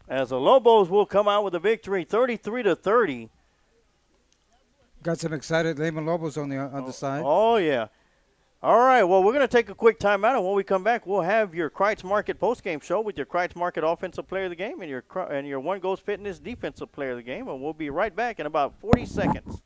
S10: As the Lobos will come out with a victory, 33-30.
S9: Got some excited Lehman Lobos on the side.
S10: Oh, yeah. All right, well, we're going to take a quick timeout, and when we come back, we'll have your Kreitz Market postgame show with your Kreitz Market offensive player of the game and your One Goes Fitness defensive player of the game, and we'll be right back in about 40 seconds.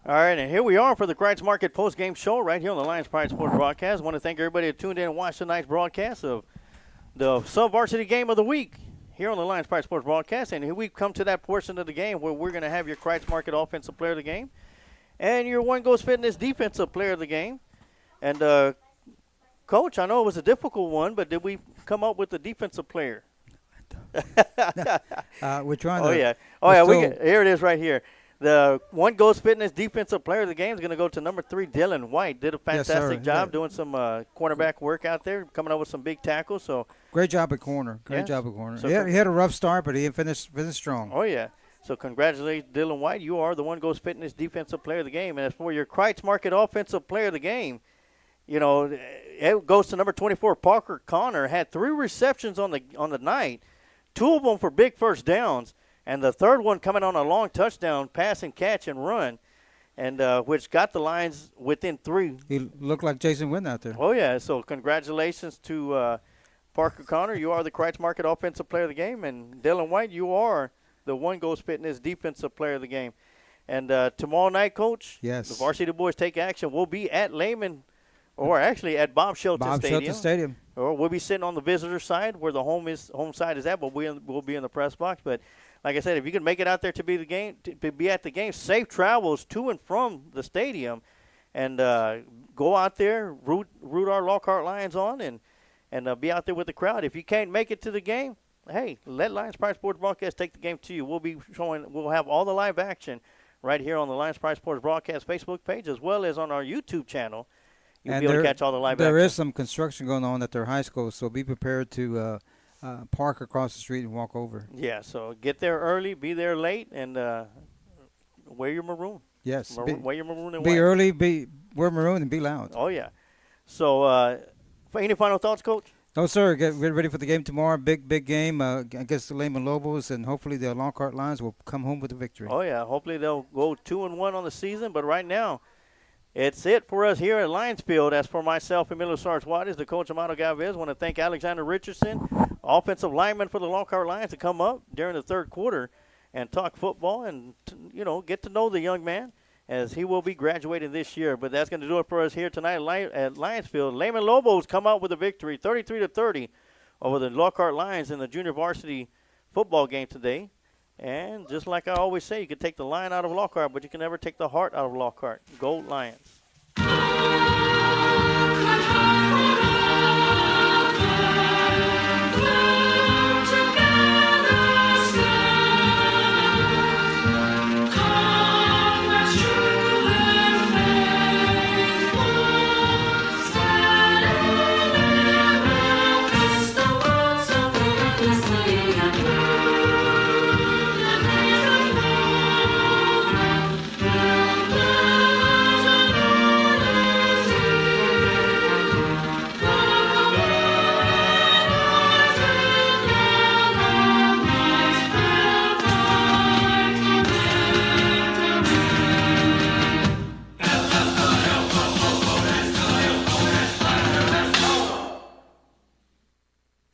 S10: All right, and here we are for the Kreitz Market post-game show right here on the Lions Pride Sports broadcast. I want to thank everybody who tuned in and watched tonight's broadcast of the sub-varsity game of the week here on the Lions Pride Sports broadcast. And here we come to that portion of the game where we're going to have your Kreitz Market offensive player of the game and your One Goes Fitness defensive player of the game. And, Coach, I know it was a difficult one, but did we come up with the defensive player?
S9: We're trying
S10: Oh,
S9: to.
S10: yeah. Oh, yeah. Here it is right here. The One Ghost Fitness Defensive Player of the Game is going to go to number 3, Dylan White. Did a
S9: Yes,
S10: fantastic
S9: sir.
S10: job
S9: Yeah.
S10: doing some cornerback work out there, coming up with some big tackles. So
S9: Great job at corner. Great
S10: Yes.
S9: job at corner.
S10: So
S9: He had a rough start, but he finished strong.
S10: Oh, yeah. So congratulations, Dylan White. You are the One Ghost Fitness Defensive Player of the Game. And as for your Kreitz Market Offensive Player of the Game, you know, it goes to number 24, Parker Connor. Had 3 receptions on the night, 2 of them for big first downs, and the third one coming on a long touchdown, pass and catch and run, and which got the Lions within 3.
S9: He looked like Jason Witten out there.
S10: Oh, yeah. So congratulations to Parker Connor. You are the Kreitz Market Offensive Player of the Game. And Dylan White, you are the One Ghost Fitness Defensive Player of the Game. And tomorrow night, Coach,
S9: Yes.
S10: the Varsity Boys Take Action will be at Lehman, or actually at Bob Shelton Stadium. Or we'll be sitting on the visitor side where the home side is at, but we'll be in the press box. But like I said, if you can make it out there to be at the game, safe travels to and from the stadium, and go out there, root our Lockhart Lions on, and be out there with the crowd. If you can't make it to the game, hey, let Lions Pride Sports Broadcast take the game to you. We'll have all the live action right here on the Lions Pride Sports Broadcast Facebook page, as well as on our YouTube channel. You'll be able to catch all the live action.
S9: There is some construction going on at their high school, so be prepared to park across the street and walk over.
S10: Yeah, so get there early, be there late, and wear your maroon.
S9: Yes.
S10: Wear your maroon and
S9: be
S10: white.
S9: early, wear maroon, and be loud.
S10: Oh, yeah. So any final thoughts, Coach?
S9: No, sir. Get ready for the game tomorrow. Big game against the Lehman Lobos, and hopefully the Lockhart Lions will come home with a victory.
S10: Oh, yeah. Hopefully they'll go 2-1 on the season, but right now, it's it for us here at Lionsfield. As for myself, Emilio Sarge-Juarez, the coach Amado Galvez, want to thank Alexander Richardson, offensive lineman for the Lockhart Lions, to come up during the third quarter and talk football and, get to know the young man, as he will be graduating this year. But that's going to do it for us here tonight at Lionsfield. Lehman Lobos come out with a victory, 33-30, over the Lockhart Lions in the junior varsity football game today. And just like I always say, you can take the lion out of Lockhart, but you can never take the heart out of Lockhart. Go Lions.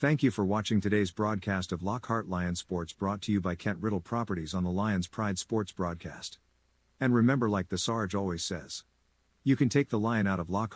S3: Thank you for watching today's broadcast of Lockhart Lions Sports, brought to you by Kent Riddle Properties on the Lions Pride Sports Broadcast. And remember, like the Sarge always says, you can take the lion out of Lockhart,